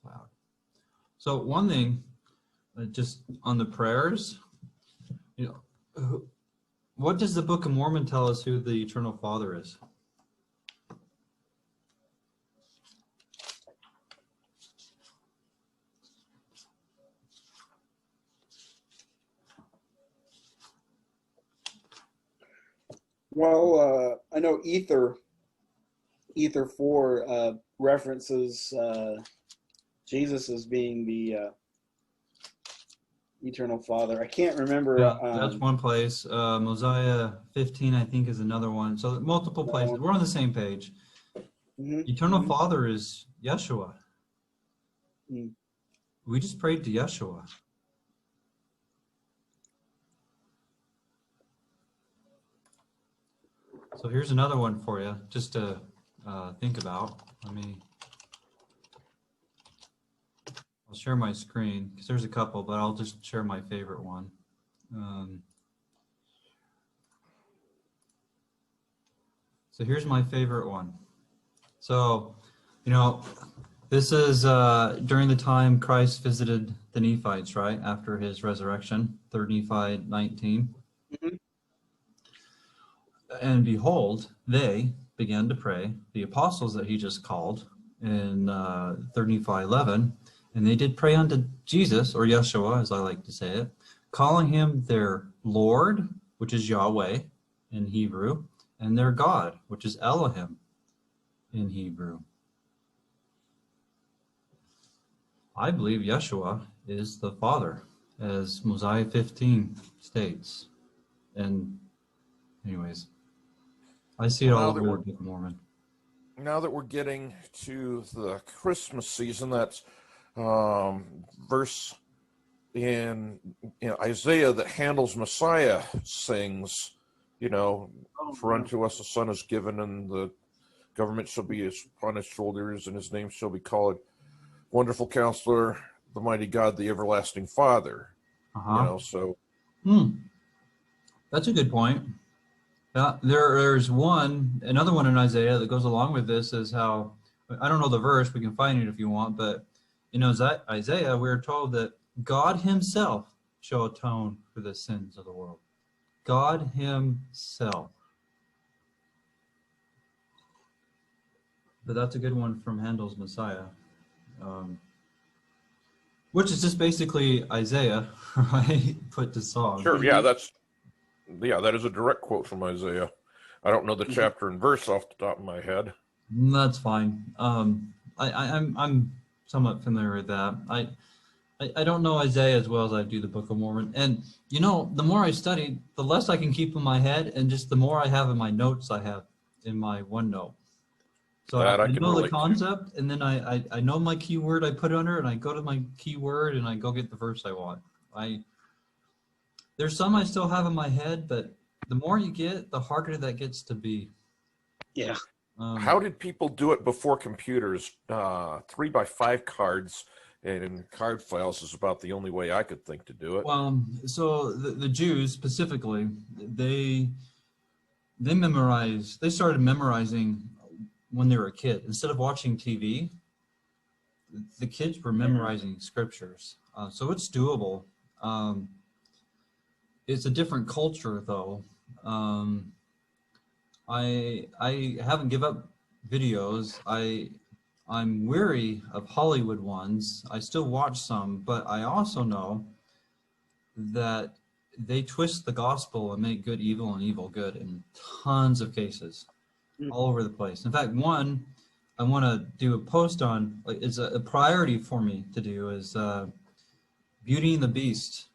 cloud. So one thing, just on the prayers, you know, what does the Book of Mormon tell us who the Eternal Father is? Well, I know Ether 4 references Jesus as being the Eternal Father. I can't remember. Yeah, that's one place. Mosiah 15, I think, is another one. So multiple places. We're on the same page. Eternal Father is Yeshua. We just prayed to Yeshua. So here's another one for you, just to think about. I'll share my screen, because there's a couple, but I'll just share my favorite one. So here's my favorite one. So, you know, this is during the time Christ visited the Nephites, right? After his resurrection, 3 Nephi 19. And behold, they began to pray, the apostles that he just called in 3 Nephi 11, and they did pray unto Jesus, or Yeshua, as I like to say it, calling him their Lord, which is Yahweh in Hebrew, and their God, which is Elohim in Hebrew. I believe Yeshua is the Father, as Mosiah 15 states. And anyways, I see it all over the Book of Mormon. Now that we're getting to the Christmas season, that's verse in Isaiah that handles Messiah sings, you know, for unto us a son is given, and the government shall be upon his shoulders, and his name shall be called Wonderful Counselor, the Mighty God, the Everlasting Father. You know, so. That's a good point. There's another one in Isaiah that goes along with this, is how, I don't know the verse, we can find it if you want, but in Isaiah, we're told that God himself shall atone for the sins of the world. God himself. But that's a good one from Handel's Messiah, which is just basically Isaiah, right, put to song. Sure, yeah, that is a direct quote from Isaiah. I don't know the chapter and verse off the top of my head. That's fine. I'm somewhat familiar with that. I don't know Isaiah as well as I do the Book of Mormon. And, you know, the more I study, the less I can keep in my head, and just the more I have in my notes I have in my OneNote. So I know the concept, and then I know my keyword I put under, and I go to my keyword, and I go get the verse I want. There's some I still have in my head, but the more you get, the harder that gets to be. Yeah. How did people do it before computers? 3x5 cards and card files is about the only way I could think to do it. So the Jews specifically, they started memorizing when they were a kid. Instead of watching TV, the kids were memorizing scriptures. So it's doable. It's a different culture, though. I haven't given up videos. I'm weary of Hollywood ones. I still watch some, but I also know that they twist the gospel and make good evil and evil good in tons of cases, all over the place. In fact, one I want to do a post on, it's a priority for me to do, is Beauty and the Beast.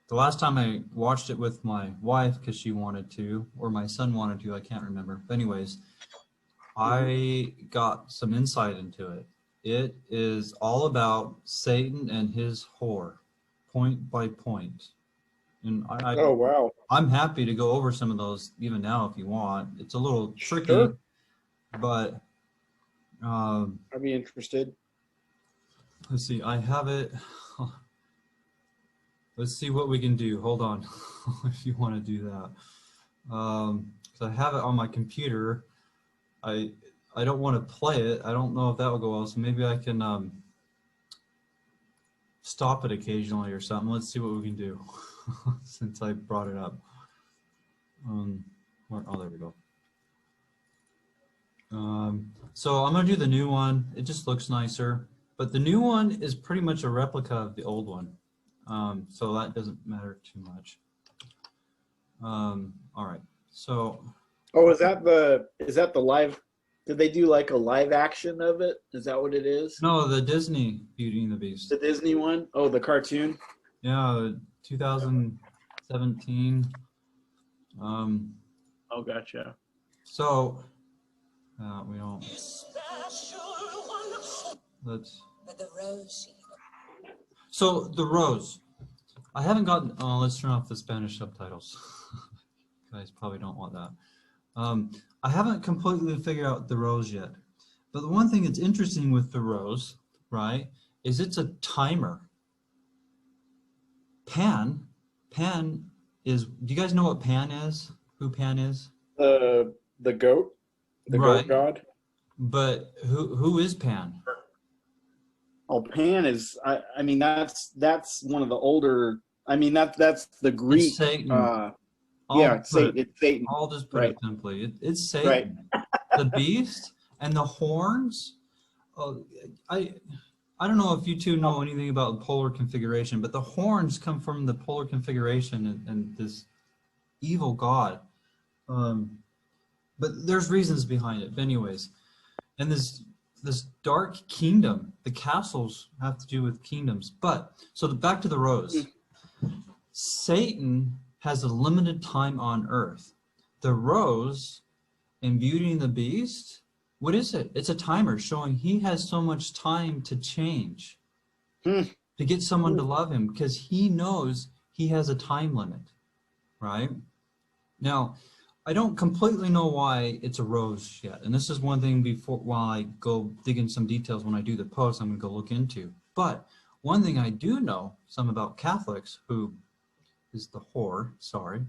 The last time I watched it with my wife, because she wanted to, or my son wanted to, I can't remember. But anyways, I got some insight into it. It is all about Satan and his whore, point by point. And oh, wow. I'm happy to go over some of those even now if you want. It's a little tricky, but I'd be interested. Let's see, I have it. Let's see what we can do. Hold on, if you want to do that. Because I have it on my computer. I don't want to play it. I don't know if that will go well. So maybe I can stop it occasionally or something. Let's see what we can do since I brought it up. There we go. So I'm going to do the new one. It just looks nicer. But the new one is pretty much a replica of the old one. So that doesn't matter too much. All right. So. Oh, is that the live? Did they do like a live action of it? Is that what it is? No, the Disney Beauty and the Beast. The Disney one? Oh, the cartoon? Yeah, 2017. Oh, gotcha. So, we don't. Let's. So the rose. I haven't gotten. Oh, let's turn off the Spanish subtitles. You guys probably don't want that. I haven't completely figured out the rose yet. But the one thing that's interesting with the rose, right, is it's a timer. Pan is. Do you guys know what Pan is? Who Pan is? The goat, the right. goat god. But who is Pan? Oh, Pan is. I mean, that's one of the older. I mean, that's the Greek. It's Satan. Yeah, it's Satan. I'll just put it simply. It's Satan. Right. The beast and the horns. I don't know if you two know anything about polar configuration, but the horns come from the polar configuration and this evil god. But there's reasons behind it. But anyways, and this dark kingdom, the castles have to do with kingdoms. But so back to the rose. Satan has a limited time on earth. The rose in Beauty and the Beast, what is it? It's a timer showing he has so much time to change, to get someone to love him, because he knows he has a time limit, right? Now, I don't completely know why it's a rose yet. And this is one thing while I go dig in some details when I do the post, I'm going to go look into. But one thing I do know some about Catholics, who is the whore, sorry.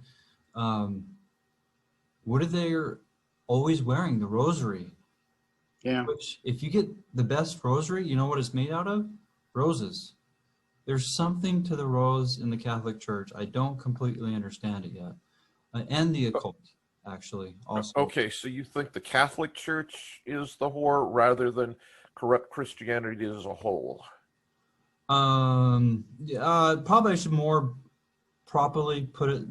What are they always wearing? The rosary. Yeah. Which, if you get the best rosary, you know what it's made out of? Roses. There's something to the rose in the Catholic Church. I don't completely understand it yet. And the occult, actually, also. Okay, so you think the Catholic Church is the whore rather than corrupt Christianity as a whole? Probably I should more properly put it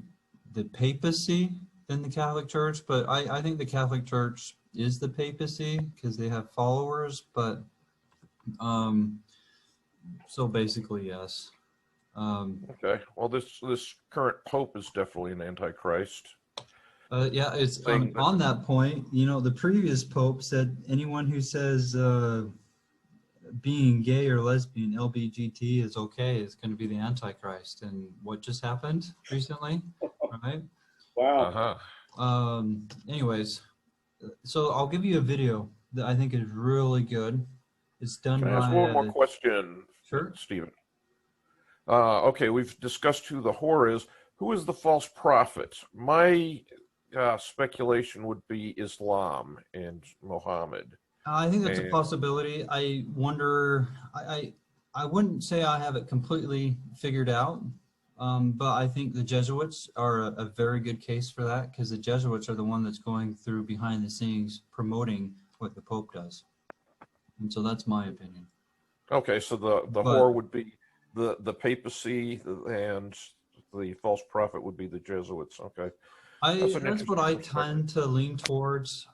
the papacy than the Catholic Church, but I think the Catholic Church is the papacy because they have followers, but so basically yes. Okay, well this current pope is definitely an antichrist. Yeah, it's on that point, you know, the previous pope said anyone who says being gay or lesbian, LBGT, is okay is going to be the Antichrist. And what just happened recently, right? Wow. Anyways, so I'll give you a video that I think is really good. It's done by... Can I ask one more question, Sure. Stephen? Okay, we've discussed who the whore is. Who is the false prophet? My speculation would be Islam and Muhammad. I think that's a possibility. I wonder, I wouldn't say I have it completely figured out, but I think the Jesuits are a very good case for that, because the Jesuits are the one that's going through behind the scenes promoting what the Pope does. And so that's my opinion. Okay, so the whore would be the papacy, and the false prophet would be the Jesuits. Okay. That's what I tend to lean towards.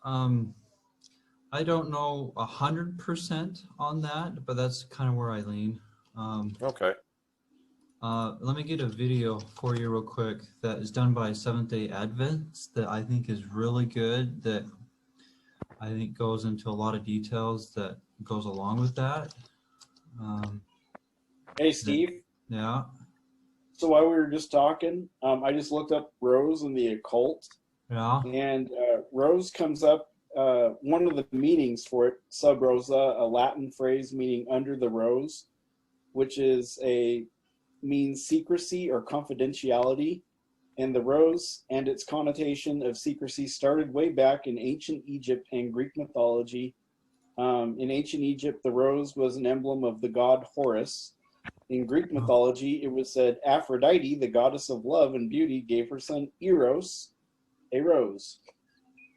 I don't know 100% on that, but that's kind of where I lean. Okay. Let me get a video for you real quick that is done by Seventh-day Adventists that I think is really good, that I think goes into a lot of details that goes along with that. Hey, Steve. Yeah. So while we were just talking, I just looked up Rose and the occult. Yeah. And Rose comes up. One of the meanings for it, sub rosa, a Latin phrase meaning under the rose, which means secrecy or confidentiality. And the rose and its connotation of secrecy started way back in ancient Egypt and Greek mythology. In ancient Egypt, the rose was an emblem of the god Horus, In Greek mythology, it was said Aphrodite, the goddess of love and beauty, gave her son Eros a rose.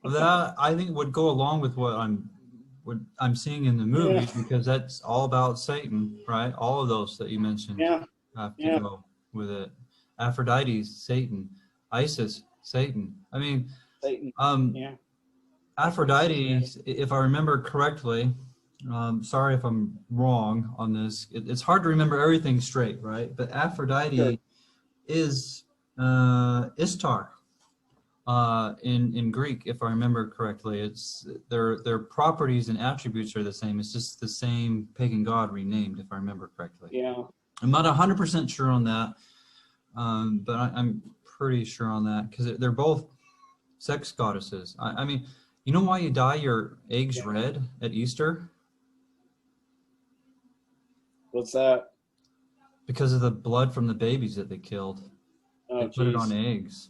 That I think would go along with what I'm seeing in the movie, because that's all about Satan, right? All of those that you mentioned have to go with it. Aphrodite's Satan, Isis, Satan. I mean, Satan. Aphrodite, if I remember correctly, sorry if I'm wrong on this. It's hard to remember everything straight, right? But Aphrodite is Ishtar in Greek, if I remember correctly. It's their properties and attributes are the same. It's just the same pagan god renamed, if I remember correctly. Yeah. I'm not 100% sure on that, but I'm pretty sure on that, because they're both sex goddesses. I mean, you know why you dye your eggs red at Easter? What's that? Because of the blood from the babies that they killed. Oh, they put it on eggs.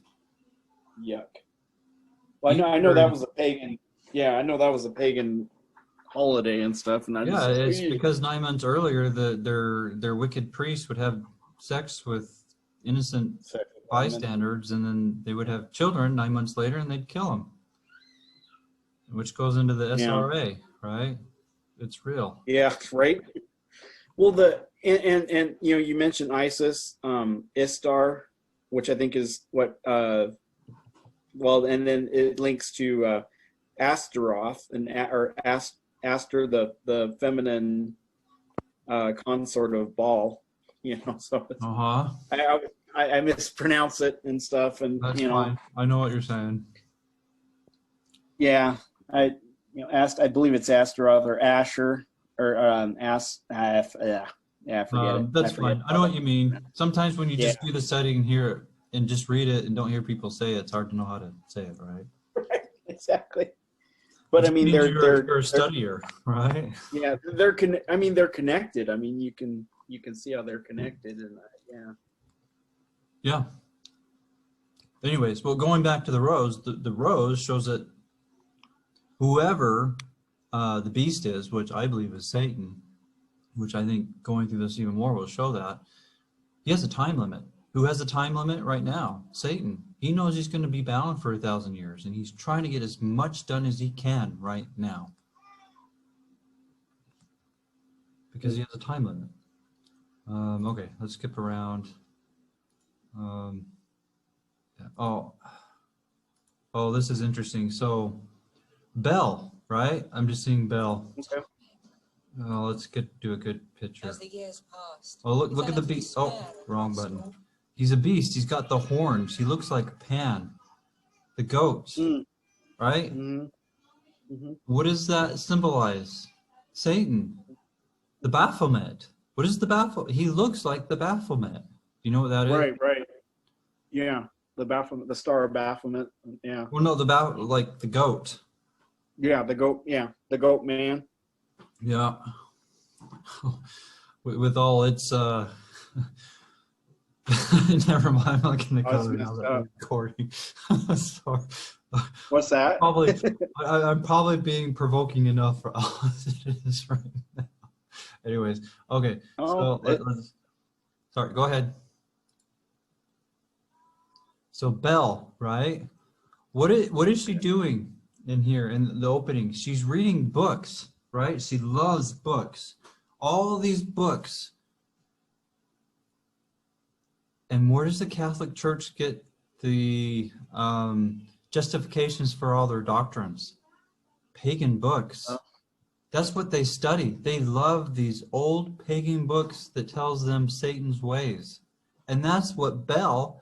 Yuck. Well, I know that was a pagan. Yeah, I know that was a pagan holiday and stuff. And it's because 9 months earlier, their wicked priests would have sex with innocent bystanders, and then they would have children 9 months later, and they'd kill them. Which goes into the SRA, right? It's real. Yeah, right. Well, and you mentioned Isis, Istar, which I think is what and then it links to Astaroth or Aster, the feminine consort of Baal. So I mispronounce it and stuff, and that's fine. I know what you're saying. Yeah. I believe it's Astaroth or Asher or forget it. That's fine. I know what you mean. Sometimes when you just do the study and hear and just read it and don't hear people say it, it's hard to know how to say it, right? Right, exactly. But I mean, you're a studier, right? Yeah, they're connected. I mean, you can see how they're connected, and yeah. Anyways, well, going back to the rose, the rose shows that whoever the beast is, which I believe is Satan, which I think going through this even more will show that, he has a time limit. Who has a time limit right now? Satan. He knows he's going to be bound for 1,000 years, and he's trying to get as much done as he can right now. Because he has a time limit. Okay, let's skip around. Oh, this is interesting. So, Bell, right? I'm just seeing Bell. Okay. Let's do a good picture. Oh, look at the beast. Oh, wrong button. He's a beast. He's got the horns. He looks like Pan, the goat, right? Mm-hmm. What does that symbolize? Satan, the Baphomet. What is the Baphomet? He looks like the Baphomet. You know what that is? Right. Yeah, the Baphomet, the Star of Baphomet. Yeah. Well, no, like the goat. Yeah, the goat. Yeah, the goat man. Yeah. With all its never mind, I'm not going to cover now that we're recording. Sorry. What's that? I'm probably being provoking enough for all it is right now. Anyways, okay. Sorry, go ahead. So Belle, right? What is she doing in here in the opening? She's reading books, right? She loves books. All these books. And where does the Catholic Church get the justifications for all their doctrines? Pagan books. That's what they study. They love these old pagan books that tells them Satan's ways. And that's what Belle,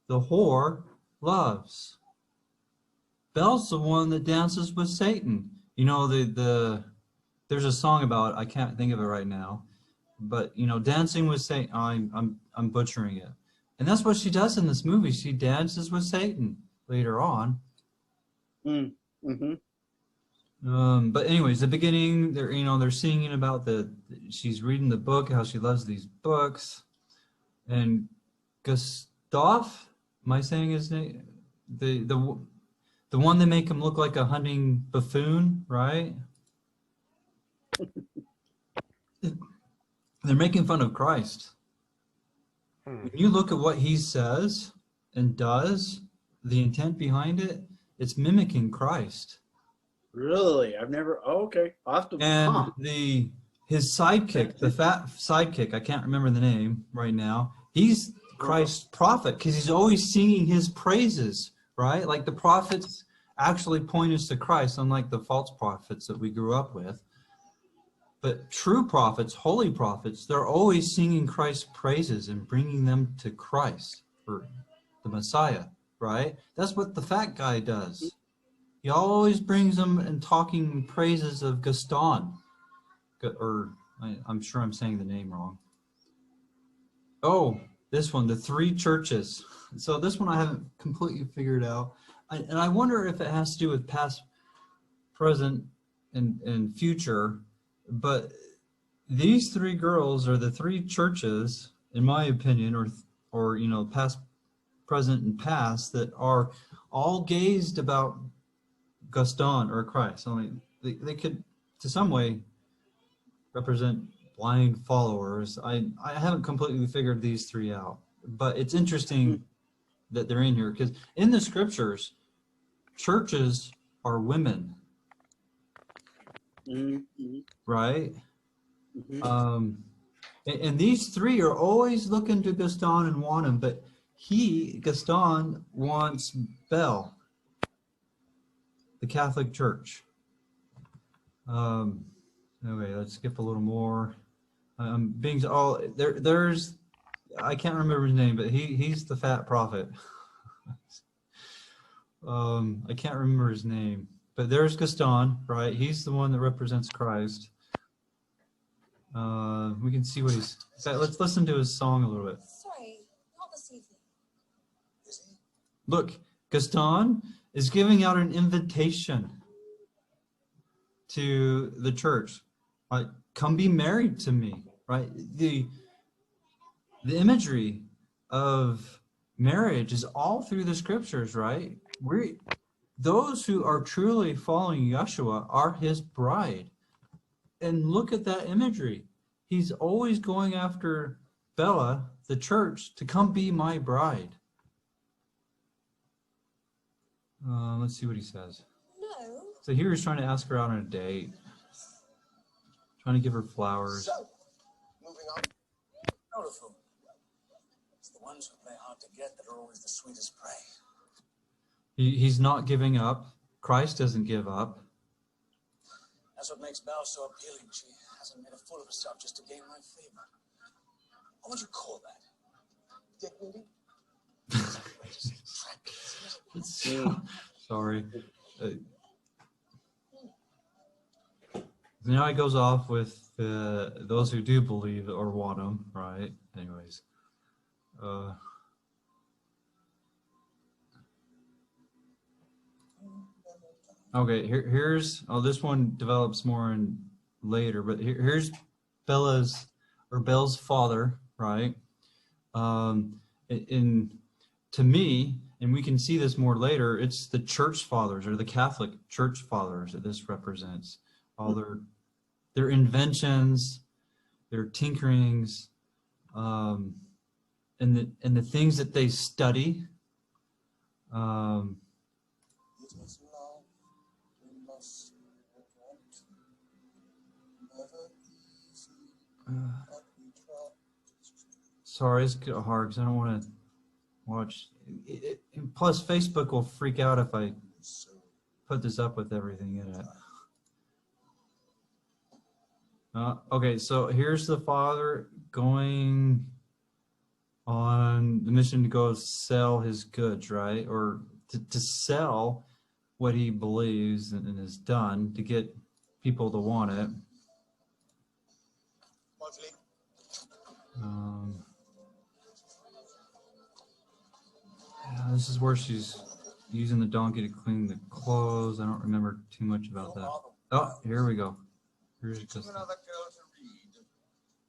the whore, loves. Belle's the one that dances with Satan. You know, there's a song about it. I can't think of it right now. But, you know, dancing with Satan, I'm butchering it. And that's what she does in this movie. She dances with Satan later on. Mm-hmm. But anyways, the beginning, they're singing about she's reading the book, how she loves these books. And Gustav, am I saying his name? The one that make him look like a hunting buffoon, right? They're making fun of Christ. When you look at what he says and does, the intent behind it, it's mimicking Christ. Really? I've never. Oh, okay. I'll have to. And his sidekick, the fat sidekick, I can't remember the name right now. He's Christ's prophet because he's always singing his praises, right? Like the prophets actually point us to Christ, unlike the false prophets that we grew up with. But true prophets, holy prophets, they're always singing Christ's praises and bringing them to Christ, or the Messiah, right? That's what the fat guy does. He always brings them and talking praises of Gaston. Or I'm sure I'm saying the name wrong. Oh, this one, the three churches. So this one I haven't completely figured out. And I wonder if it has to do with past, present, and future. But these three girls are the three churches, in my opinion, or you know, past, present, and past, that are all gazed about Gaston or Christ. I mean, they could, to some way, represent blind followers. I haven't completely figured these three out, but it's interesting that they're in here because in the scriptures, churches are women, right? And these three are always looking to Gaston and want him, but Gaston wants Belle, the Catholic Church. Okay, let's skip a little more. There's, I can't remember his name, but he's the fat prophet. I can't remember his name, but there's Gaston, right? He's the one that represents Christ. We can see what he's. Let's listen to his song a little bit. Sorry, not this evening. Look, Gaston is giving out an invitation to the church. Come be married to me, right? The imagery of marriage is all through the scriptures, right? Those who are truly following Yeshua are his bride. And look at that imagery. He's always going after Bella, the church, to come be my bride. Let's see what he says. No. So here he's trying to ask her out on a date. Trying to give her flowers. So, moving on. Beautiful. It's the ones who play hard to get that are always the sweetest prey. He's not giving up. Christ doesn't give up. That's what makes Belle so appealing. She hasn't made a fool of herself just to gain my favor. What would you call that? Dignity? Sorry. Now he goes off with those who do believe or want him, right? Anyways. Okay, here's this one develops more in later, but here's Bell's father, right? To me, and we can see this more later, it's the church fathers or the Catholic church fathers that this represents. All their inventions, their tinkerings, and the things that they study. Sorry, it's hard because I don't want to watch. Plus, Facebook will freak out if I put this up with everything in it. Okay, so here's the father going on the mission to go sell his goods, right? Or to sell what he believes and has done to get people to want it. Yeah, this is where she's using the donkey to clean the clothes. I don't remember too much about that. Oh, here we go. Here's just Another girl to read.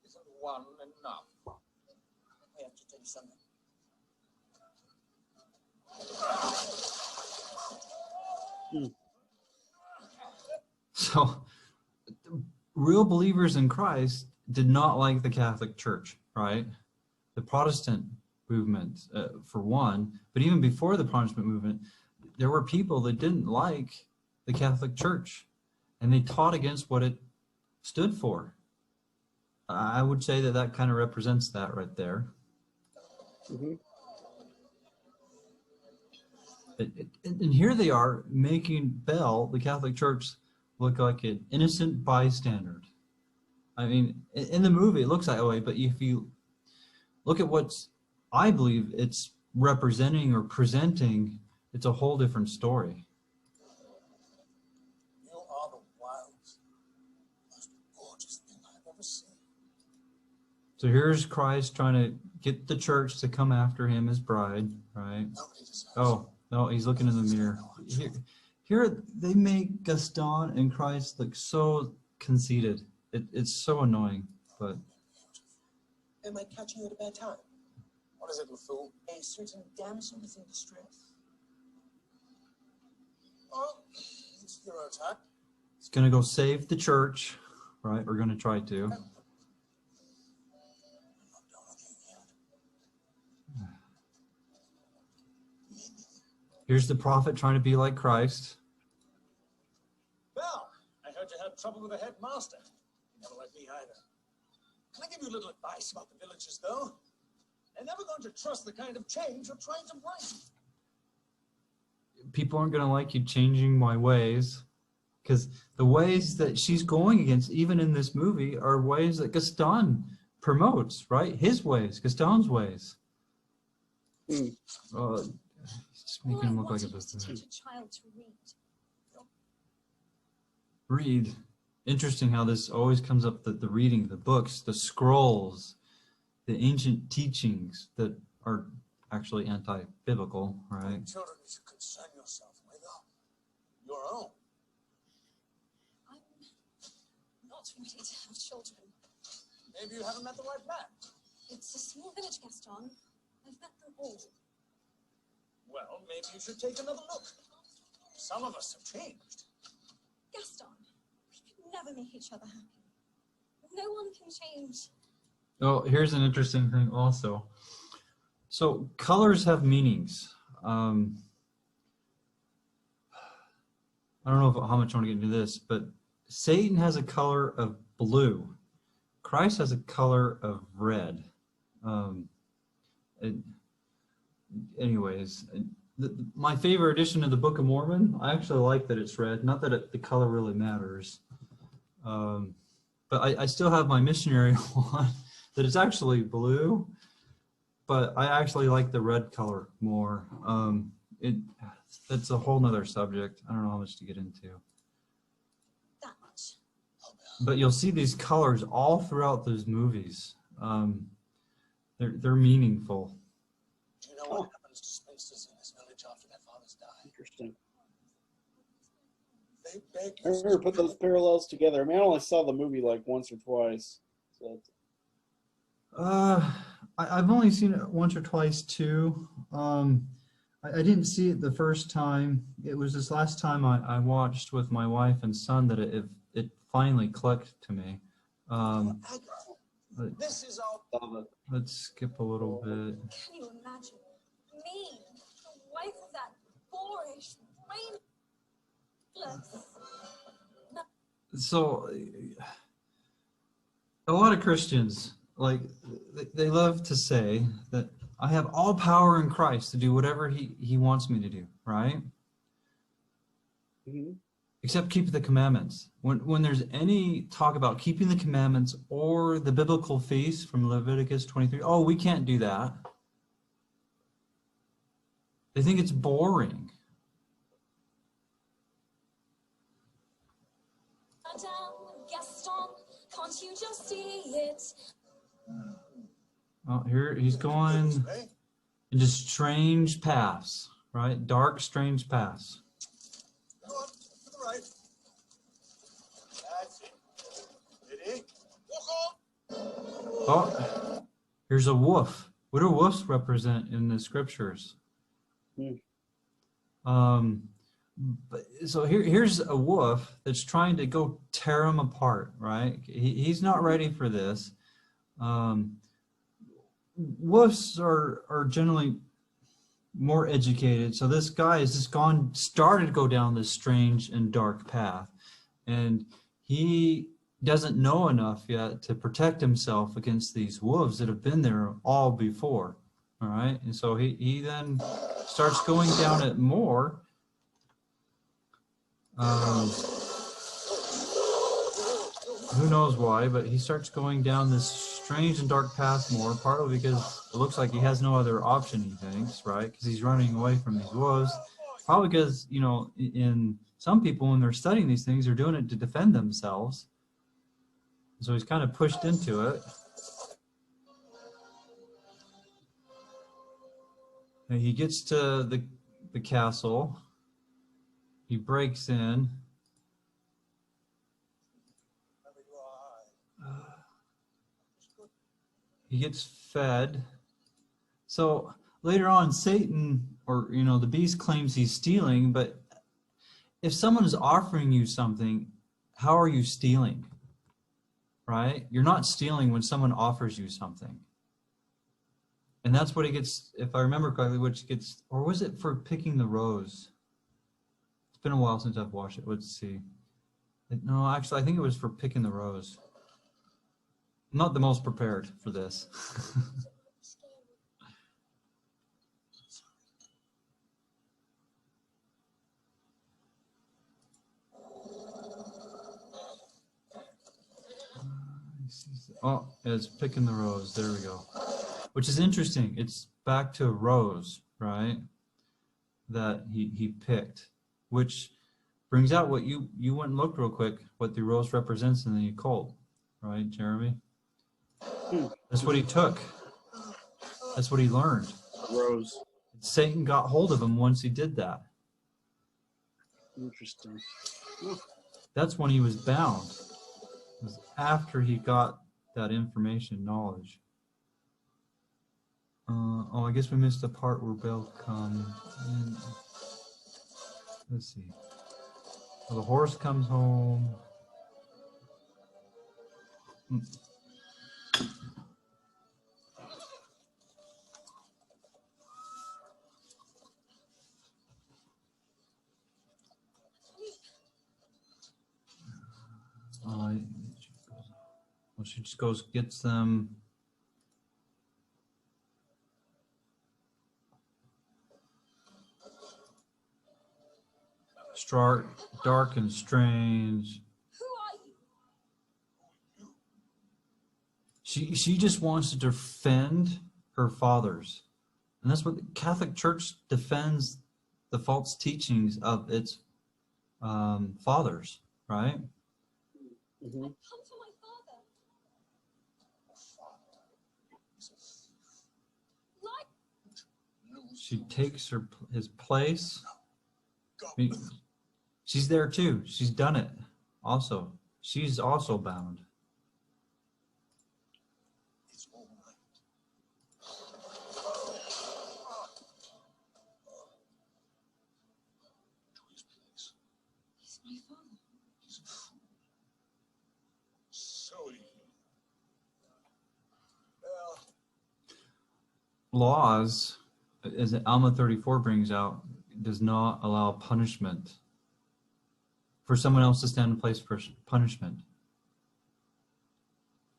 Isn't one enough? I have to tell you something. so real believers in Christ did not like the Catholic Church, right? The Protestant movement, for one, but even before the Protestant movement, there were people that didn't like the Catholic Church, and they taught against what it stood for. I would say that that kind of represents that right there. Mm-hmm. And here they are making Bell, the Catholic Church, look like an innocent bystander. I mean, in the movie it looks that way, but if you look at what's, I believe it's representing or presenting, it's a whole different story. You are the wildest, most gorgeous thing I've ever seen. So here's Christ trying to get the church to come after him as bride, right? Nobody deserves Oh, no, he's looking in the mirror. Here they make Gaston and Christ look so conceited. It's so annoying, but... Am I catching you at a bad time? What is it, little fool? A certain damsel is in distress. Well, it's your attack. He's going to go save the church, right? We're going to try to. I'm not done with you yet. Here's the prophet trying to be like Christ. Well, I heard you had trouble with the headmaster. You never like me either. Can I give you a little advice about the villagers, though? They're never going to trust the kind of change you're trying to bring. People aren't going to like you changing my ways, because the ways that she's going against, even in this movie, are ways that Gaston promotes, right? His ways, Gaston's ways. Mm. Just making him look like a to business. teach a child to read. Read. Interesting how this always comes up, the reading, the books, the scrolls, the ancient teachings that are actually anti-biblical, right? Children you should concern yourself with your own. I'm not ready to have children. Maybe you haven't met the right man. It's a small village, Gaston. I've met them all. Well, maybe you should take another look. Some of us have changed. Gaston, we could never make each other happy. No one can change. Oh, here's an interesting thing also. So colors have meanings. I don't know how much I want to get into this, but Satan has a color of blue. Christ has a color of red. My favorite edition of the Book of Mormon, I actually like that it's red. Not that the color really matters. But I still have my missionary one that it's actually blue, but I actually like the red color more. That's a whole nother subject. I don't know how much to get into. That much. But you'll see these colors all throughout those movies. They're meaningful. Do you know what happens to spinsters in this village after their fathers die? Interesting. They beg I never put those parallels together. I mean, I only saw the movie like once or twice. So. I've only seen it once or twice too. I didn't see it the first time. It was this last time I watched with my wife and son that it finally clicked to me. This is our... Let's skip a little bit. Can you imagine me, the wife of that boorish, brainless? So a lot of Christians, like, they love to say that I have all power in Christ to do whatever he wants me to do, right? Mm-hmm. Except keep the commandments. When there's any talk about keeping the commandments or the biblical feasts from Leviticus 23, oh, we can't do that. They think it's boring. Madame Gaston, can't you just see it? Oh, here he's going into strange paths, right? Dark, strange paths. Go on, to the right. That's it. Ready? Walk on. Oh, here's a wolf. What do wolves represent in the scriptures? Hmm. But, so here's a wolf that's trying to go tear him apart, right? He's not ready for this. Wolves are generally more educated. So this guy has just started to go down this strange and dark path. And he doesn't know enough yet to protect himself against these wolves that have been there all before. All right. And so he then starts going down it more. Who knows why, but he starts going down this strange and dark path more, partly because it looks like he has no other option, he thinks, right? Because he's running away from these wolves. Probably because, you know, in some people, when they're studying these things, they're doing it to defend themselves. So he's kind of pushed into it. And he gets to the castle. He breaks in. He gets fed. So later on, Satan, or, you know, the beast claims he's stealing, but if someone is offering you something, how are you stealing? Right? You're not stealing when someone offers you something. And that's what he gets, if I remember correctly, which gets, or was it for picking the rose? It's been a while since I've watched it. Let's see. No, actually, I think it was for picking the rose. I'm not the most prepared for this. Oh, it's picking the rose. There we go. Which is interesting. It's back to a rose, right? That he picked, which brings out what you went and looked real quick, what the rose represents in the occult, right, Jeremy? That's what he took. That's what he learned. Rose. Satan got hold of him once he did that. Interesting. That's when he was bound. It was after he got that information, knowledge. Oh, I guess we missed the part where Bell comes in. Let's see. Well, the horse comes home. Well, she just goes, gets them. Dark and strange. Who are you? She just wants to defend her fathers. And that's what the Catholic Church defends, the false teachings of its fathers, right? Mm-hmm. Come for my father. Like, She takes his place. I mean, she's there too. She's done it also. She's also bound. It's all right. To his place. he's my father. He's a fool. So evil. Well, Laws, as Alma 34 brings out, does not allow punishment for someone else to stand in place for punishment.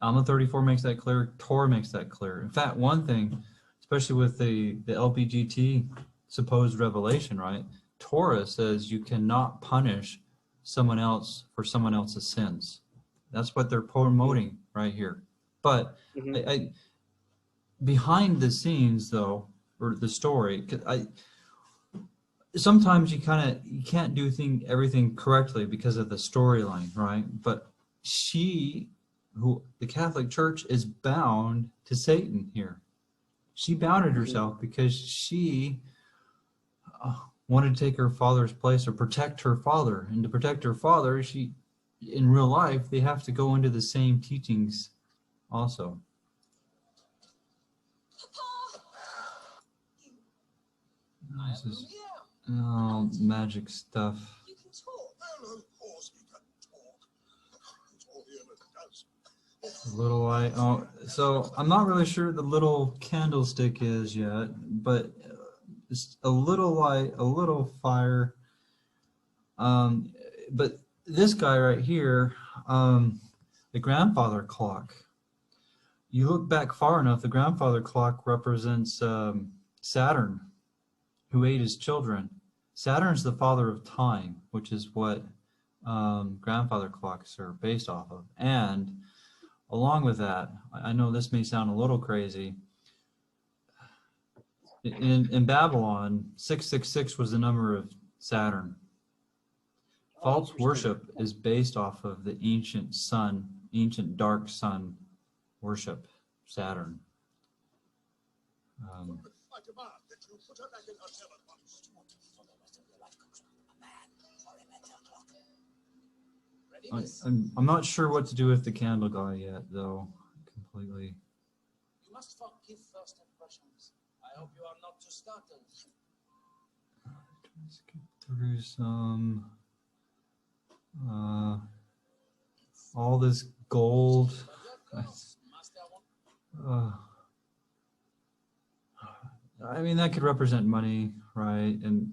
Alma 34 makes that clear. Torah makes that clear. In fact, one thing, especially with the LBGT supposed revelation, right? Torah says you cannot punish someone else for someone else's sins. That's what they're promoting right here. But I behind the scenes, though, or the story, sometimes you can't do everything correctly because of the storyline, right? But the Catholic Church is bound to Satan here. She bounded herself because she wanted to take her father's place or protect her father. And to protect her father, in real life, they have to go into the same teachings also. Oh, magic stuff. You can talk. Well, of course he can talk. It's all he ever does. The little light. Oh, so I'm not really sure the little candlestick is yet, but it's a little light, a little fire. But this guy right here, the grandfather clock. You look back far enough, the grandfather clock represents Saturn, who ate his children. Saturn's the father of time, which is what grandfather clocks are based off of. And along with that, I know this may sound a little crazy. In Babylon, 666 was the number of Saturn. False worship is based off of the ancient sun, ancient dark sun worship, Saturn. I demand that you put her back in her cell at once. For the rest of your life, a man or a mental clock. Ready, miss? I'm not sure what to do with the candle guy yet, though, completely. You must forgive first impressions. I hope you are not too startled. Let's get through some. All this gold. I mean, that could represent money, right? And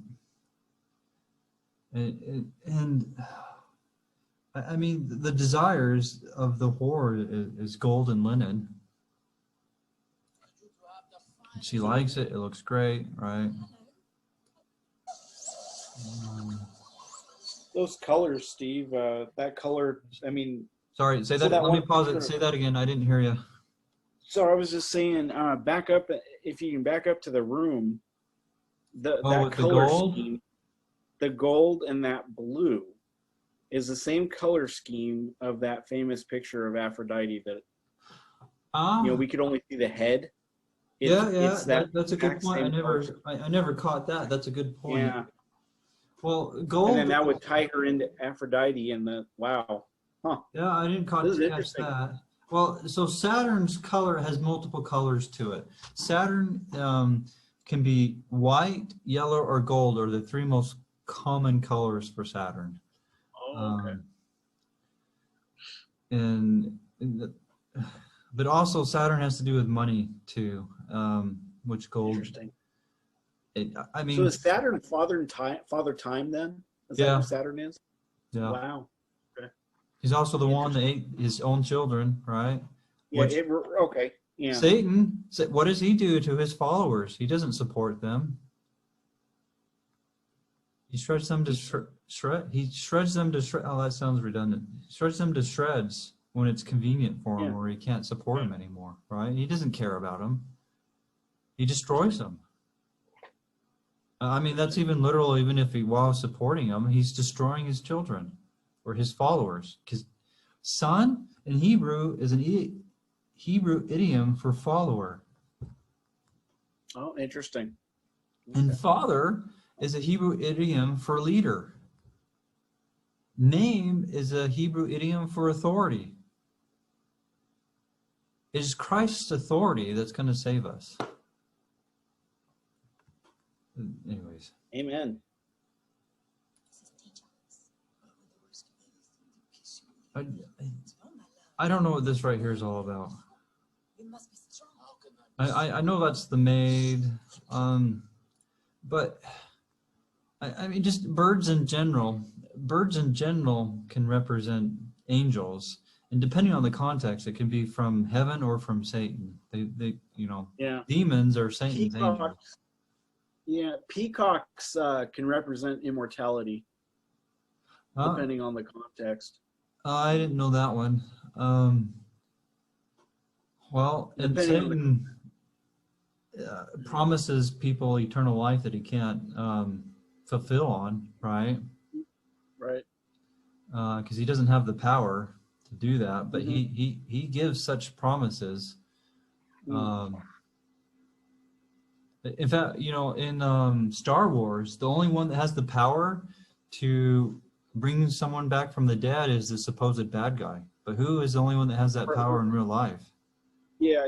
I mean, the desires of the whore is gold and linen. She likes it. It looks great, right? Those colors, Steve, that color, I mean. Sorry, say So that. that Let me one pause it. picture- Say that again. I didn't hear you. So I was just saying, back up, if you can back up to the room, that with the color gold? scheme, the gold and that blue is the same color scheme of that famous picture of Aphrodite that, we could only see the head. It's that that's a good exact point. same color. I never caught that. That's a good point. Yeah. Well, gold. And then that would tie her into Aphrodite and wow. Huh. Yeah, I didn't This is catch interesting. that. Well, so Saturn's color has multiple colors to it. Saturn can be white, yellow, or gold are the three most common colors for Saturn. Oh, okay. But also Saturn has to do with money too, which gold. Interesting. I mean, So is Saturn father time then? Is that Yeah. who Saturn is? yeah, Wow. he's also the one that ate his own children, right? Yeah. Which- Okay. Yeah. Satan, what does he do to his followers? He doesn't support them. He shreds them to shred. He shreds them to shred. Oh, that sounds redundant. He shreds them to shreds when it's convenient for him, Yeah. or he can't support them anymore, right? He doesn't care about them. He destroys them. I mean, that's even literal. Even if while supporting them, he's destroying his children or his followers. Because son in Hebrew is an Hebrew idiom for follower. Oh, interesting. And father is a Hebrew idiom for leader. Name is a Hebrew idiom for authority. It is Christ's authority that's going to save us. Anyways. Amen. I don't know what this right here is all about. You must be strong. I know that's the maid, but I mean, just birds in general can represent angels, and depending on the context, it can be from heaven or from Satan. They Yeah. demons are Satan's angels. Peacocks. Yeah, peacocks can represent immortality, depending on the context. I didn't know that one. Well, and Depending Satan promises people eternal life that he can't fulfill on, right? Right. Because he doesn't have the power to do that, but Mhm. he gives such promises. In fact, in Star Wars, the only one that has the power to bring someone back from the dead is the supposed bad guy. But who is the only one that has that power in real life? Yeah,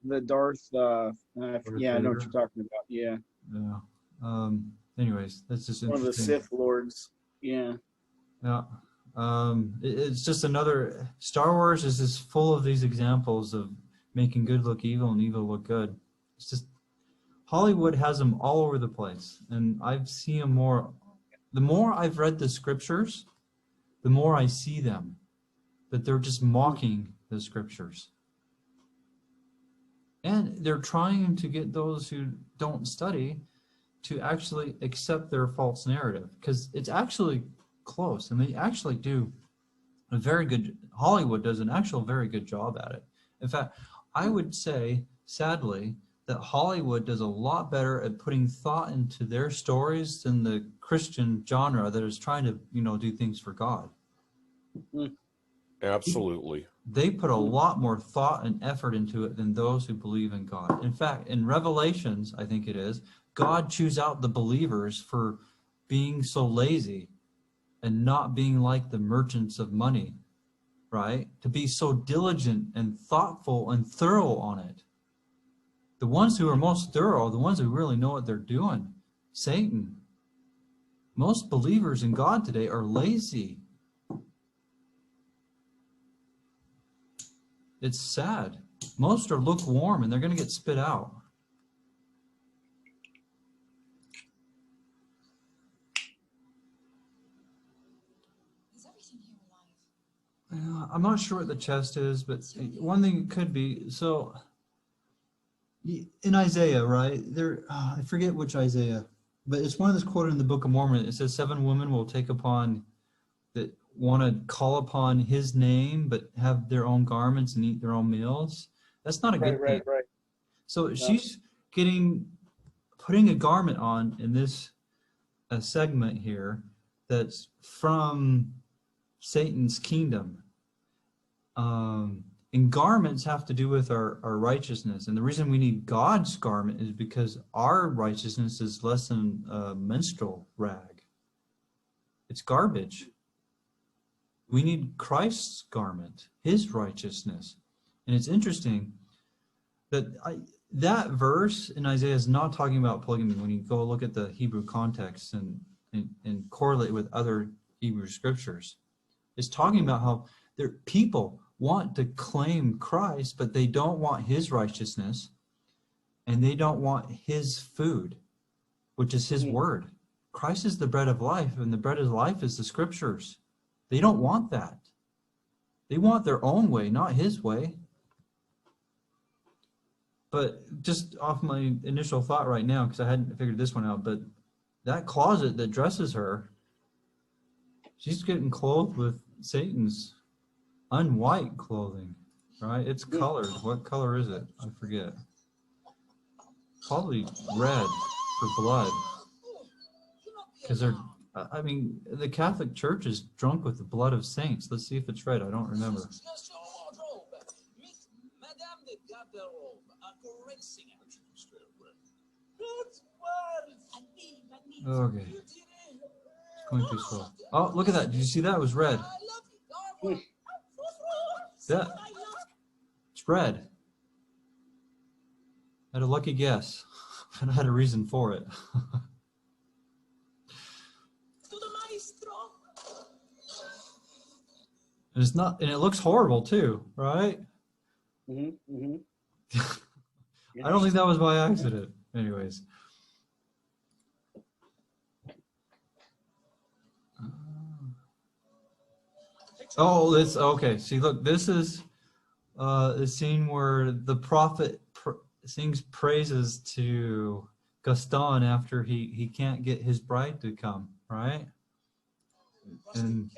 the Darth. Yeah, I know what Vader. you're talking about. Yeah. Yeah. anyways, that's just One of the interesting. Sith Lords. Yeah. Yeah. It's just another, Star Wars is just full of these examples of making good look evil and evil look good. It's just, Hollywood has them all over the place. And I've seen them more, the more I've read the scriptures, the more I see them, that they're just mocking the scriptures. And they're trying to get those who don't study to actually accept their false narrative, because it's actually close, and they actually do a very good, Hollywood does an actual very good job at it. In fact, I would say, sadly, that Hollywood does a lot better at putting thought into their stories than the Christian genre that is trying to, you know, do things for God. Absolutely. They put a lot more thought and effort into it than those who believe in God. In fact, in Revelations, I think it is, God chews out the believers for being so lazy and not being like the merchants of money, right? To be so diligent and thoughtful and thorough on it. The ones who are most thorough, the ones who really know what they're doing, Satan. Most believers in God today are lazy. It's sad. Most are lukewarm, and they're going to get spit out. Is everything here alive? I'm not sure what the chest is, but one thing it could be. So, in Isaiah, right? There, I forget which Isaiah, but it's one that's quoted in the Book of Mormon. It says 7 women will take upon that want to call upon his name, but have their own garments and eat their own meals. That's not a good thing. Right. So she's putting a garment on in this segment here that's from Satan's kingdom. And garments have to do with our righteousness. And the reason we need God's garment is because our righteousness is less than a menstrual rag. It's garbage. We need Christ's garment, his righteousness. And it's interesting that that verse in Isaiah is not talking about polygamy. When you go look at the Hebrew context and correlate with other Hebrew scriptures, it's talking about how their people want to claim Christ, but they don't want his righteousness, and they don't want his food, which is his word. Christ is the bread of life, and the bread of life is the scriptures. They don't want that. They want their own way, not his way. But just off my initial thought right now, because I hadn't figured this one out, but that closet that dresses her, she's getting clothed with Satan's unwhite clothing, right? It's colored. What color is it? I forget. Probably red for blood. Because they're, I mean, the Catholic Church is drunk with the blood of saints. Let's see if it's red. I don't remember. Okay. It's going too slow. Oh, look at that. Did you see that? It was red. That. It's red. I had a lucky guess. And I had a reason for it. And it's not, and it looks horrible too, right? I don't think that was by accident. Anyways. Oh, this, okay. See, look, this is the scene where the prophet sings praises to Gaston after he can't get his bride to come, right? And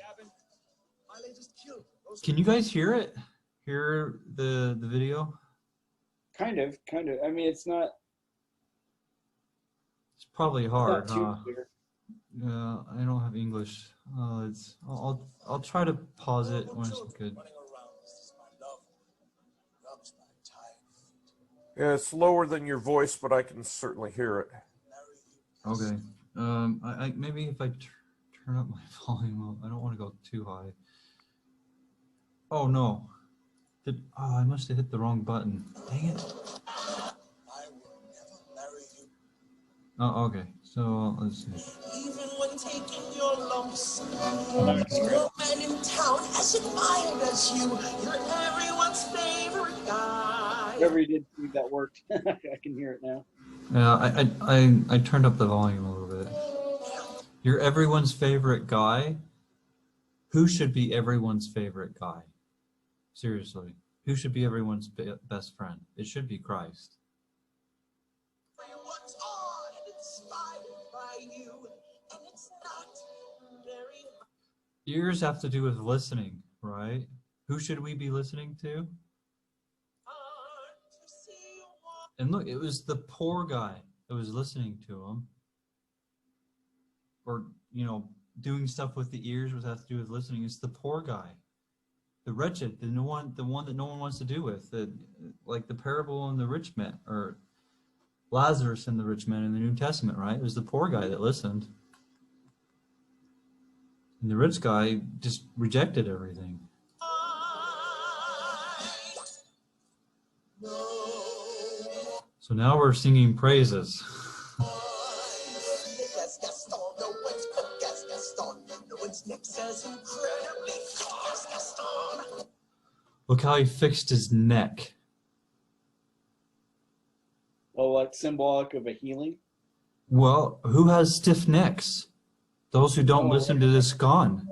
can you guys hear it? Hear the video? Kind of. I mean, it's not. It's probably hard, Not too huh? clear. Yeah, I don't have English. I'll try to pause it when it's good. Yeah, it's lower than your voice, but I can certainly hear it. Okay. I maybe if I turn up my volume, I don't want to go too high. Oh no. I must have hit the wrong button. Dang it. Oh, okay. So let's see. Even when taking your lumps, no man in town as admired as you. You're everyone's favorite guy. Whatever you did to me that worked. I can hear it now. Yeah, I turned up the volume a little bit. You're everyone's favorite guy. Who should be everyone's favorite guy? Seriously, who should be everyone's best friend? It should be Christ. Everyone's awed and inspired by you, and it's not very Ears have to do with listening, right? Who should we be listening to? hard to see you walk. And look, it was the poor guy that was listening to him. Or, you know, doing stuff with the ears was have to do with listening. It's the poor guy. The wretched, the one that no one wants to do with. Like the parable on the rich man, or Lazarus and the rich man in the New Testament, right? It was the poor guy that listened. And the rich guy just rejected everything. So now we're singing praises. Look how he fixed his neck. Well, like symbolic of a healing. Well, who has stiff necks? Those who don't listen to this Gaston.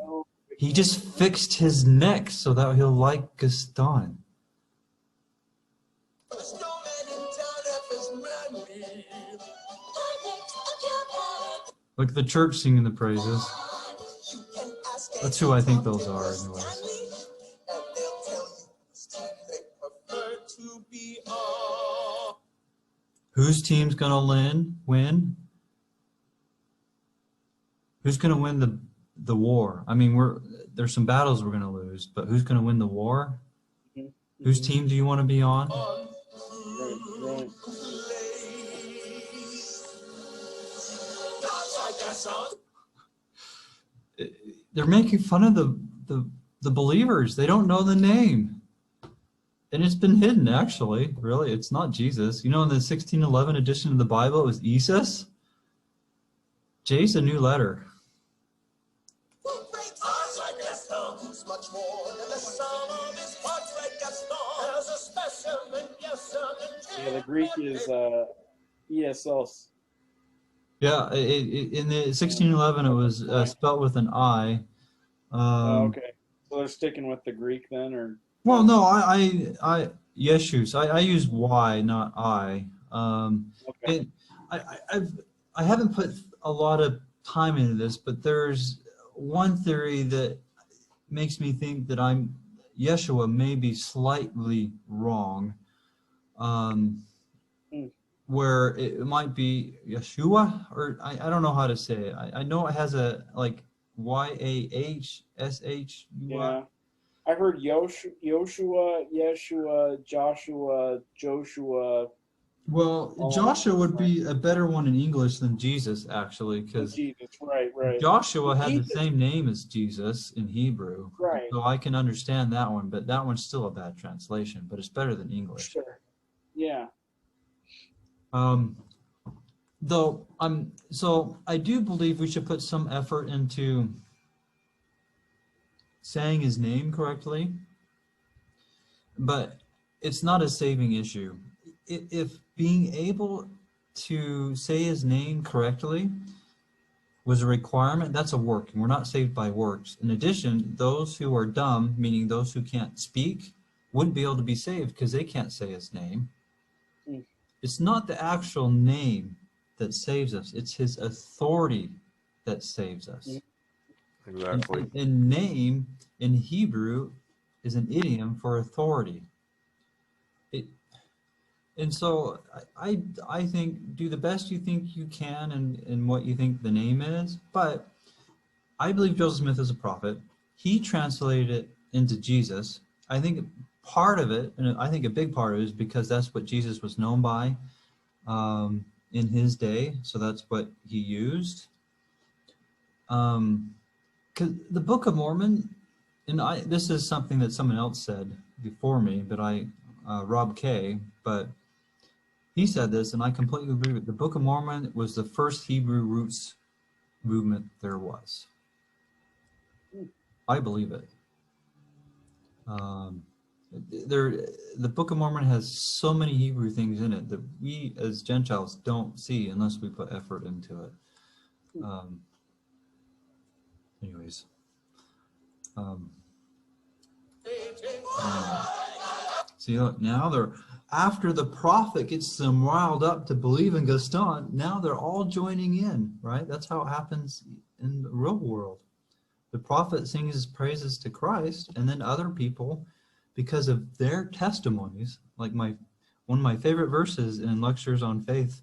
He just fixed his neck so that he'll like Gaston. Look at the church singing the praises. That's who I think those are, anyways. Whose team's gonna win? Who's gonna win the war? I mean, there's some battles we're gonna lose, but who's gonna win the war? Mm-hmm. Whose team do you want to be on? Right. They're making fun of the believers. They don't know the name. And it's been hidden, actually. Really, it's not Jesus. You know, in the 1611 edition of the Bible, it was Jesus. J's a new letter. Yeah, the Greek is ESL. Yeah, in the 1611, it was spelled with an I. Okay, so they're sticking with the Greek then, or? Well, no, I Yeshua. I use Y, not I. Okay. I haven't put a lot of time into this, but there's one theory that makes me think that Yeshua may be slightly wrong. Where it might be Yeshua, or I don't know how to say it. I know it has a like YAHSH. Yeah, I heard Yoshua, Yeshua, Joshua, Joshua. Well, Joshua would be a better one in English than Jesus, actually, because Jesus, right. Joshua had the same name as Jesus in Hebrew. Right. So I can understand that one, but that one's still a bad translation, but it's better than English. Sure. Yeah. So I do believe we should put some effort into saying his name correctly, but it's not a saving issue. If being able to say his name correctly was a requirement, that's a work, and we're not saved by works. In addition, those who are dumb, meaning those who can't speak, wouldn't be able to be saved because they can't say his name. It's not the actual name that saves us. It's his authority that saves us. Exactly. And name in Hebrew is an idiom for authority. And so I think do the best you think you can in what you think the name is. But I believe Joseph Smith is a prophet. He translated it into Jesus. I think part of it, and I think a big part of it, is because that's what Jesus was known by in his day. So that's what he used. Because the Book of Mormon, and this is something that someone else said before me, but Rob K., but He said this, and I completely agree with it. The Book of Mormon was the first Hebrew roots movement there was. I believe it. The Book of Mormon has so many Hebrew things in it that we as Gentiles don't see unless we put effort into it. Anyways. See, look, now they're, after the prophet gets them riled up to believe in Gaston, now they're all joining in, right? That's how it happens in the real world. The prophet sings his praises to Christ, and then other people, because of their testimonies, like one of my favorite verses in Lectures on Faith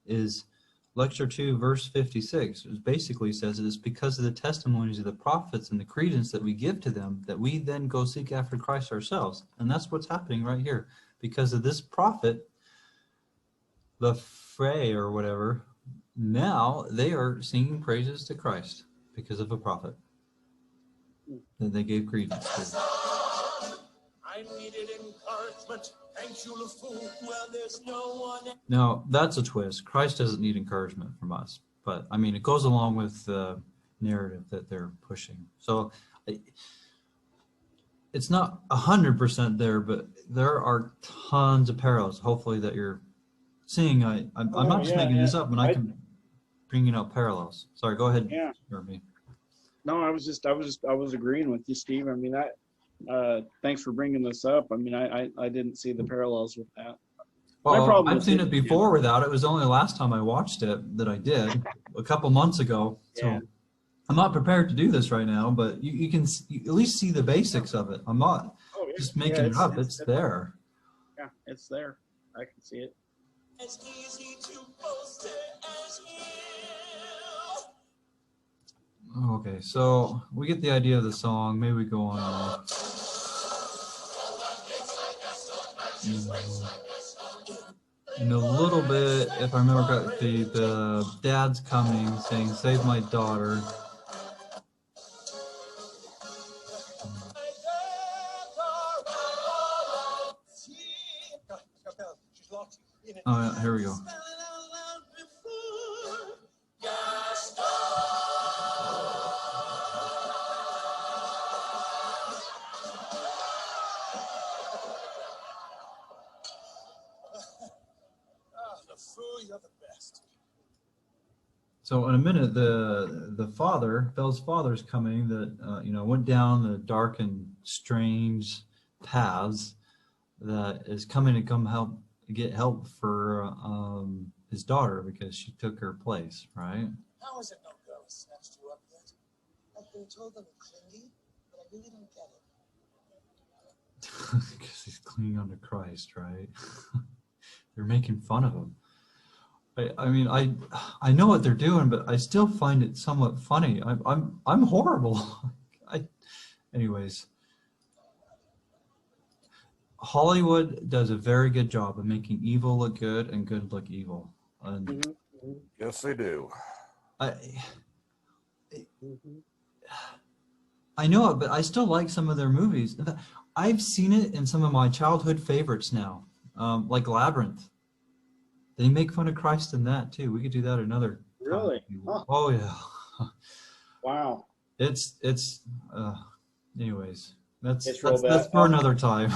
is Lecture 2, verse 56. It basically says it is because of the testimonies of the prophets and the credence that we give to them that we then go seek after Christ ourselves. And that's what's happening right here. Because of this prophet, the Frey or whatever, now they are singing praises to Christ because of a prophet that they gave credence to. I needed encouragement. Thank you, LeFou. Well, there's no one. Now, that's a twist. Christ doesn't need encouragement from us. But, I mean, it goes along with the narrative that they're pushing. So, it's not 100% there, but there are tons of parallels, hopefully, that you're seeing. I'm not just making this up, but I can bring out parallels. Sorry, go ahead, Jeremy. No, I was agreeing with you, Steve. I mean, thanks for bringing this up. I mean, I didn't see the parallels with that. Well, I've seen it before without it. It was only the last time I watched it that I did, a couple months ago. So I'm not prepared to do this right now, but you can at least see the basics of it. I'm not just making it up. It's there. Yeah, it's there. I can see it. As easy to post it as you. Okay, so we get the idea of the song. Maybe we go on. In a little bit, if I remember correctly, the dad's coming saying, "Save my daughter." Oh, yeah, here we go. You're the best. So in a minute, the father, Bell's father's coming that went down the dark and strange paths that is coming to get help for his daughter because she took her place, right? How is it no girl has snatched you up yet? I've been told I'm clingy, but I really don't get it. Because he's clinging on to Christ, right? They're making fun of him. I mean, I know what they're doing, but I still find it somewhat funny. I'm horrible. Anyways, Hollywood does a very good job of making evil look good and good look evil. And Yes, they do. I know it, but I still like some of their movies. I've seen it in some of my childhood favorites now, like Labyrinth. They make fun of Christ in that too. We could do that another time. Really? Huh. Oh yeah. Wow. It's anyways, that's real bad. that's for another time.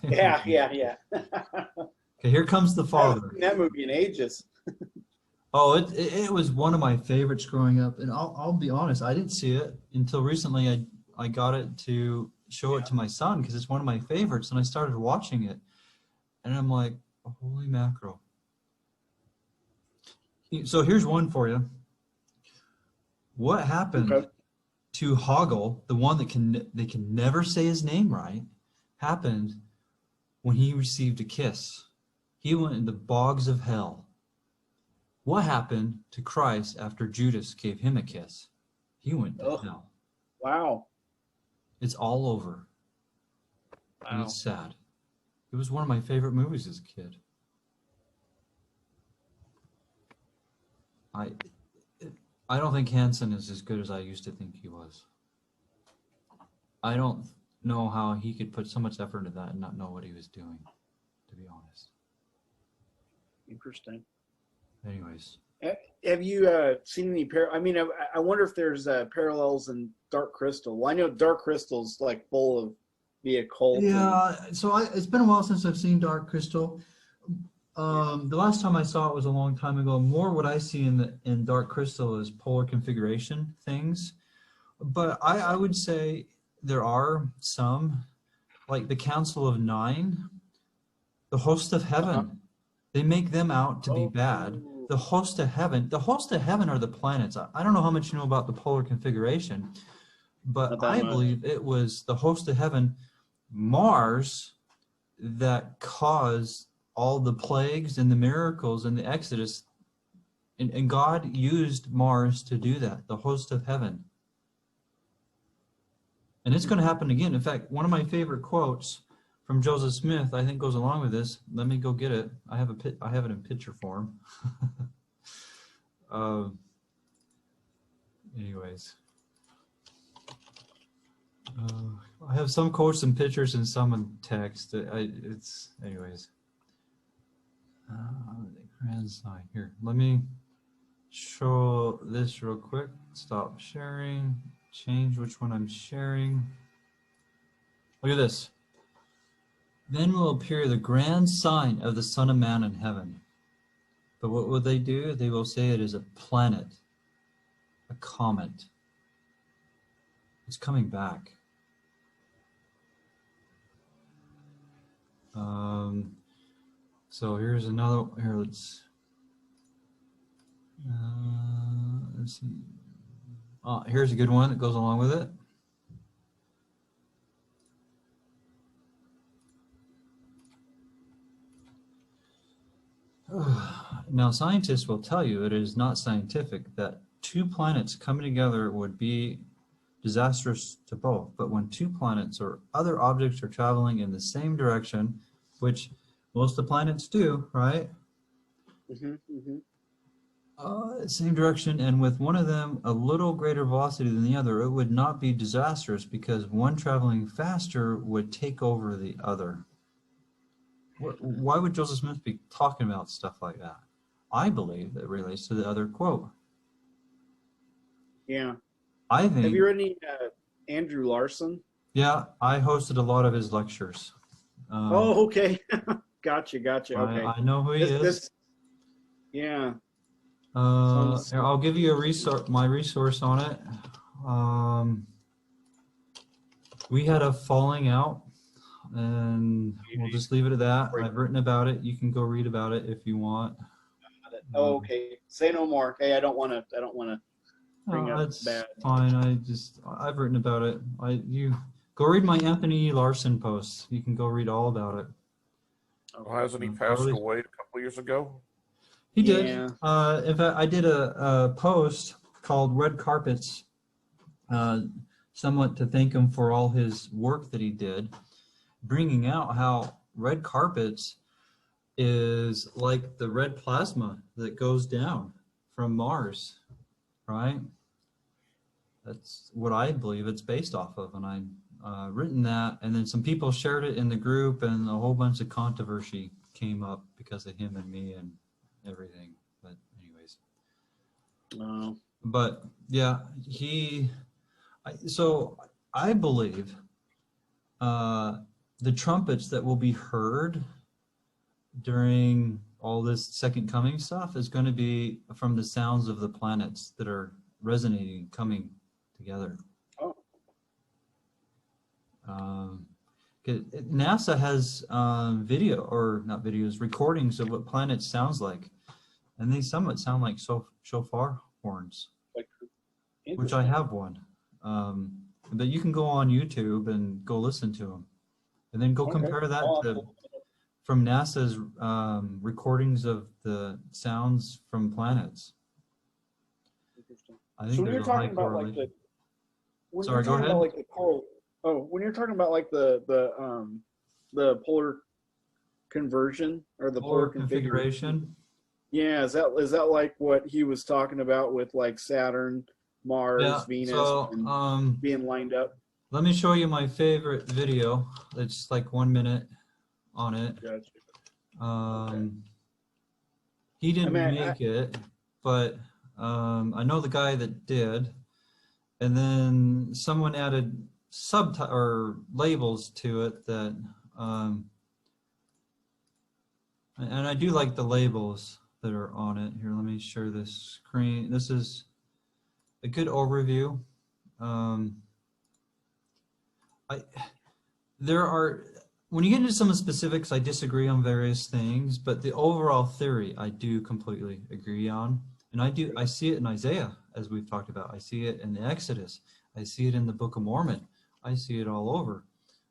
Yeah. Okay, here comes the I haven't father. seen that movie in ages. Oh, it was one of my favorites growing up, and I'll be honest, I didn't see it until recently. I got it to show it to my son because it's one of my favorites, and I started watching it, and I'm like, holy mackerel. So here's one for you. What happened to Hoggle, the one that they can never say his name right, happened when he received a kiss. He went in the bogs of hell. What happened to Christ after Judas gave him a kiss? He went to hell. Wow. It's all over. Wow. And it's sad. It was one of my favorite movies as a kid. I don't think Hansen is as good as I used to think he was. I don't know how he could put so much effort into that and not know what he was doing, to be honest. Interesting. Anyways. Have you seen any I mean, I wonder if there's parallels in Dark Crystal. Well, I know Dark Crystal's like full of the occult. Yeah, so it's been a while since I've seen Dark Crystal. The last time I saw it was a long time ago. More what I see in Dark Crystal is polar configuration things. But I would say there are some, like the Council of Nine, the host of heaven. They make them out to be bad. The host of heaven are the planets. I don't know how much you know about the polar configuration, but I believe it was the host of heaven, Mars, that caused all the plagues and the miracles and the Exodus. And God used Mars to do that, the host of heaven. And it's going to happen again. In fact, one of my favorite quotes from Joseph Smith, I think, goes along with this. Let me go get it. I have it in picture form. Anyways, I have some quotes and pictures and some in text. Anyways. Grand sign here. Let me show this real quick. Stop sharing. Change which one I'm sharing. Look at this. Then will appear the grand sign of the Son of Man in heaven. But what will they do? They will say it is a planet, a comet. It's coming back. So here's another. Here, let's see. Here's a good one that goes along with it. Now, scientists will tell you it is not scientific that two planets coming together would be disastrous to both. But when two planets or other objects are traveling in the same direction, which most of the planets do, right? Same direction, and with one of them a little greater velocity than the other, it would not be disastrous because one traveling faster would take over the other. Why would Joseph Smith be talking about stuff like that? I believe that relates to the other quote. Yeah. I think. Have you read any Andrew Larson? Yeah, I hosted a lot of his lectures. Okay. Gotcha. Okay. I know who he is. Yeah. I'll give you my resource on it. We had a falling out, and we'll just leave it at that. I've written about it. You can go read about it if you want. Okay. Say no more. Hey, I don't want to bring up that's bad. Fine. I've written about it. You go read my Anthony Larson posts. You can go read all about it. Well, hasn't he passed away a couple years ago? He did. Yeah. In fact, I did a post called Red Carpets, somewhat to thank him for all his work that he did, bringing out how red carpets is like the red plasma that goes down from Mars, right? That's what I believe it's based off of, and I written that, and then some people shared it in the group, and a whole bunch of controversy came up because of him and me and everything. But anyways, but yeah, so I believe the trumpets that will be heard during all this second coming stuff is going to be from the sounds of the planets that are resonating, coming together. NASA has recordings of what planets sounds like, and they somewhat sound like shofar horns, which I have one. But you can go on YouTube and go listen to them, and then go compare that from NASA's recordings of the sounds from planets. I think so when you're talking about like Sorry, go ahead. When you're talking about like the polar conversion or the polar configuration, yeah, is that like what he was talking about with like Saturn, Mars, Venus, and being lined up? Let me show you my favorite video. It's like 1 minute on it. Gotcha. He didn't I mean, make it, but I know the guy that did. And then someone added or labels to it that, and I do like the labels that are on it. Here, let me share this screen. This is a good overview. When you get into some of the specifics, I disagree on various things, but the overall theory I do completely agree on. And I see it in Isaiah, as we've talked about. I see it in the Exodus. I see it in the Book of Mormon. I see it all over.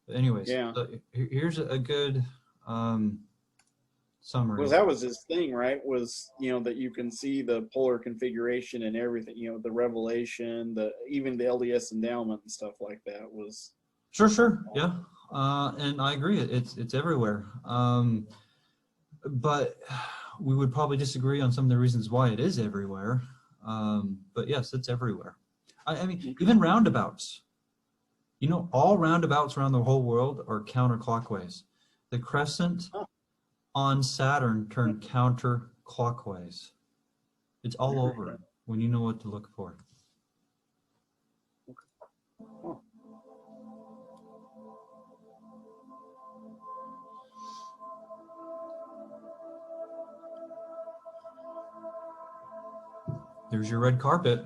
But anyways, so here's a good summary. Well, that was his thing, right? Was, that you can see the polar configuration and everything, the revelation, even the LDS endowment and stuff like that was. Sure. Yeah. And I agree. It's everywhere. But we would probably disagree on some of the reasons why it is everywhere. But yes, it's everywhere. I mean, even roundabouts. All roundabouts around the whole world are counterclockwise. The crescent on Saturn turned counterclockwise. It's all over when you know what to look for. There's your red carpet.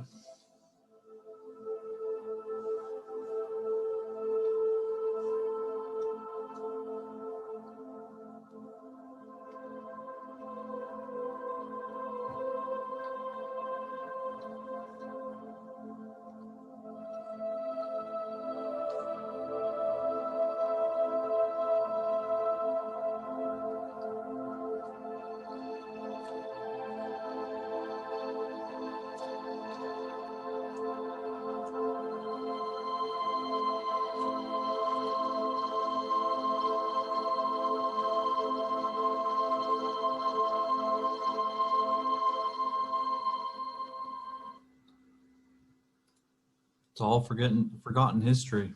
It's all forgotten history.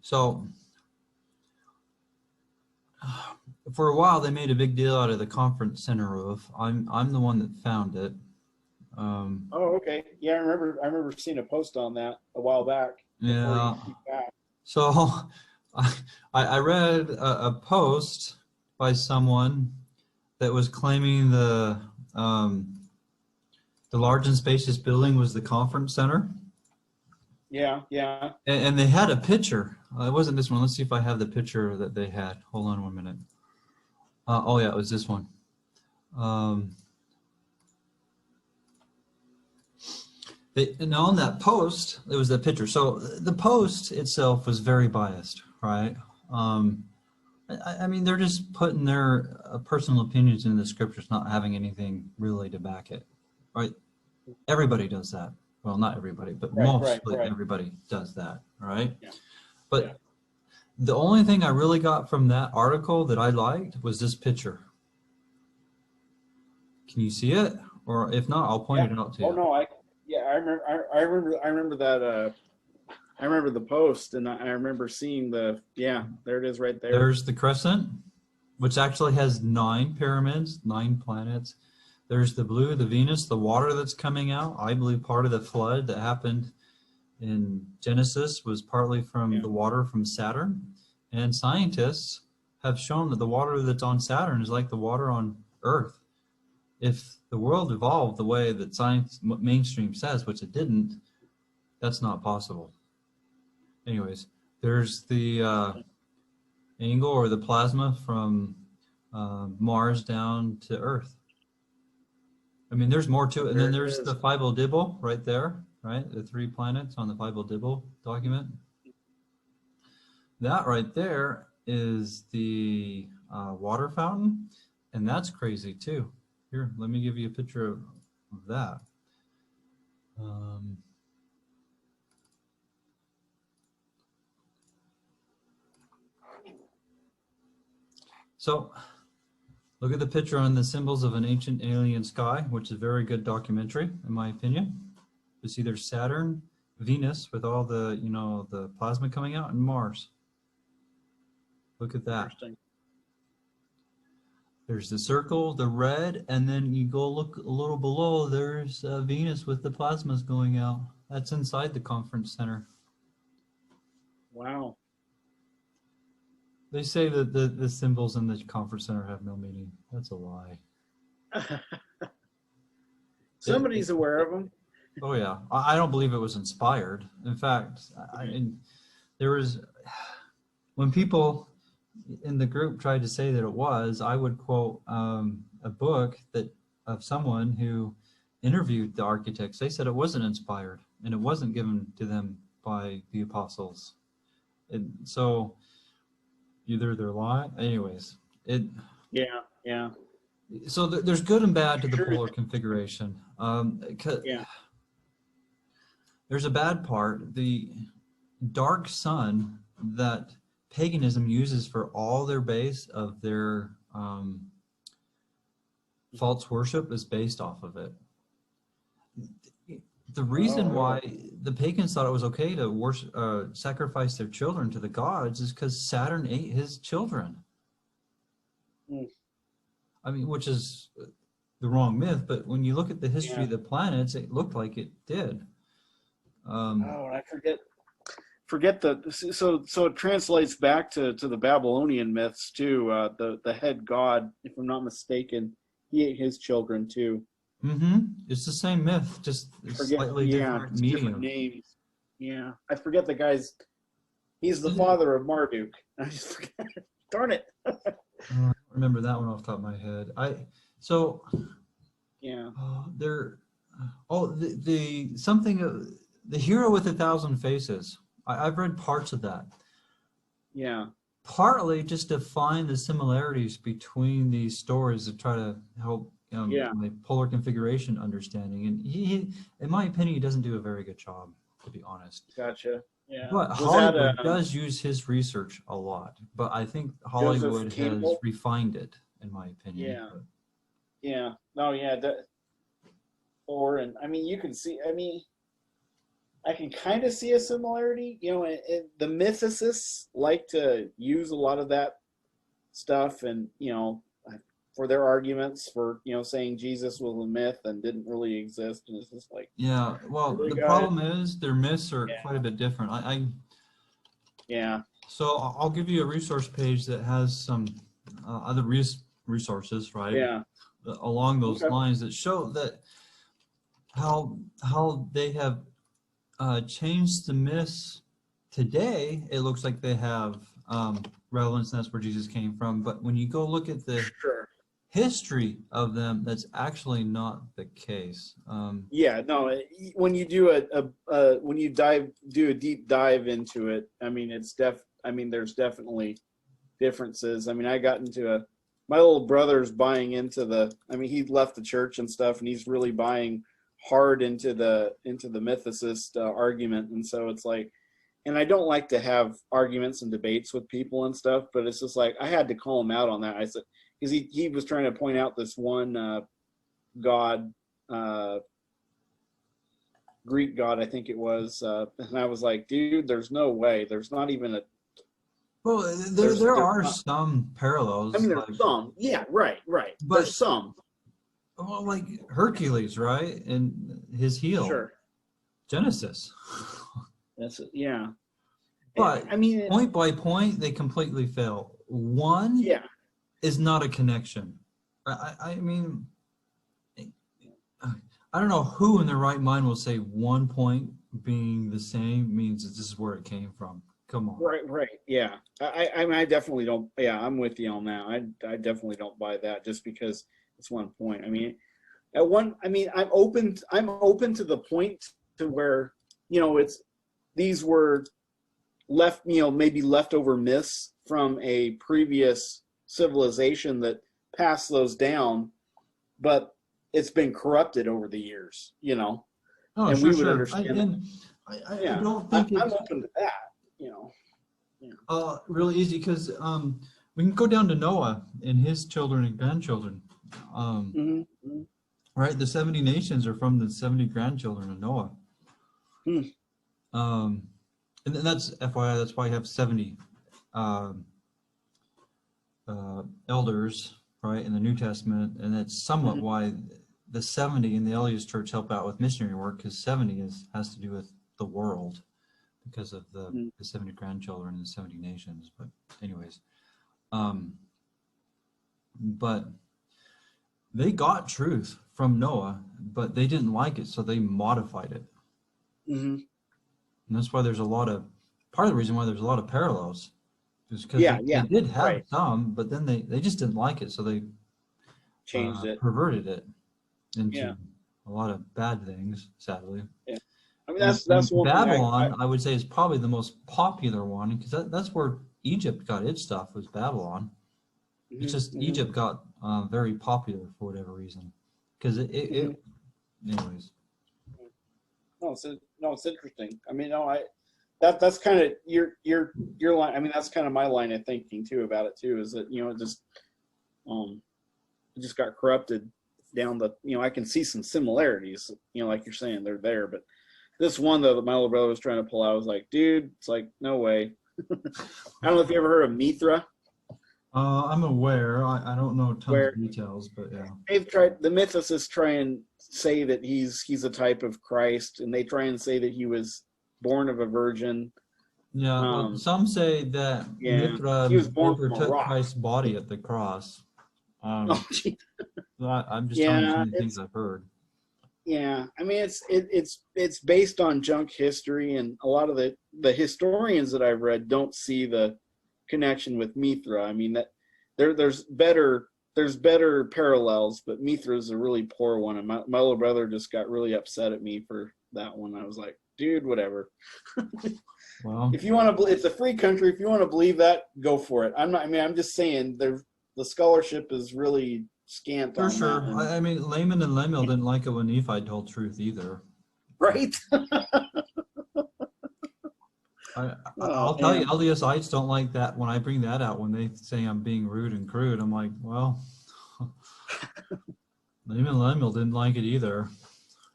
So for a while they made a big deal out of the conference center roof. I'm the one that found it. Oh, okay. Yeah, I remember seeing a post on that a while back. Yeah. So I read a post by someone that was claiming the large and spacious building was the conference center. Yeah. And they had a picture. It wasn't this one. Let's see if I have the picture that they had. Hold on 1 minute. Oh yeah, it was this one. And on that post, there was that picture. So the post itself was very biased, right? I mean, they're just putting their personal opinions in the scriptures, not having anything really to back it, right? Everybody does that. Well, not everybody, but mostly everybody does that, right? Yeah. But the only thing I really got from that article that I liked was this picture. Can you see it? Or if not, I'll point it out to you. Oh no, I remember that. I remember the post, and I remember seeing there it is right there. There's the crescent, which actually has 9 pyramids, 9 planets. There's the blue, the Venus, the water that's coming out. I believe part of the flood that happened in Genesis was partly from the water from Saturn. And scientists have shown that the water that's on Saturn is like the water on Earth. If the world evolved the way that science mainstream says, which it didn't, that's not possible. Anyways, there's the angle or the plasma from Mars down to Earth. I mean, there's more to it. And then there's the Dibble right there, right? The 3 planets on the Dibble document. That right there is the water fountain, and that's crazy too. Here, let me give you a picture of that. So look at the picture on the symbols of an ancient alien sky, which is a very good documentary, in my opinion. You see there's Saturn, Venus with all the, the plasma coming out, and Mars. Look at that. There's the circle, the red, and then you go look a little below, there's Venus with the plasmas going out. That's inside the conference center. Wow. They say that the symbols in the conference center have no meaning. That's a lie. Somebody's aware of them. Oh yeah, I don't believe it was inspired. In fact, there was, when people in the group tried to say that it was, I would quote a book that of someone who interviewed the architects. They said it wasn't inspired and it wasn't given to them by the apostles. And so either they're lying. Anyways, Yeah. so there's good and bad to the polar configuration. Yeah. There's a bad part. The dark sun that paganism uses for all their base of their false worship is based off of it. The reason why the pagans thought it was okay to worship, sacrifice their children to the gods is because Saturn ate his children. I mean, which is the wrong myth, but when you look at the history of the planets, it looked like it did. I forget so it translates back to the Babylonian myths too. The head god, if I'm not mistaken, he ate his children too. It's the same myth, just slightly different medium. Different names. Yeah, I forget the guy's. He's the father of Marduk. I just forget. Darn it. I don't remember that one off the top of my head. The hero with 1,000 faces. I've read parts of that. Yeah. Partly just to find the similarities between these stories to try to help the polar configuration understanding. And he, in my opinion, he doesn't do a very good job, to be honest. Gotcha. Yeah. But Hollywood does use his research a lot. But I think Hollywood has refined it, in my opinion. Yeah. Yeah. No, yeah. I mean, you can see, I can kind of see a similarity. The mythicists like to use a lot of that stuff and, for their arguments for, saying Jesus was a myth and didn't really exist. And it's just like, yeah, well, the problem is their myths are quite a bit different. So I'll give you a resource page that has some other resources, right? Yeah. Along those lines that show that how they have changed the myths today. It looks like they have relevance, and that's where Jesus came from. But when you go look at the history of them, that's actually not the case. When you do when you do a deep dive into it, there's definitely differences. I got into my little brother's buying into he left the church and stuff, and he's really buying hard into the mythicist argument. And so it's like, and I don't like to have arguments and debates with people and stuff, but it's just like I had to call him out on that. I said, because he was trying to point out this one god, Greek god, I think it was, and I was like, dude, there's no way. There's not even a. Well, there are some parallels. There's some. Yeah, right. But there's some. Well, like Hercules, right? And his heel. Sure. Genesis. That's it. Yeah. But point by point, they completely fail. One is not a connection. I don't know who in their right mind will say one point being the same means that this is where it came from. Come on. Right. Yeah. I definitely don't. Yeah, I'm with you on that. I definitely don't buy that just because it's one point. I'm open to the point to where, these were left, maybe leftover myths from a previous civilization that passed those down, but it's been corrupted over the years, Oh, and sure, we would understand. I don't think I'm open to that, really easy, because we can go down to Noah and his children and grandchildren. Right, the 70 nations are from the 70 grandchildren of Noah. And that's FYI. That's why I have 70 elders, right, in the New Testament, and that's somewhat why the 70 in the LDS Church help out with missionary work, because 70 has to do with the world because of the 70 grandchildren and the 70 nations. But anyways, but they got truth from Noah, but they didn't like it, so they modified it. And that's why there's part of the reason why there's a lot of parallels is because they did have some, but then they just didn't like it, so they changed it, perverted it into a lot of bad things, sadly. Yeah. I mean, that's one Babylon, thing I would say, is probably the most popular one, because that's where Egypt got its stuff, was Babylon. It's just Egypt got very popular for whatever reason, because it anyways. No, it's interesting. I mean, that's kind of your line. I mean, that's kind of my line of thinking too about it too. Is that it just got corrupted down the. I can see some similarities. Like you're saying, they're there, but this one though that my little brother was trying to pull out, I was like, dude, it's like no way. I don't know if you ever heard of Mithra. I'm aware. I don't know tons of details, but yeah. They've tried. The mythicists try and say that he's a type of Christ, and they try and say that he was born of a virgin. Yeah, well, some say that Mithra overtook Christ's body at the cross. I'm just telling you some of the things I've heard. Yeah, I mean it's based on junk history, and a lot of the historians that I've read don't see the connection with Mithra. I mean that there's better parallels, but Mithra is a really poor one, and my little brother just got really upset at me for that one. I was like, dude, whatever. Well, if you want to, it's a free country. If you want to believe that, go for it. I'm just saying the scholarship is really scant. For sure. I mean, Laman and Lemuel didn't like it when Nephi told truth either. Right. I'll tell you, LDSites don't like that when I bring that out, when they say I'm being rude and crude. I'm like, well, Laman and Lemuel didn't like it either.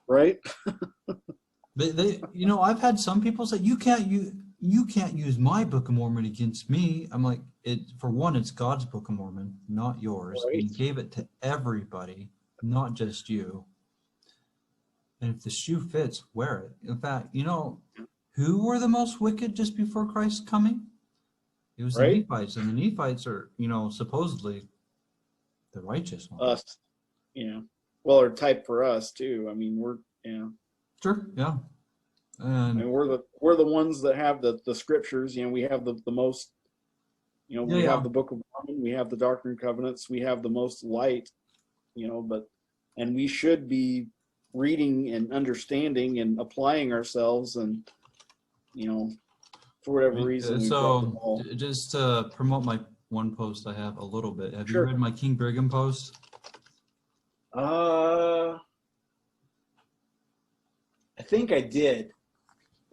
Right. They I've had some people say, you can't use my Book of Mormon against me. I'm like, for one, it's God's Book of Mormon, not yours. Right. He gave it to everybody, not just you. And if the shoe fits, wear it. In fact, who were the most wicked just before Christ's coming? It was the Nephites, and the Nephites are, supposedly the righteous ones. Us, well, or type for us too. I mean, we're Sure, yeah. And we're the ones that have the scriptures. We have the most. We have the Book of Mormon. We have the Doctrine and Covenants. We have the most light. And we should be reading and understanding and applying ourselves, and for whatever reason. So just to promote my one post I have a little bit. Have you read my King Brigham post? I think I did.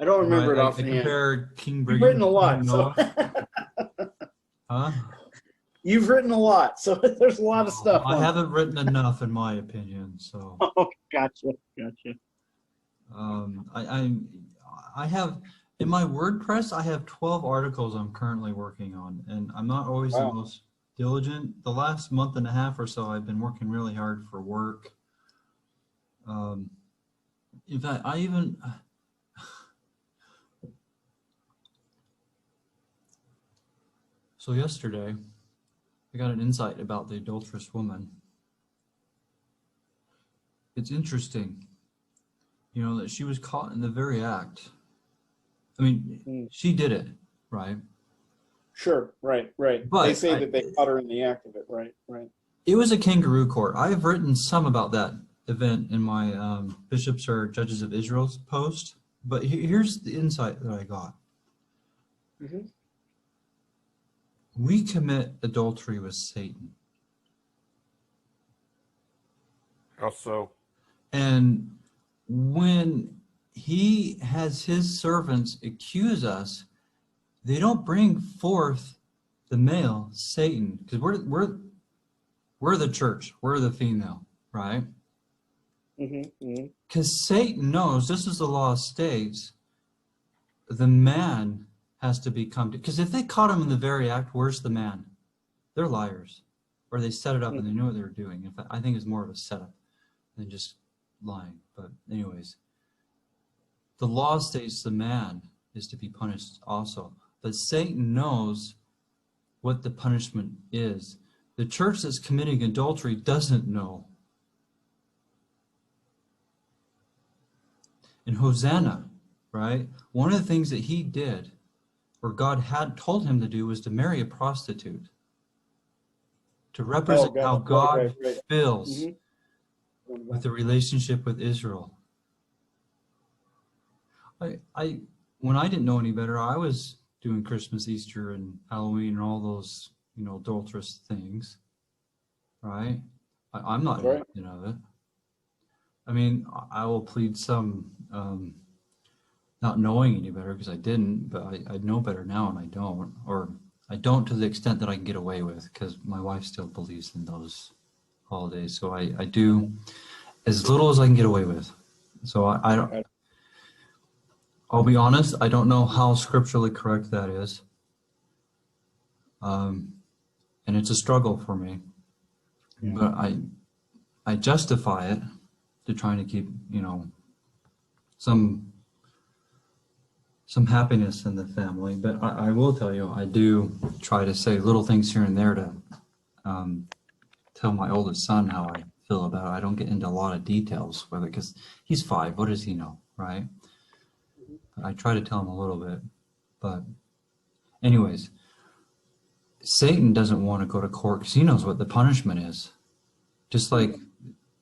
I don't remember it offhand. I compared King Brigham. You've written a lot, so. Huh? You've written a lot, so there's a lot of stuff. I haven't written enough, in my opinion. So. Oh, gotcha. I have in my WordPress. I have 12 articles I'm currently working on, and I'm not always the most diligent. The last month and a half or so, I've been working really hard for work. In fact, so yesterday, I got an insight about the adulterous woman. It's interesting, that she was caught in the very act. I mean, she did it, right? Sure, right. But they say that they caught her in the act of it, right. It was a kangaroo court. I've written some about that event in my Bishops or Judges of Israel's post, but here's the insight that I got. We commit adultery with Satan. How so? And when he has his servants accuse us, they don't bring forth the male, Satan, because we're the church, we're the female, right? Because Satan knows, this is the law states, the man has to become, because if they caught him in the very act, where's the man? They're liars, or they set it up and they knew what they were doing. In fact, I think it's more of a setup than just lying. But anyways, the law states the man is to be punished also. But Satan knows what the punishment is. The church that's committing adultery doesn't know. And Hosanna, right? One of the things that he did, or God had told him to do, was to marry a prostitute. To represent how God feels with the relationship with Israel. When I didn't know any better, I was doing Christmas, Easter, and Halloween, and all those, adulterous things, right? I'm not innocent of it. I mean, I will plead some not knowing any better because I didn't, but I know better now, and I don't, or I don't to the extent that I can get away with, because my wife still believes in those holidays. So I do as little as I can get away with. So I don't. I'll be honest, I don't know how scripturally correct that is. And it's a struggle for me. Yeah. But I justify it to trying to keep, some happiness in the family. But I will tell you, I do try to say little things here and there to tell my oldest son how I feel about it. I don't get into a lot of details, because he's 5. What does he know, right? I try to tell him a little bit, but anyways, Satan doesn't want to go to court because he knows what the punishment is. Just like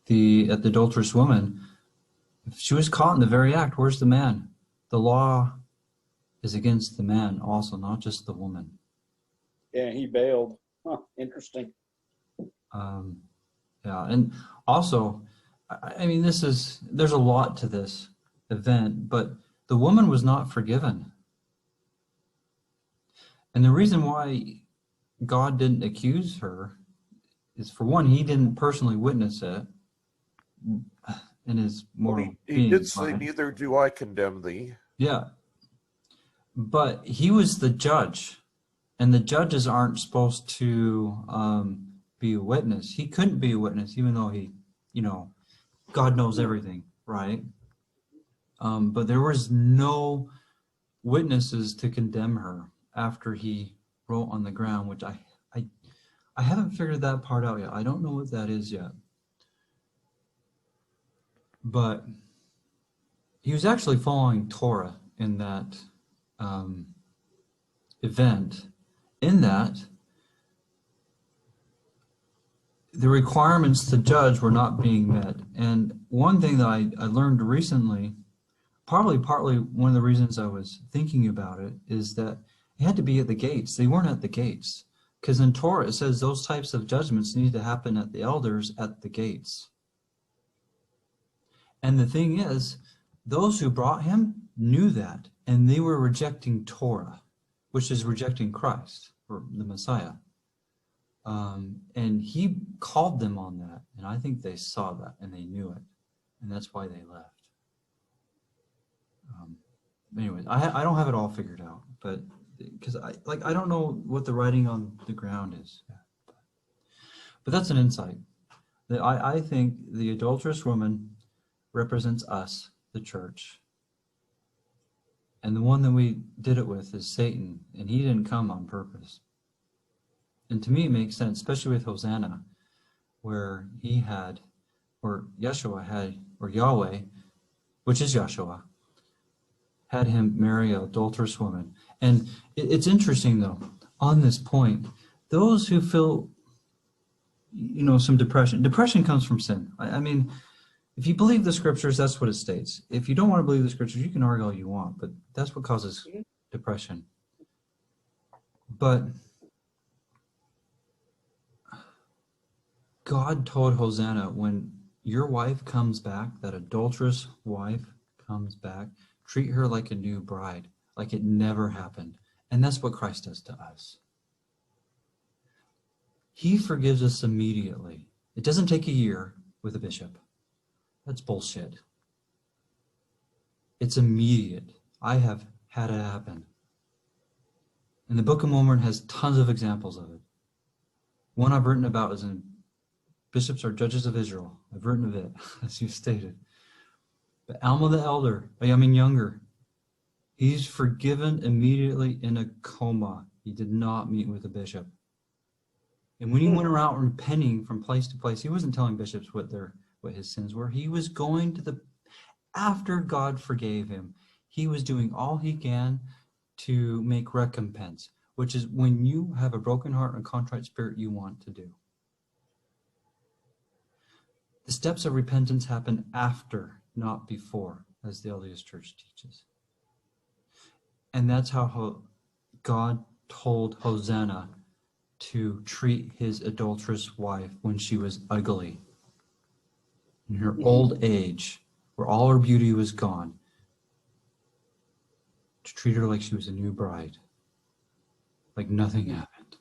the adulterous woman, if she was caught in the very act, where's the man? The law is against the man also, not just the woman. Yeah, he bailed. Huh, interesting. Yeah, and also, I mean, there's a lot to this event, but the woman was not forgiven. And the reason why God didn't accuse her is, for one, he didn't personally witness it in his moral being. He did say, neither do I condemn thee. Yeah. But he was the judge, and the judges aren't supposed to be a witness. He couldn't be a witness, even though he, God knows everything, right? But there was no witnesses to condemn her after he wrote on the ground, which I haven't figured that part out yet. I don't know what that is yet. But he was actually following Torah in that event, in that the requirements to judge were not being met. And one thing that I learned recently, partly one of the reasons I was thinking about it, is that it had to be at the gates. They weren't at the gates. Because in Torah, it says those types of judgments need to happen at the elders at the gates. And the thing is, those who brought him knew that, and they were rejecting Torah, which is rejecting Christ, or the Messiah. And he called them on that, and I think they saw that, and they knew it, and that's why they left. Anyways, I don't have it all figured out, but because I don't know what the writing on the ground is. But that's an insight. That I think the adulterous woman represents us, the church. And the one that we did it with is Satan, and he didn't come on purpose. And to me, it makes sense, especially with Hosanna, where Yeshua had, or Yahweh, which is Yeshua, had him marry an adulterous woman. And it's interesting, though, on this point, those who feel, some depression comes from sin. I mean, if you believe the scriptures, that's what it states. If you don't want to believe the scriptures, you can argue all you want, but that's what causes depression. But God told Hosanna, when your wife comes back, that adulterous wife comes back, treat her like a new bride, like it never happened. And that's what Christ does to us. He forgives us immediately. It doesn't take a year with a bishop. That's bullshit. It's immediate. I have had it happen. And the Book of Mormon has tons of examples of it. One I've written about is in Bishops Are Judges of Israel. I've written of it, as you stated. But Alma the Elder, younger, he's forgiven immediately in a coma. He did not meet with a bishop. And when he went around repenting from place to place, he wasn't telling bishops what his sins were. He was going to after God forgave him, he was doing all he can to make recompense, which is when you have a broken heart and a contrite spirit, you want to do. The steps of repentance happen after, not before, as the LDS Church teaches. And that's how God told Hosanna to treat his adulterous wife when she was ugly, in her old age, where all her beauty was gone, to treat her like she was a new bride, like nothing happened.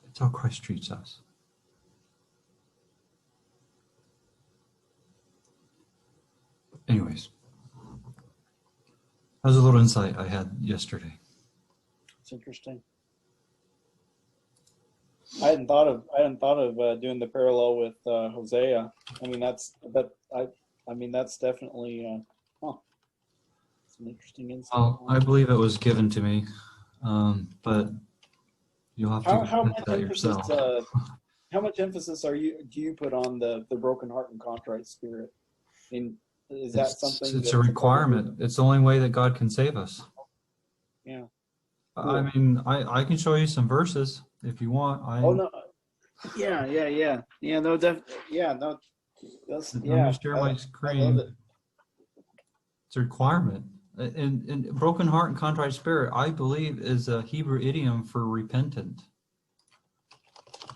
That's how Christ treats us. Anyways, that was a little insight I had yesterday. It's interesting. I hadn't thought of doing the parallel with Hosea. I mean, that's definitely some interesting insight. Well, I believe it was given to me, but you'll have to How get much that emphasis? yourself. How much emphasis do you put on the broken heart and contrite spirit? I mean, is that something? It's a requirement. It's the only way that God can save us. Yeah. I mean, I can show you some verses if you want. Oh no. Yeah. No, no. That's Let me share my I screen. love it. It's a requirement. And broken heart and contrite spirit, I believe, is a Hebrew idiom for repentant.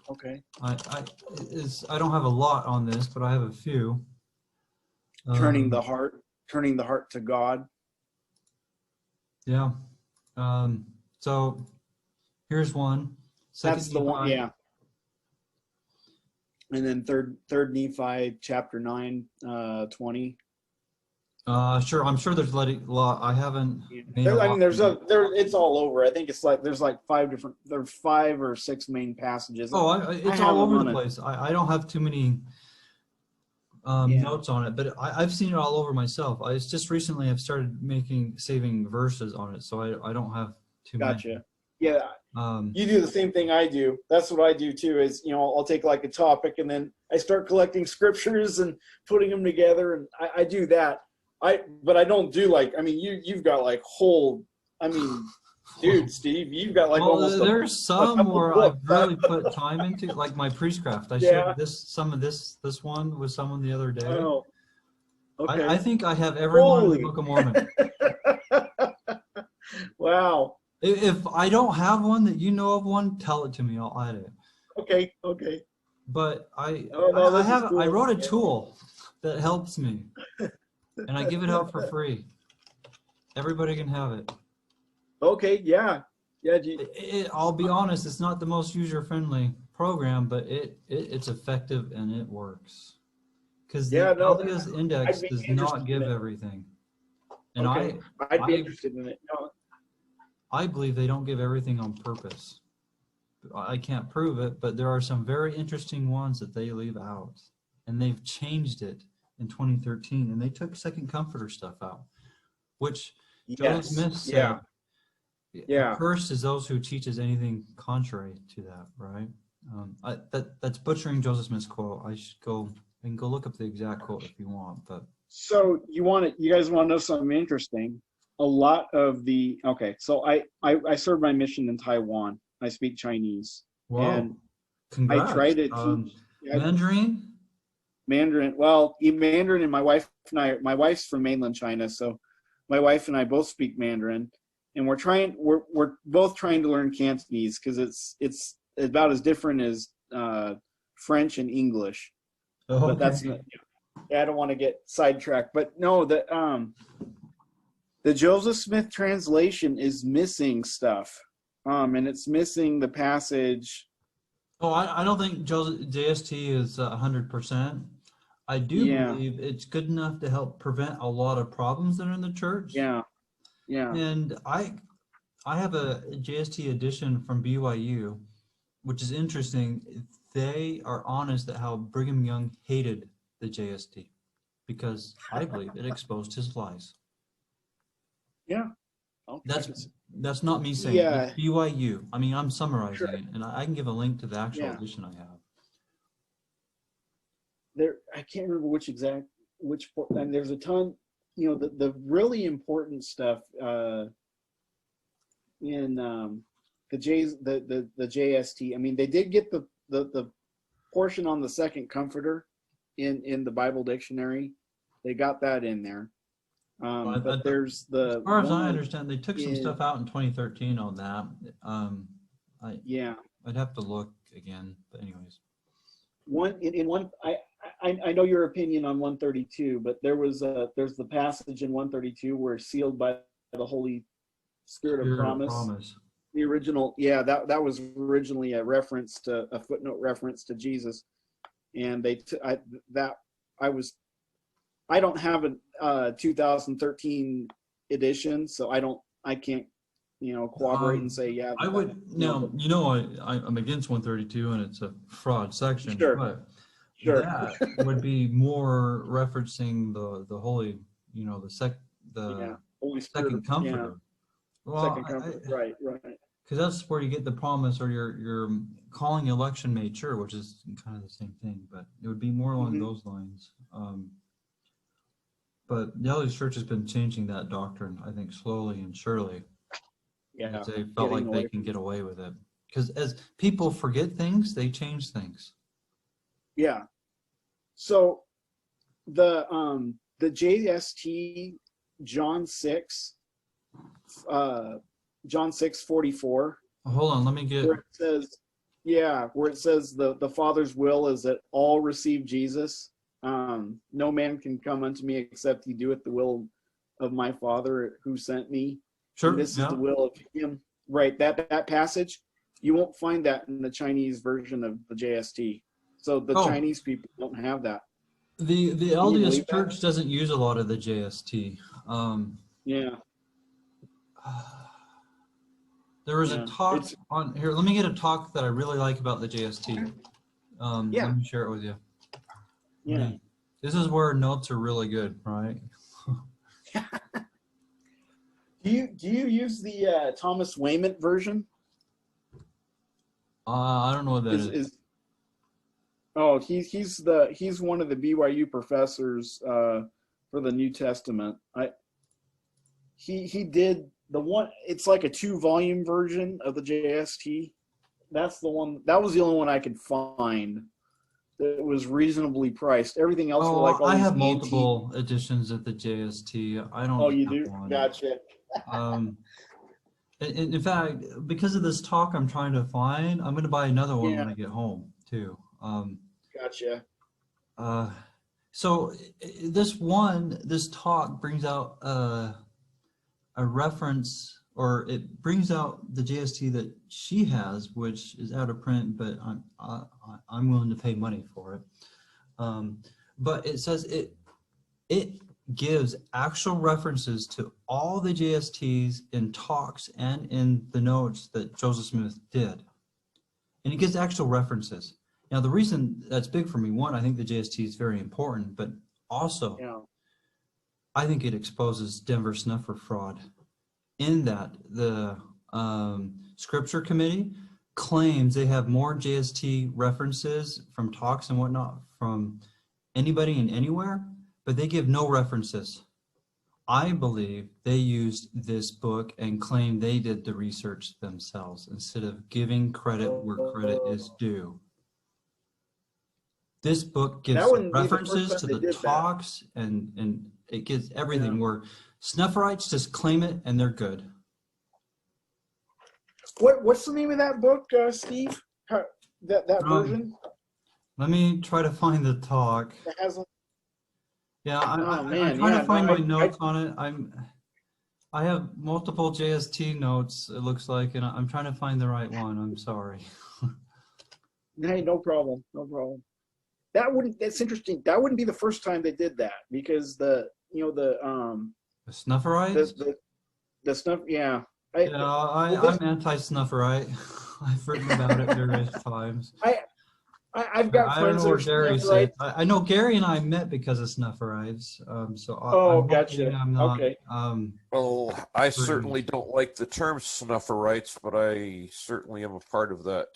Okay. I don't have a lot on this, but I have a few. Turning the heart to God. Yeah. So here's one. That's the one. Yeah. And then third Nephi chapter 9, 20. Sure. I'm sure there's a lot. I haven't. It's all over. I think there's like 5 or 6 main passages. It's all over the place. I don't have too many notes on it, but I've seen it all over myself. It's just recently I've started saving verses on it, so I don't have too many. Gotcha. Yeah. You do the same thing I do. That's what I do too. Is I'll take like a topic and then I start collecting scriptures and putting them together, and I do that. But I don't do you've got like whole. Dude, Steve, you've got like almost. There's some where I've really put time into, like my priestcraft. I shared some of this one with someone the other day. Oh, okay. I think I have every one in the Book of Mormon. Wow. If I don't have one that you know of one, tell it to me. I'll add it. Okay. But I cool. I wrote a tool that helps me, and I give it out for free. Everybody can have it. Okay. Yeah. I'll be honest. It's not the most user-friendly program, but it's effective and it works. Because the LDS Index does not give everything. And okay. I'd be interested in it. No. I believe they don't give everything on purpose. I can't prove it, but there are some very interesting ones that they leave out. And they've changed it in 2013, and they took Second Comforter stuff out, which Joseph Smith said, cursed is those who teaches anything contrary to that, right? That's butchering Joseph Smith's quote. I can go look up the exact quote if you want, but. So you guys want to know something interesting? A lot of so I served my mission in Taiwan. I speak Chinese. Wow. And congrats. I try to teach Mandarin? Mandarin. Well, Mandarin, and my wife's from mainland China, so my wife and I both speak Mandarin, and we're both trying to learn Cantonese because it's about as different as French and English. Oh, but that's I don't want to get sidetracked. But no, the Joseph Smith translation is missing stuff, and it's missing the passage. Oh, I don't think JST is 100%. I do believe it's good enough to help prevent a lot of problems that are in the church. Yeah. And I I have a JST edition from BYU, which is interesting. They are honest at how Brigham Young hated the JST because I believe it exposed his lies. Yeah. Okay. That's not me saying Yeah. it's BYU. I mean, I'm summarizing Sure. it, and I can give a link to the actual Yeah. edition I have. I can't remember which, and there's a ton, the really important stuff in the JST. I mean, they did get the portion on the second comforter in the Bible dictionary. They got that in there. But there's as far as I understand, they took some stuff out in 2013 on that. I'd have to look again, but anyways. I know your opinion on 132, but there's the passage in 132 where sealed by the Holy Spirit of promise. The original, that was originally a footnote reference to Jesus, and I don't have a 2013 edition, so I can't cooperate and say I would I'm against 132 and it's a fraud section. Sure. But Sure. that would be more referencing the holy, the Holy second comforter. Yeah. Well, Second comforter, right. Because that's where you get the promise, or you're calling election made sure, which is kind of the same thing, but it would be more along those lines. But the LDS Church has been changing that doctrine, I think, slowly and surely. Yeah, they felt like they can get away with it. Because as people forget things, they change things. Yeah. So the JST John 6:44. Hold on, let me get where it says the Father's will is that all receive Jesus. No man can come unto me except he doeth the will of my Father who sent me. Sure. And this is the will of him. Right. That passage, you won't find that in the Chinese version of the JST. So the Chinese people don't have that. The LDS Church doesn't use a lot of the JST. Yeah. There was a talk on here. Let me get a talk that I really like about the JST. Let me share it with you. Yeah. This is where notes are really good, right? Do you use the Thomas Wayment version? I don't know what that is. Oh, he's one of the BYU professors for the New Testament. He did the one. It's like a 2-volume version of the JST. That's the one. That was the only one I could find that was reasonably priced. Everything else were like all I these have multiple editions of the JST. I don't. Oh, you do? One. Gotcha. In fact, because of this talk I'm trying to find, I'm going to buy another one when I get home too. Gotcha. So this talk brings out a reference, or it brings out the JST that she has, which is out of print, but I'm willing to pay money for it. But it says it gives actual references to all the JSTs in talks and in the notes that Joseph Smith did. And it gives actual references. Now, the reason that's big for me, one, I think the JST is very important, but also I think it exposes Denver snuffer fraud in that the Scripture Committee claims they have more JST references from talks and whatnot from anybody and anywhere, but they give no references. I believe they used this book and claim they did the research themselves instead of giving credit where credit is due. This book gives references to the talks and it gives everything where snufferites just claim it and they're good. What's the name of that book, Steve? That version? Let me try to find the talk. It hasn't. Yeah, I'm trying to find my notes on it. I have multiple JST notes, it looks like, and I'm trying to find the right one. I'm sorry. Hey, no problem. No problem. That's interesting. That wouldn't be the first time they did that, because the snufferites? The snuff, yeah. Yeah, I'm anti-snufferite. I've written about it various times. I've got I don't friends know that where are Gary Snufferites. said. I know Gary and I met because of snufferites. So Oh, I'm hoping gotcha. I'm not. Okay. Well, I hurting. certainly don't like the term snufferites, but I certainly am a part of that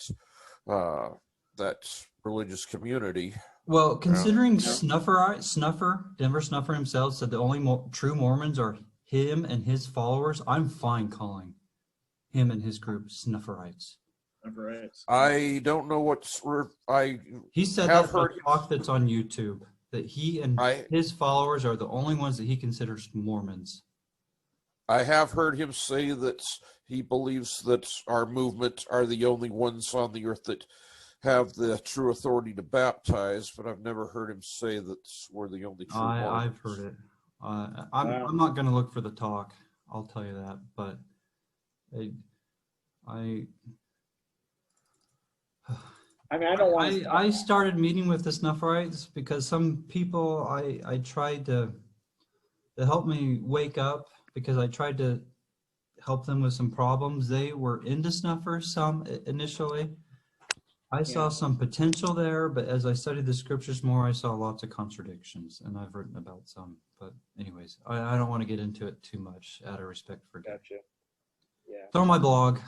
religious community. Well, considering Denver Snuffer himself said the only true Mormons are him and his followers, I'm fine calling him and his group Snufferites. Snufferites. I don't know He said have that in heard a talk that's on YouTube, that he and his followers are the only ones that he considers Mormons. I have heard him say that he believes that our movement are the only ones on the earth that have the true authority to baptize, but I've never heard him say that we're the only true Mormons. I've heard it. I'm not going to look for the talk. I'll tell you that. But I mean, I don't want to. I started meeting with the Snufferites because some people I tried to help me wake up, because I tried to help them with some problems. They were into snuffers some initially. I saw some potential there, but as I studied the scriptures more, I saw lots of contradictions, and I've written about some. But anyways, I don't want to get into it too much out of respect for you. Gotcha. Yeah. It's on my blog.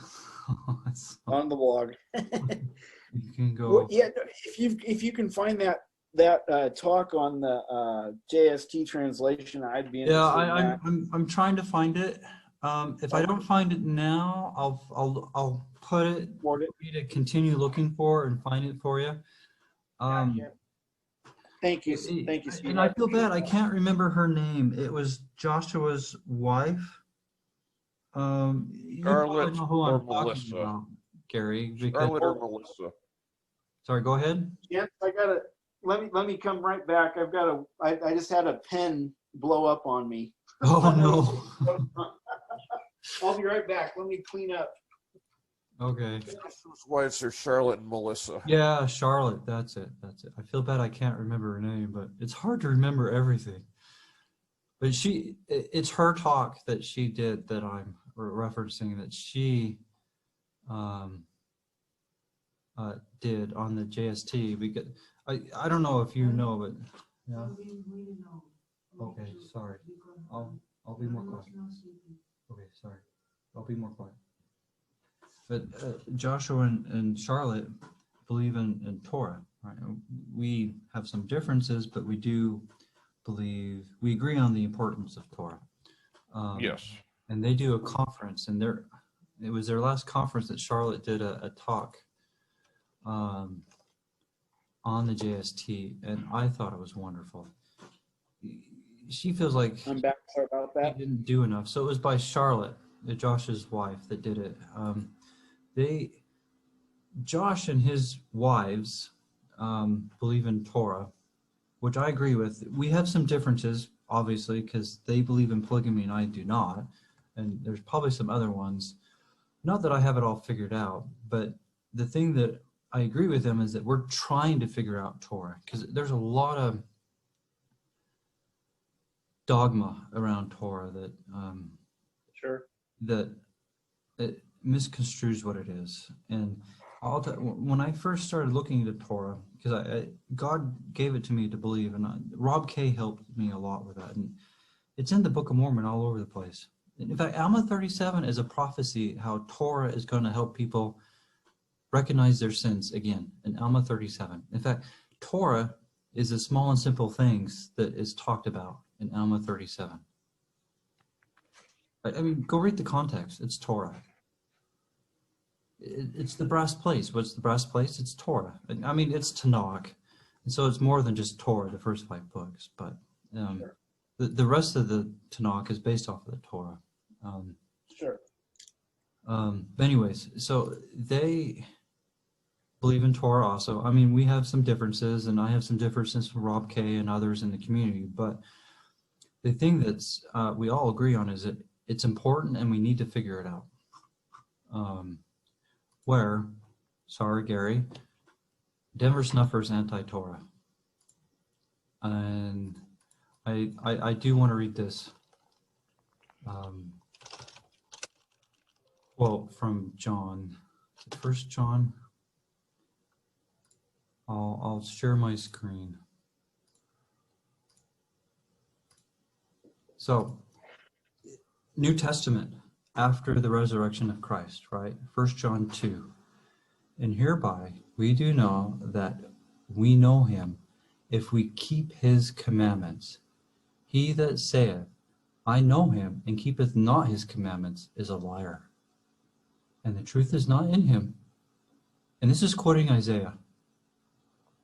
On the blog. You can go. Well, yeah, if you can find that talk on the JST translation, I'd be interested. Yeah, I'm trying to find it. If I don't find it now, I'll put it for you to continue looking for and find it for you. Thank you, sweetheart. And I feel bad. I can't remember her name. It was Joshua's wife. You probably know who I'm talking about, Gary. Charlotte or Melissa. Sorry, go ahead. Yes, I gotta. Let me come right back. I just had a pen blow up on me. Oh no. I'll be right back. Let me clean up. Okay. Whose wives are Charlotte and Melissa? Yeah, Charlotte. That's it. I feel bad I can't remember her name, but it's hard to remember everything. But it's her talk that she did that I'm referencing, that she did on the JST. Because I don't know if you know, but yeah. Okay, sorry. I'll be more quiet. Okay, sorry. I'll be more quiet. But Joshua and Charlotte believe in Torah, right? We have some differences, but we do believe, we agree on the importance of Torah. Yes. And they do a conference, and it was their last conference that Charlotte did a talk on the JST, and I thought it was wonderful. She feels like I'm back. Sorry about that. he didn't do enough. So it was by Charlotte, Josh's wife, that did it. Josh and his wives believe in Torah, which I agree with. We have some differences, obviously, because they believe in polygamy and I do not. And there's probably some other ones. Not that I have it all figured out, but the thing that I agree with them is that we're trying to figure out Torah, because there's a lot of dogma around Torah that that it misconstrues what it is. And when I first started looking into Torah, because God gave it to me to believe, and Rob K helped me a lot with that, and it's in the Book of Mormon all over the place. In fact, Alma 37 is a prophecy how Torah is going to help people recognize their sins again in Alma 37. In fact, Torah is the small and simple things that is talked about in Alma 37. I mean, go read the context. It's Torah. It's the brass plates. What's the brass plates? It's Torah. I mean, it's Tanakh. And so it's more than just Torah, the first 5 books. But the rest of the Tanakh is based off of the Torah. Anyways, so they believe in Torah also. I mean, we have some differences, and I have some differences from Rob K and others in the community. But the thing that's we all agree on is that it's important and we need to figure it out. Sorry, Gary, Denver Snuffer's anti-Torah. And I do want to read this. quote from John, First John. I'll share my screen. So, New Testament, after the resurrection of Christ, right? 1 John 2. And hereby we do know that we know him, if we keep his commandments. He that saith, I know him, and keepeth not his commandments, is a liar, and the truth is not in him. And this is quoting Isaiah.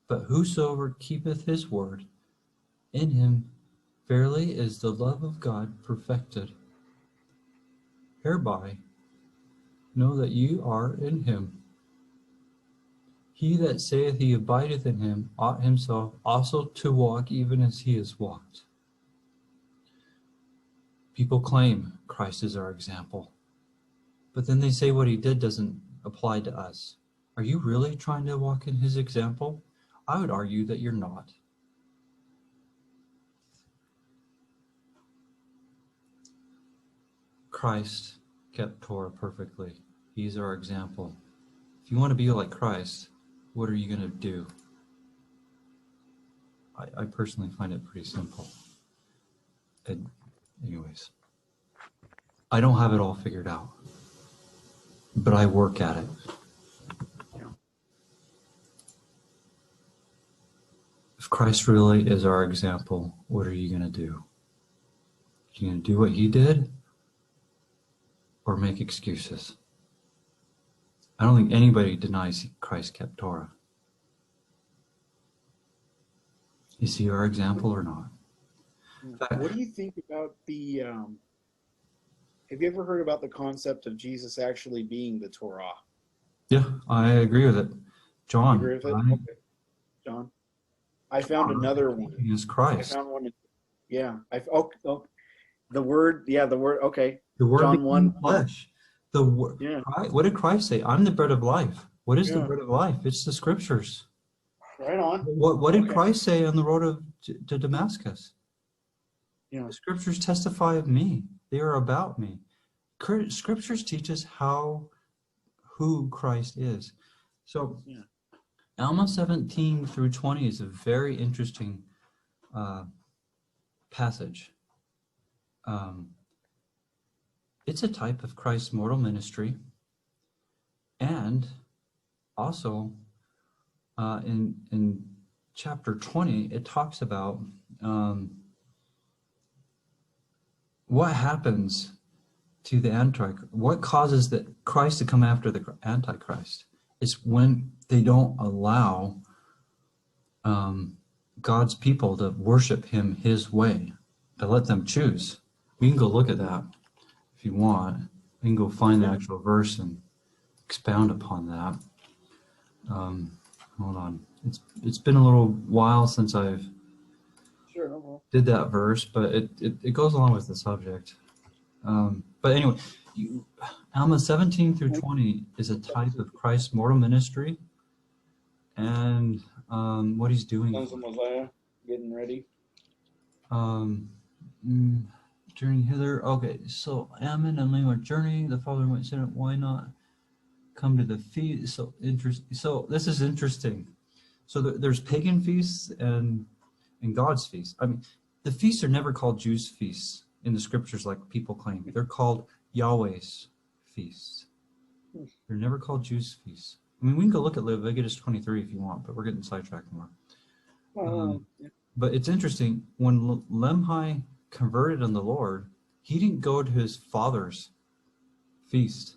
But whosoever keepeth his word, in him verily is the love of God perfected. Hereby know that ye are in him. He that saith he abideth in him ought himself also to walk even as he has walked. People claim Christ is our example, but then they say what he did doesn't apply to us. Are you really trying to walk in his example? I would argue that you're not. Christ kept Torah perfectly. He's our example. If you want to be like Christ, what are you going to do? I personally find it pretty simple. And anyways, I don't have it all figured out, but I work at it. If Christ really is our example, what are you going to do? Are you going to do what he did or make excuses? I don't think anybody denies Christ kept Torah. Is he our example or not? What do you think about the, have you ever heard about the concept of Jesus actually being the Torah? Yeah, I agree with it. John. You agree with it? Okay. John? I found another one. He is Christ. I found one. Yeah. The word, okay. The word John became 1. flesh. The word. Yeah. What did Christ say? I'm the bread of life. What is the Yeah. bread of life? It's the scriptures. Right on. What did Okay. Christ say on the road to Damascus? Yeah. The scriptures testify of me. They are about me. Scriptures teach us who Christ is. So, Yeah. Alma 17 through 20 is a very interesting passage. It's a type of Christ's mortal ministry, and also in chapter 20, it talks about what happens to the Antichrist. What causes the Christ to come after the Antichrist? It's when they don't allow God's people to worship him his way, to let them choose. We can go look at that if you want. We can go find the actual verse and expound upon that. Hold on. It's been a little while since I've did that verse, but it goes along with the subject. But anyway, Alma 17 through 20 is a type of Christ's mortal ministry and what he's doing. Sons of Mosiah getting ready. Journey hither. Okay, so Ammon and Lama journey. The father went said, why not come to the feast? So interesting. So this is interesting. So there's pagan feasts and God's feasts. I mean, the feasts are never called Jews' feasts in the scriptures like people claim. They're called Yahweh's feasts. They're never called Jews' feasts. I mean, we can go look at Leviticus 23 if you want, but we're getting sidetracked more. But it's interesting, when Lemhi converted on the Lord, he didn't go to his father's feast,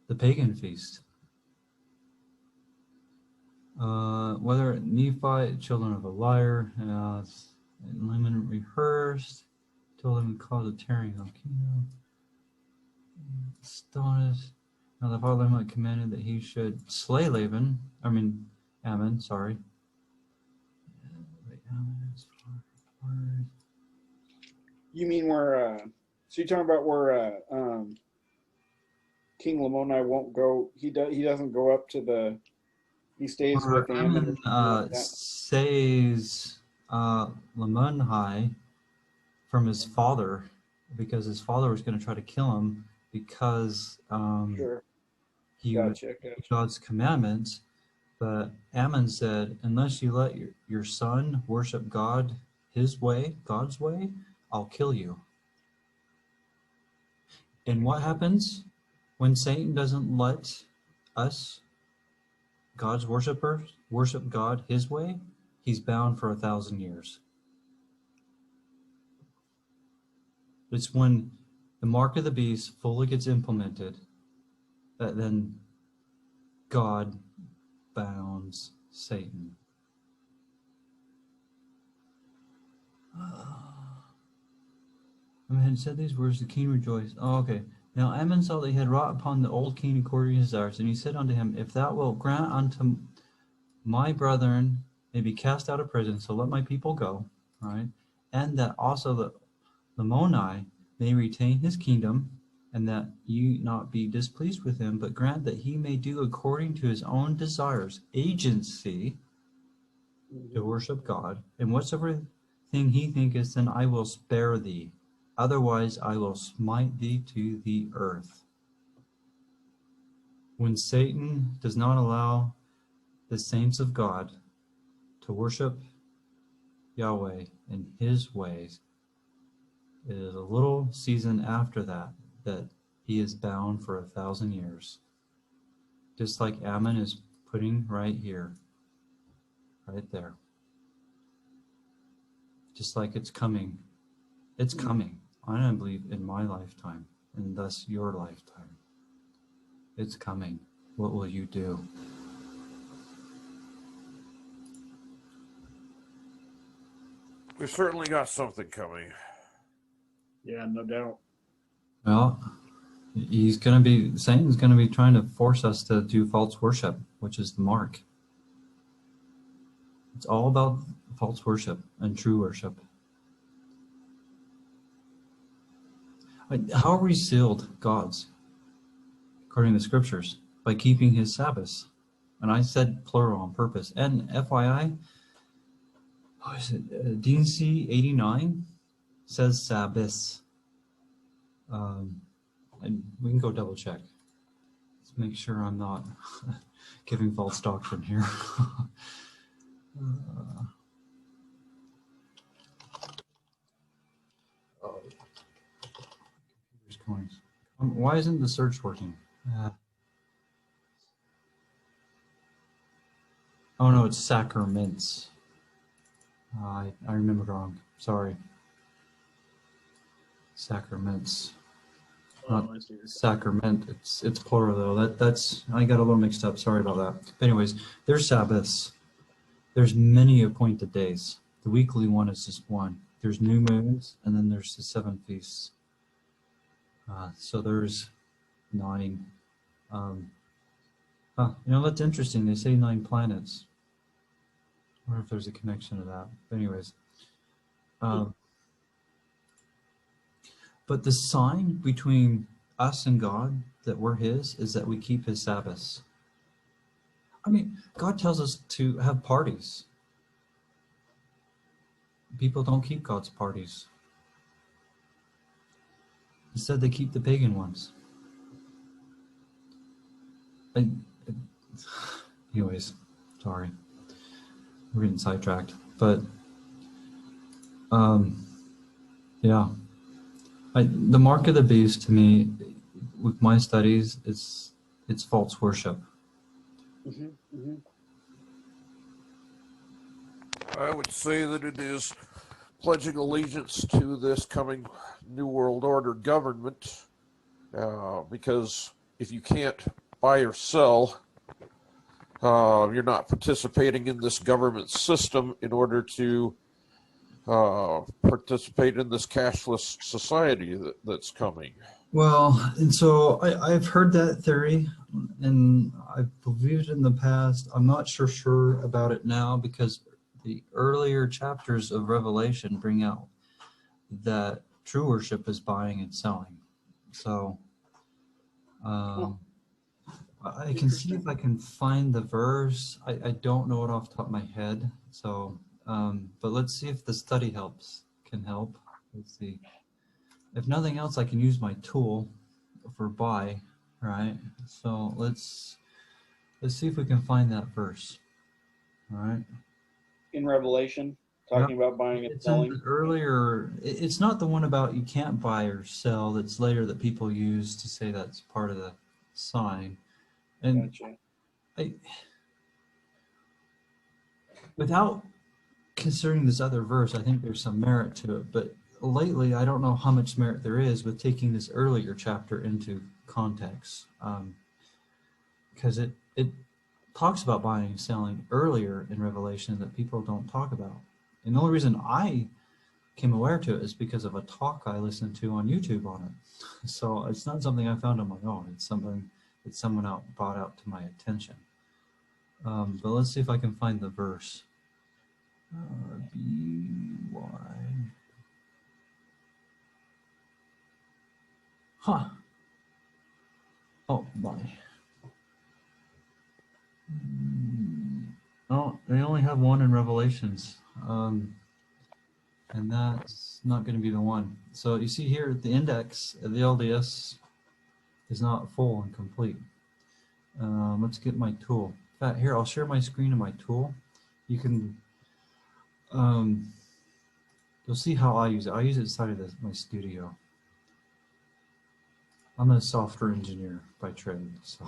the pagan feast. Whether Nephi, children of a liar, Laman rehearsed, told him to cause a tearing of kingdom. Astonished. Now the father Laman commanded that he should slay Ammon, sorry. You mean where, so you're talking about where King Lamoni won't go, he doesn't go up to the, he stays with Ammon. Saves Lamanhi from his father, because his father was going to try to kill him, because Sure. he would Gotcha. keep God's commandments. But Ammon said, unless you let your son worship God his way, God's way, I'll kill you. And what happens when Satan doesn't let us, God's worshipers, worship God his way? He's bound for 1,000 years. It's when the mark of the beast fully gets implemented that then God bounds Satan. Ammon had said these words, the king rejoiced. Oh, okay. Now Ammon saw that he had wrought upon the old king according to his desires, and he said unto him, if thou wilt grant unto my brethren may be cast out of prison, so let my people go, right? And that also the Lamoni may retain his kingdom, and that you not be displeased with him, but grant that he may do according to his own desires, agency, to worship God, and whatsoever thing he thinketh, then I will spare thee. Otherwise I will smite thee to the earth. When Satan does not allow the saints of God to worship Yahweh in his ways, it is a little season after that that he is bound for 1,000 years. Just like Ammon is putting right here, right there. Just like it's coming. It's coming. I don't believe in my lifetime, and thus your lifetime. It's coming. What will you do? We certainly got something coming. Yeah, no doubt. Well, Satan's going to be trying to force us to do false worship, which is the mark. It's all about false worship and true worship. How are we sealed gods? According to the scriptures, by keeping his Sabbaths. And I said plural on purpose. And FYI, what is it? D&C 89 says Sabbaths. And we can go double check. Let's make sure I'm not giving false doctrine here. Coins. Why isn't the search working? Oh no, it's sacraments. I remembered wrong. Sorry. Sacraments. Not sacrament. It's plural though. That's I got a little mixed up. Sorry about that. But anyways, there's Sabbaths. There's many appointed days. The weekly one is just one. There's new moons, and then there's the 7 feasts. So there's 9. That's interesting. They say 9 planets. I wonder if there's a connection to that. But anyways. But the sign between us and God that we're his is that we keep his Sabbaths. I mean, God tells us to have parties. People don't keep God's parties. Instead, they keep the pagan ones. Anyways, sorry. We're getting sidetracked. But, yeah. The mark of the beast, to me, with my studies, it's false worship. I would say that it is pledging allegiance to this coming New World Order government, because if you can't buy or sell, you're not participating in this government system in order to participate in this cashless society that's coming. Well, and so I've heard that theory, and I've believed it in the past. I'm not sure about it now, because the earlier chapters of Revelation bring out that true worship is buying and selling. So I can see if I can find the verse. I don't know it off the top of my head. So, but let's see if the study can help. Let's see. If nothing else, I can use my tool for buy, right? So let's see if we can find that verse. All right. In Revelation, talking about buying and It's in selling. the earlier. It's not the one about you can't buy or sell. That's later that people use to say that's part of the sign. And Gotcha. without considering this other verse, I think there's some merit to it. But lately, I don't know how much merit there is with taking this earlier chapter into context, because it talks about buying and selling earlier in Revelation that people don't talk about. And the only reason I came aware to it is because of a talk I listened to on YouTube on it. So it's not something I found on my own. It's something that someone out brought out to my attention. But let's see if I can find the verse. B-Y. Huh. Oh, my. Oh, they only have one in Revelations. And that's not going to be the one. So you see here, the index of the LDS is not full and complete. Let's get my tool. In fact, here, I'll share my screen and my tool. You can, you'll see how I use it. I use it inside of my studio. I'm a software engineer by trade, so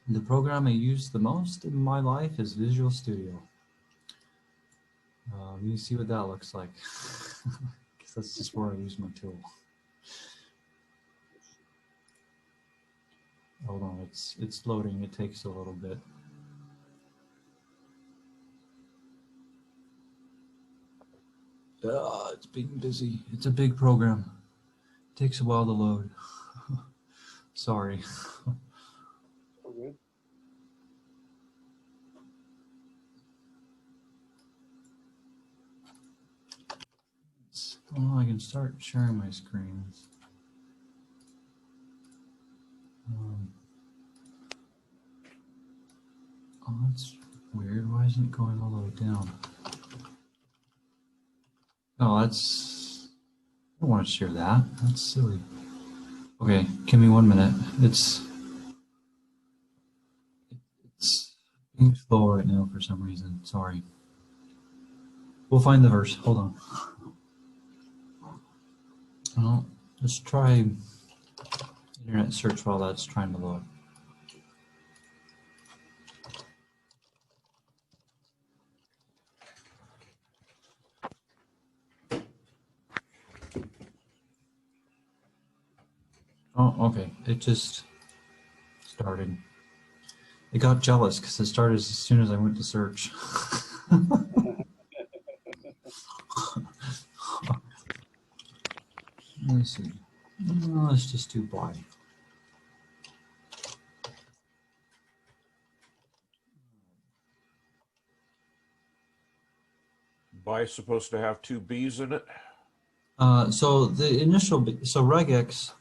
the program I use the most in my life is Visual Studio. You see what that looks like, because that's just where I use my tool. Hold on, it's loading. It takes a little bit. It's being busy. It's a big program. It takes a while to load. Sorry. Okay. Well, I can start sharing my screen. Oh, that's weird. Why isn't it going all the way down? Oh, that's... I don't want to share that. That's silly. Okay, give me 1 minute. It's being slow right now for some reason. Sorry. We'll find the verse. Hold on. Well, let's try internet search while that's trying to load. Oh, okay. It just started. It got jealous because it started as soon as I went to search. Let me see. No, let's just do buy. Buy is supposed to have 2 B's in it. So the initial, so regex,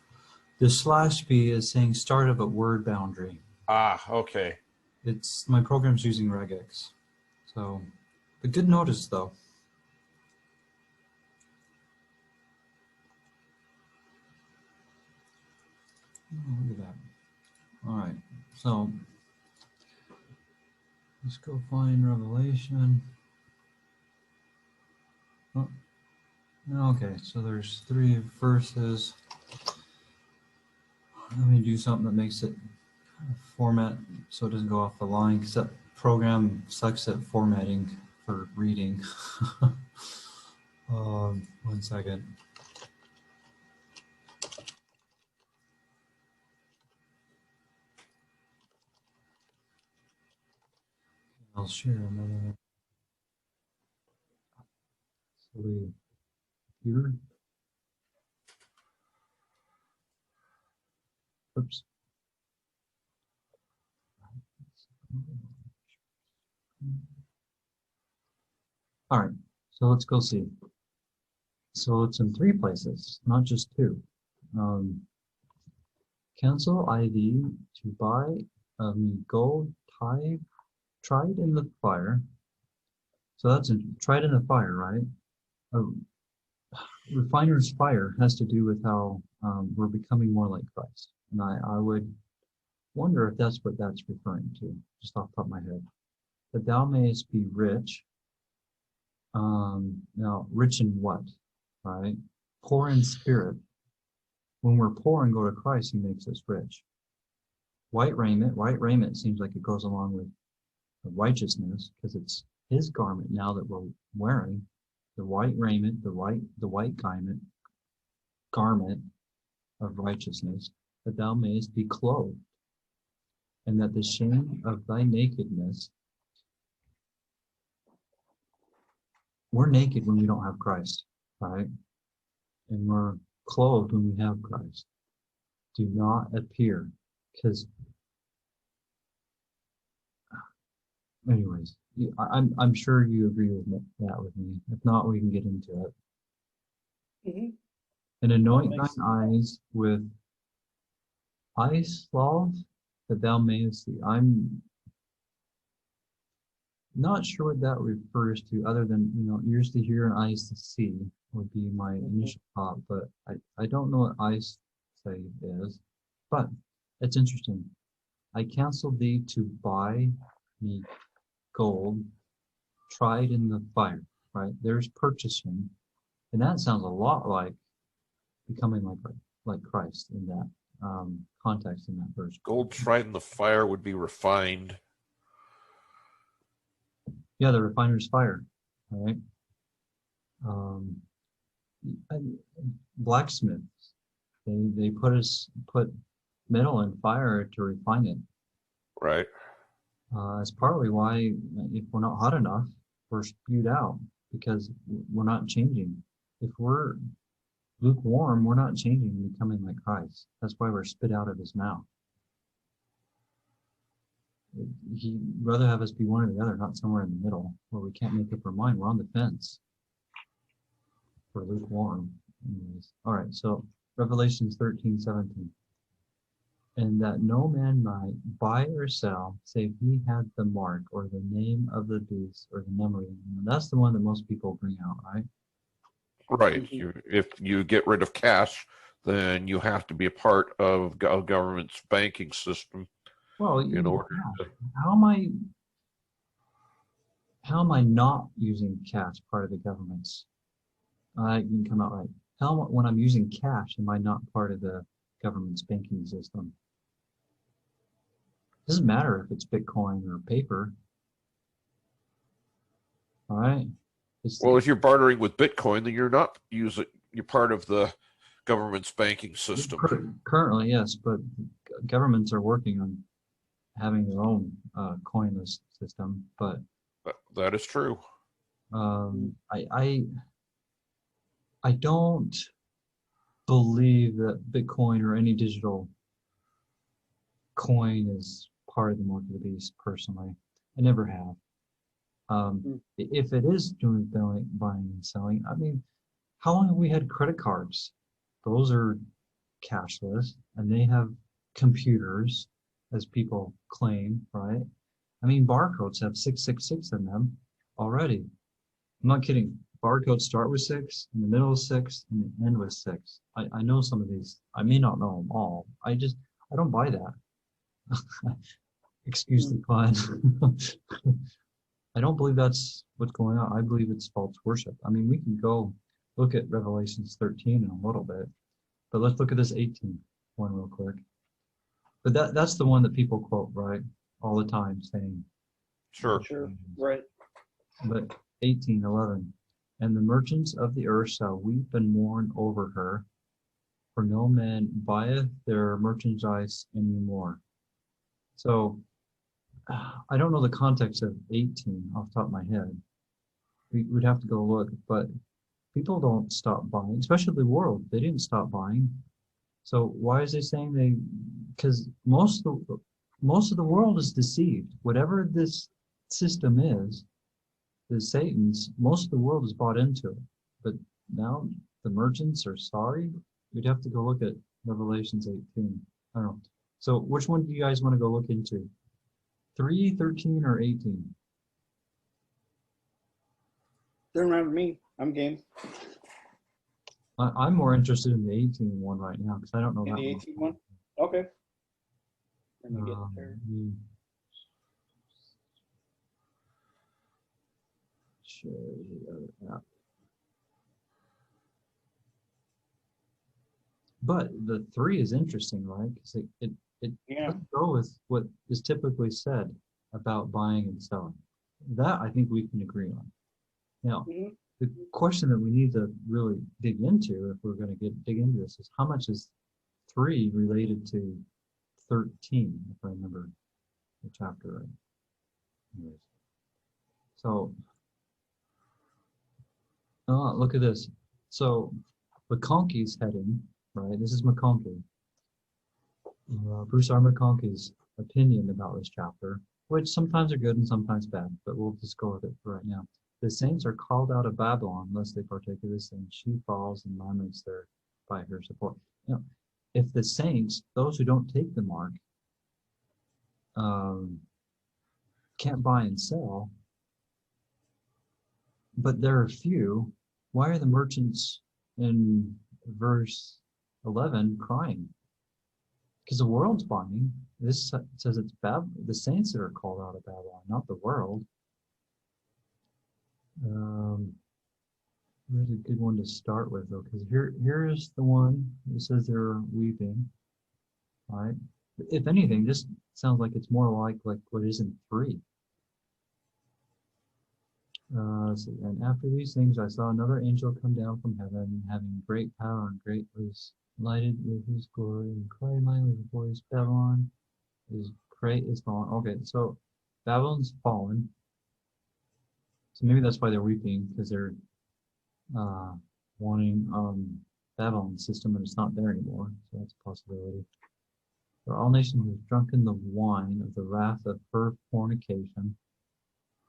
the /B is saying start of a word boundary. Ah, okay. It's my program's using regex. So, but good notice though. Oh, look at that. All right, so let's go find Revelation. Oh, okay, so there's 3 verses. Let me do something that makes it format so it doesn't go off the line, because that program sucks at formatting for reading. 1 second. I'll share another. Silly computer. Oops. All right, so let's go see. So it's in 3 places, not just 2. Cancel ID to buy gold tried in the fire. So that's tried in the fire, right? refiner's fire has to do with how we're becoming more like Christ. And I would wonder if that's what that's referring to, just off the top of my head. That thou mayest be rich. Now, rich in what? Right? Poor in spirit. When we're poor and go to Christ, he makes us rich. White raiment seems like it goes along with the righteousness, because it's his garment now that we're wearing. The white raiment, the white garment of righteousness, that thou mayest be clothed, and that the shame of thy nakedness. We're naked when we don't have Christ, right? And we're clothed when we have Christ. Do not appear, because, anyways, I'm sure you agree with that with me. If not, we can get into it. Mm-hmm. And anoint thine eyes with eye salve, that thou mayest see. I'm not sure what that refers to, other than, ears to hear and eyes to see would be my initial thought, but I don't know what eyes say is. But it's interesting. I counsel thee to buy me gold tried in the fire, right? There's purchasing, and that sounds a lot like becoming like Christ in that context, in that verse. Gold tried in the fire would be refined. Yeah, the refiner's fire, right? Blacksmiths, they put metal in fire to refine it. Right. It's partly why, if we're not hot enough, we're spewed out, because we're not changing. If we're lukewarm, we're not changing and becoming like Christ. That's why we're spit out of his mouth. He'd rather have us be one or the other, not somewhere in the middle where we can't make up our mind. We're on the fence. We're lukewarm. Anyways. All right, so Revelations 13:17. And that no man might buy or sell, save he had the mark or the name of the beast or the number. That's the one that most people bring out, right? Right. If you get rid of cash, then you have to be a part of a government's banking system. Well, in order to... how am I not using cash, part of the government's? You can come out right. When I'm using cash, am I not part of the government's banking system? Doesn't matter if it's Bitcoin or paper. All right. Well, if you're bartering with Bitcoin, then you're not you're part of the government's banking system. Currently, yes, but governments are working on having their own coinless system. But that is true. I don't believe that Bitcoin or any digital coin is part of the mark of the beast. Personally, I never have. If it is doing buying and selling, I mean, how long have we had credit cards? Those are cashless, and they have computers, as people claim, right? I mean, barcodes have 666 in them already. I'm not kidding. Barcodes start with 6, in the middle of 6, and they end with 6. I know some of these. I may not know them all. I don't buy that. Excuse the pun. I don't believe that's what's going on. I believe it's false worship. I mean, we can go look at Revelations 13 in a little bit, but let's look at this 18 one real quick. But that's the one that people quote, right, all the time, saying. Sure. Right. But 18:11, and the merchants of the earth shall weep and mourn over her, for no man buyeth their merchandise any more. So I don't know the context of 18 off the top of my head. We'd have to go look, but people don't stop buying, especially the world. They didn't stop buying. So why is they saying they? Because most of the world is deceived. Whatever this system is Satan's. Most of the world is bought into it. But now the merchants are sorry. We'd have to go look at Revelations 18. I don't know. So which one do you guys want to go look into? 3, 13, or 18? Doesn't matter to me. I'm game. I'm more interested in the 18 one right now because I don't know In that the one. 18 one? Okay. Let me get there. Share the other app. But the 3 is interesting, right? Because it Yeah. doesn't go with what is typically said about buying and selling. That I think we can agree on. Now, Mhm. the question that we need to really dig into, if we're going to dig into this, is how much is 3 related to 13, if I remember the chapter right. Anyways. So, look at this. So, McConkey's heading, right? This is McConkey. Bruce R. McConkey's opinion about this chapter, which sometimes are good and sometimes bad, but we'll just go with it for right now. The saints are called out of Babylon unless they partake of this, and she falls and laments there by her support. Now, if the saints, those who don't take the mark, can't buy and sell, but there are few, why are the merchants in verse 11 crying? Because the world's buying. This says it's the saints that are called out of Babylon, not the world. Here's a good one to start with, though, because here's the one that says they're weeping. All right. If anything, this sounds like it's more like what is in 3. And after these things, I saw another angel come down from heaven, having great power, and great was lighted with his glory, and cried mightily with a voice, Babylon is great is fallen. Okay, so Babylon's fallen. So maybe that's why they're weeping, because they're wanting Babylon's system, and it's not there anymore. So that's a possibility. For all nations have drunken the wine of the wrath of her fornication.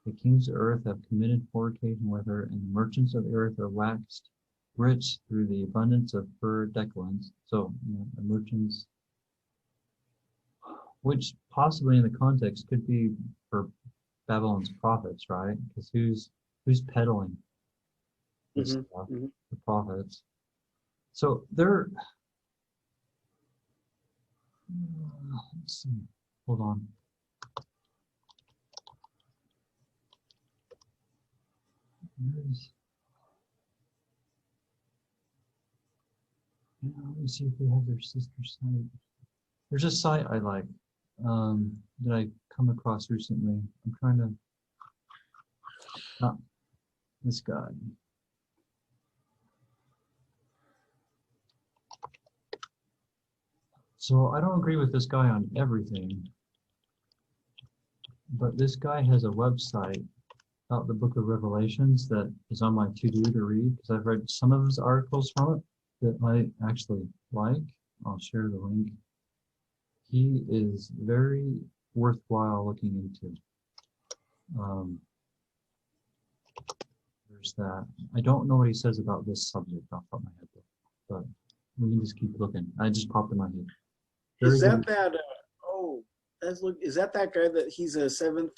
The kings of earth have committed fornication with her, and the merchants of the earth are waxed rich through the abundance of her decadence. So, the merchants, which possibly in the context could be for Babylon's prophets, right? Because who's peddling this stuff? The prophets. So they're. Let's see. Hold on. Let me see if they have their sister site. There's a site I like that I come across recently. I'm trying to. This guy. So I don't agree with this guy on everything, but this guy has a website about the Book of Revelations that is on my to-do to read, because I've read some of his articles from it that I actually like. I'll share the link. He is very worthwhile looking into. There's that. I don't know what he says about this subject off the top of my head, but we can just keep looking. I just popped in my head. Very Is that good. that? Is that guy that he's a Seventh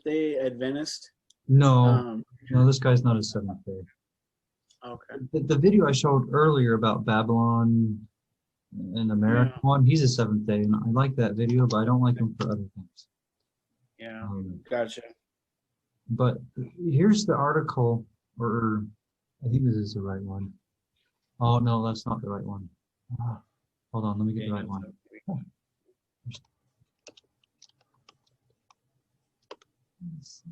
Day Adventist? No, no, this guy's not a Seventh Day. Okay. The video I showed earlier about Babylon and America one, he's a Seventh Day, and I like that video, but I don't like him for other things. Yeah, gotcha. But here's the article, or I think this is the right one. Oh no, that's not the right one. Hold on, let me get the right one. Let's see.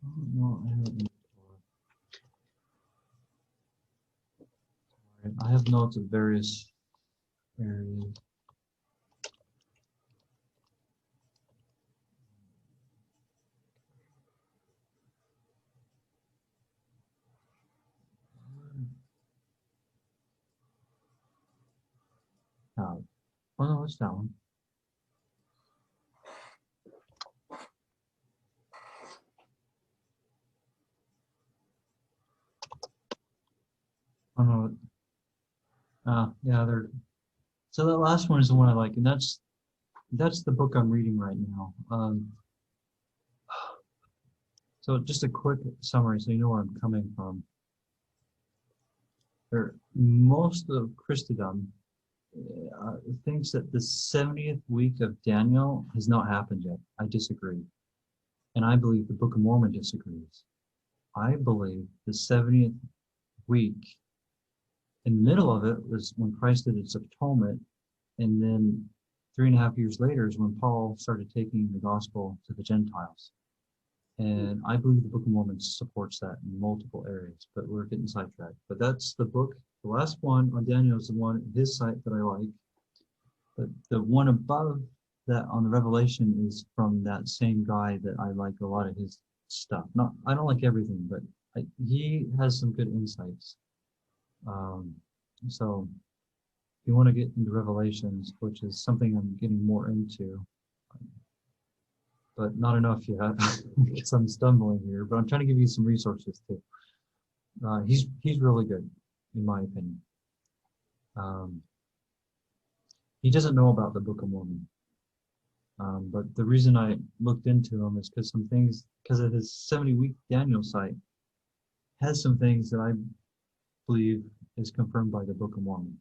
Oh, no, I haven't. I have notes of various areas. Oh no, it's that one. Oh no. Yeah, they're. So that last one is the one I like, and that's the book I'm reading right now. So just a quick summary, so you know where I'm coming from. or most of Christendom thinks that the 70th week of Daniel has not happened yet. I disagree. And I believe the Book of Mormon disagrees. I believe the 70th week, in the middle of it was when Christ did his atonement, and then 3.5 years later is when Paul started taking the gospel to the Gentiles. And I believe the Book of Mormon supports that in multiple areas, but we're getting sidetracked. But that's the book. The last one on Daniel is the one, his site that I like. But the one above that on the Revelation is from that same guy that I like a lot of his stuff. I don't like everything, but he has some good insights. So if you want to get into Revelations, which is something I'm getting more into, but not enough yet, because I'm stumbling here, but I'm trying to give you some resources too. He's really good, in my opinion. He doesn't know about the Book of Mormon. But the reason I looked into him is because of his 70-week Daniel site has some things that I believe is confirmed by the Book of Mormon,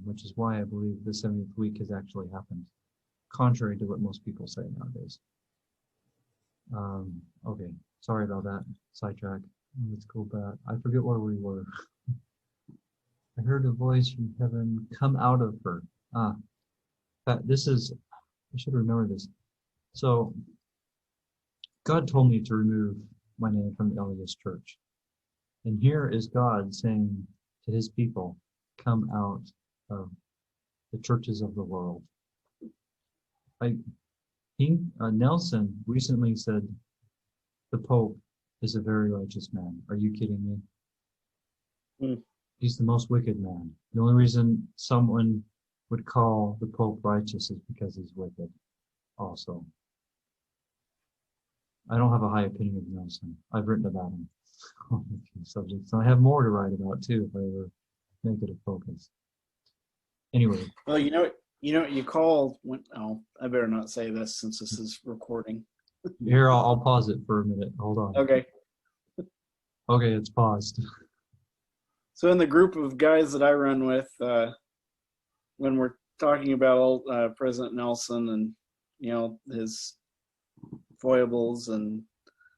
which is why I believe the 70th week has actually happened, contrary to what most people say nowadays. Okay, sorry about that sidetrack. Let's go back. I forget where we were. I heard a voice from heaven come out of her. This is, I should remember this. So God told me to remove my name from the LDS church. And here is God saying to his people, come out of the churches of the world. Nelson recently said, the Pope is a very righteous man. Are you kidding me? He's the most wicked man. The only reason someone would call the Pope righteous is because he's wicked also. I don't have a high opinion of Nelson. I've written about him on a few subjects. And I have more to write about too if I ever make it a focus. Anyway. Well, you know what you called when, I better not say this since this is recording. Here, I'll pause it for a minute. Hold on. Okay. Okay, it's paused. So in the group of guys that I run with, when we're talking about President Nelson and his foibles and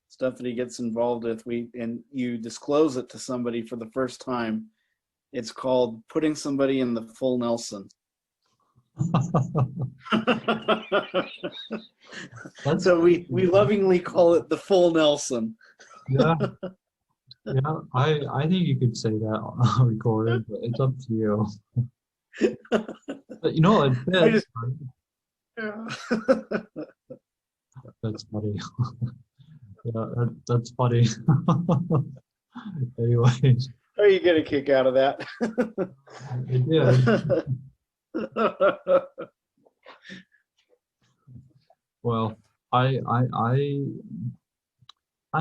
stuff that he gets involved with, and you disclose it to somebody for the first time, it's called putting somebody in the full Nelson. So we lovingly call it the full Nelson. Yeah. Yeah, I think you could say that recorded, but it's up to you. But it fits. Yeah. That's funny. Yeah, that's funny. Anyways. Are you get a kick out of that? I did. Well, I'm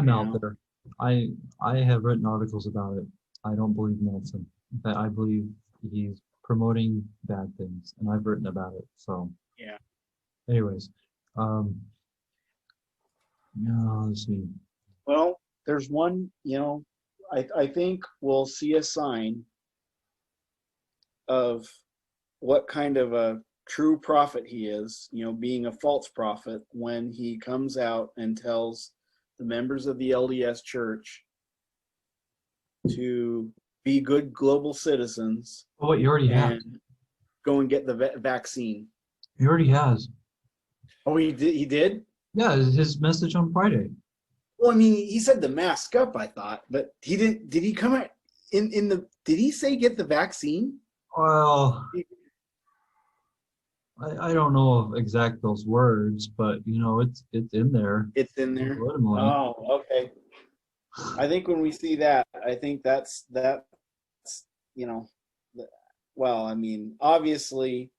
out there. I have written articles about it. I don't believe Nelson, but I believe he's promoting bad things, and I've written about it. So yeah. Anyways, let's see. Well, there's one. I think we'll see a sign of what kind of a true prophet he is. Being a false prophet when he comes out and tells the members of the LDS Church to be good global citizens. Oh, what you already have. Go and get the vaccine. He already has. Oh, he did? He did? Yeah, his message on Friday. Well, I mean, he said to mask up, I thought, but he didn't. Did he come out in the? Did he say get the vaccine? Well, I don't know of exact those words, but it's in there. It's in there. Oh, okay. I think when we see that, I think that's well, I mean, obviously,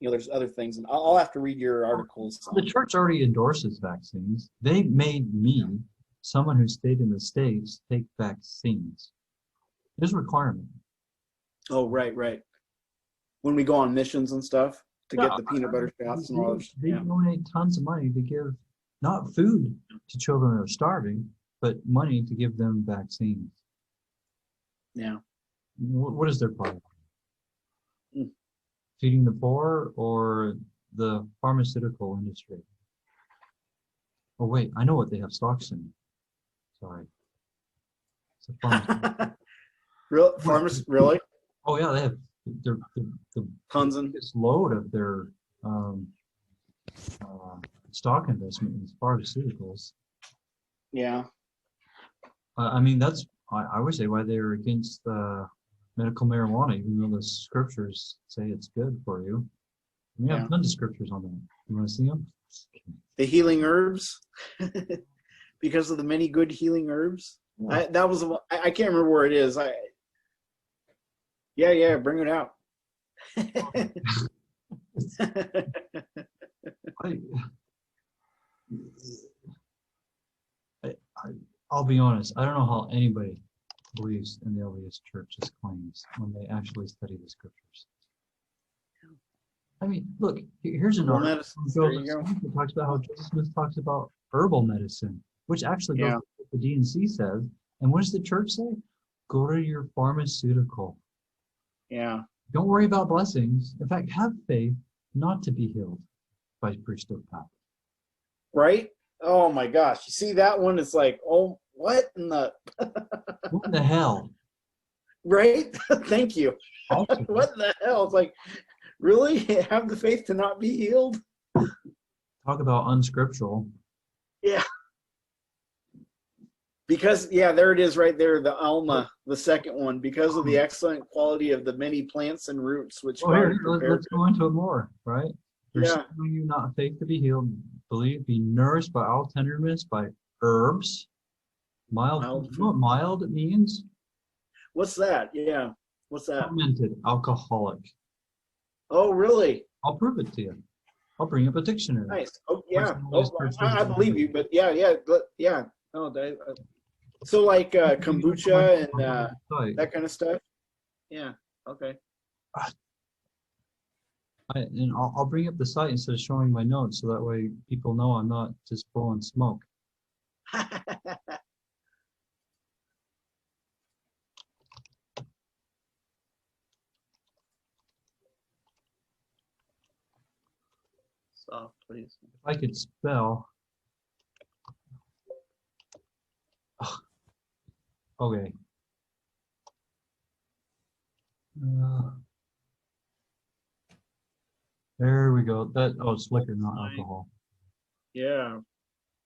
there's other things, and I'll have to read your articles. The church already endorses vaccines. They made me, someone who stayed in the States, take vaccines. There's a requirement. Oh, right. When we go on missions and stuff to get the peanut butter shots and all that. They donate tons of money to give, not food to children that are starving, but money to give them vaccines. Yeah. What is their product? Mm. Feeding the poor or the pharmaceutical industry? Oh wait, I know what they have stocks in. Sorry. It's a pharmaceutical. Real farmers, really? Oh yeah, they have the Tons and biggest load of their um, stock investment in pharmaceuticals. yeah. I mean, that's I would say why they're against medical marijuana, even though the scriptures say it's good for you. We have Yeah. tons of scriptures on that. You want to see them? The healing herbs, because of the many good healing herbs. Yeah. That was I can't remember where it is. Yeah, bring it out. I'll be honest. I don't know how anybody believes in the LDS Church's claims when they actually study the scriptures. I mean, look, here's an Herbal article medicines, from there Joseph you go. Smith that talks about how Joseph Smith talks about herbal medicine, which actually goes Yeah. with what the D&C says. And what does the church say? Go to your pharmaceutical. Yeah. Don't worry about blessings. In fact, have faith not to be healed by priesthood power. Right? Oh my gosh. You see that one? It's like, oh, what in the What in the hell? right? Thank you. Also, What in the hell? It's like, really? Have the faith to not be healed? talk about unscriptural. Yeah. Because there it is right there, the Alma, the second one, because of the excellent quality of the many plants and roots which Oh, God here, had prepared. let's go into it more, right? There's Yeah. some of you not faith to be healed, believe, be nourished by all tenderness, by herbs, mild. Mild You know what mild means? What's that? Yeah. What's that? Fermented, alcoholic. Oh, really? I'll prove it to you. I'll bring up a dictionary. Nice. Oh, yeah. Where's Oh, the LDS I Church believe you, but yeah. Oh, so like kombucha and Site. that kind of stuff. Yeah. Okay. And I'll bring up the site instead of showing my notes, so that way people know I'm not just blowing smoke. Soft, please. If I could spell. Okay. There we go. It's liquor, not alcohol. Yeah.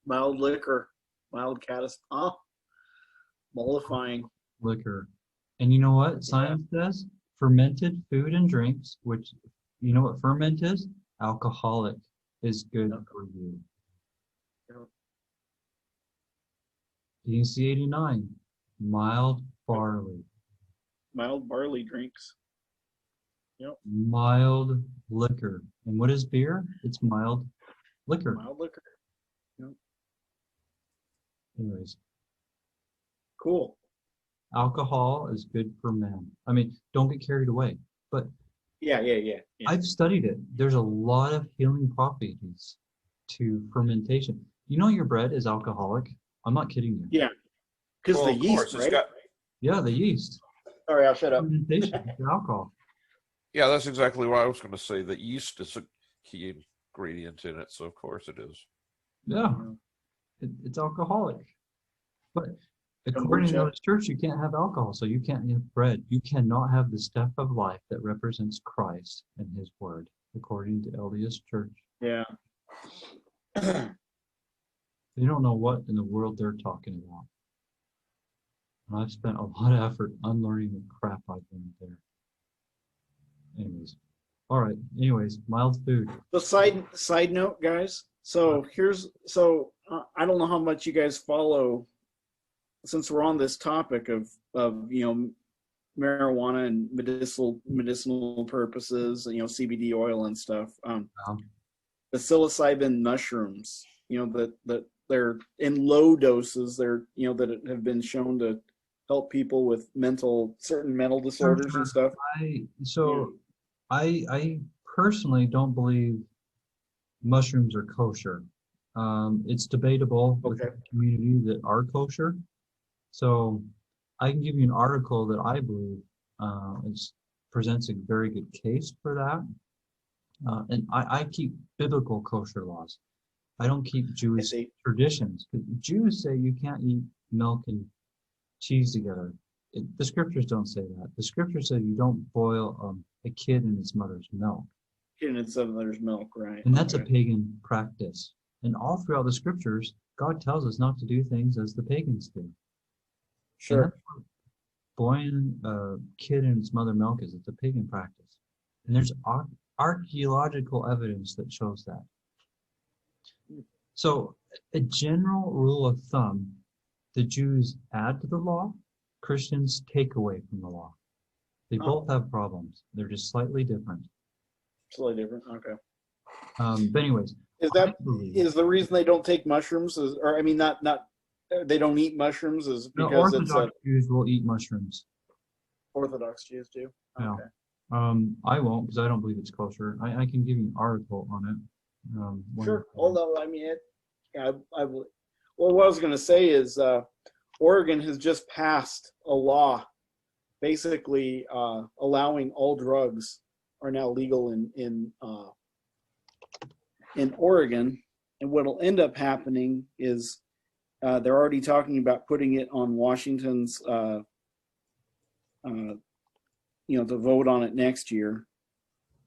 Mild liquor. Mild catus. Oh. Mollifying. Liquor. And you know what science says? Fermented food and drinks, which, you know what ferment is? Alcoholic is good for you. Yep. D&C 89, mild barley. Mild barley drinks. Mild liquor. And what is beer? It's mild liquor. Mild liquor. Anyways, Cool. alcohol is good for men. I mean, don't get carried away. But Yeah. I've studied it. There's a lot of healing properties to fermentation. You know your bread is alcoholic. I'm not kidding you. Yeah. Because Well, the of course, yeast, it's right? got- Yeah, the yeast. Sorry, I'll shut up. Fermentation is alcohol. Yeah, that's exactly what I was going to say. The yeast is a key ingredient in it, so of course it is. Yeah, it's alcoholic. But according to the church, you can't have alcohol, so you can't have bread. You cannot have the stuff of life that represents Christ and His Word, according to LDS Church. Yeah. They don't know what in the world they're talking about. And I've spent a lot of effort unlearning the crap I've learned there. Anyways. All right. Anyways, mild food. The side note, guys. So I don't know how much you guys follow, since we're on this topic of marijuana and medicinal purposes, CBD oil and stuff. The psilocybin mushrooms, that they're in low doses. They're that have been shown to help people with certain mental disorders and stuff. I personally don't believe mushrooms are kosher. It's debatable within the community that are kosher. So I can give you an article that I believe It presents a very good case for that. And I keep biblical kosher laws. I don't keep Jewish traditions. Jews say you can't eat milk and cheese together. The scriptures don't say that. The scriptures say you don't boil a kid in its mother's milk. Kid in its mother's milk, right? And that's a pagan practice. And all throughout the scriptures, God tells us not to do things as the pagans do. Sure. Boiling a kid in its mother milk it's a pagan practice. And there's archaeological evidence that shows that. So a general rule of thumb, the Jews add to the law, Christians take away from the law. They both have problems. They're just slightly different. Slightly different, okay. But anyways. Is the reason they don't take mushrooms, they don't eat mushrooms is because Orthodox Jews will eat mushrooms. Orthodox Jews do? Okay. Yeah. I won't because I don't believe it's kosher. I can give you an article on it. Sure. Although, I mean, what I was going to say is Oregon has just passed a law basically allowing all drugs are now legal in Oregon. And what will end up happening is they're already talking about putting it on Washington's, to vote on it next year.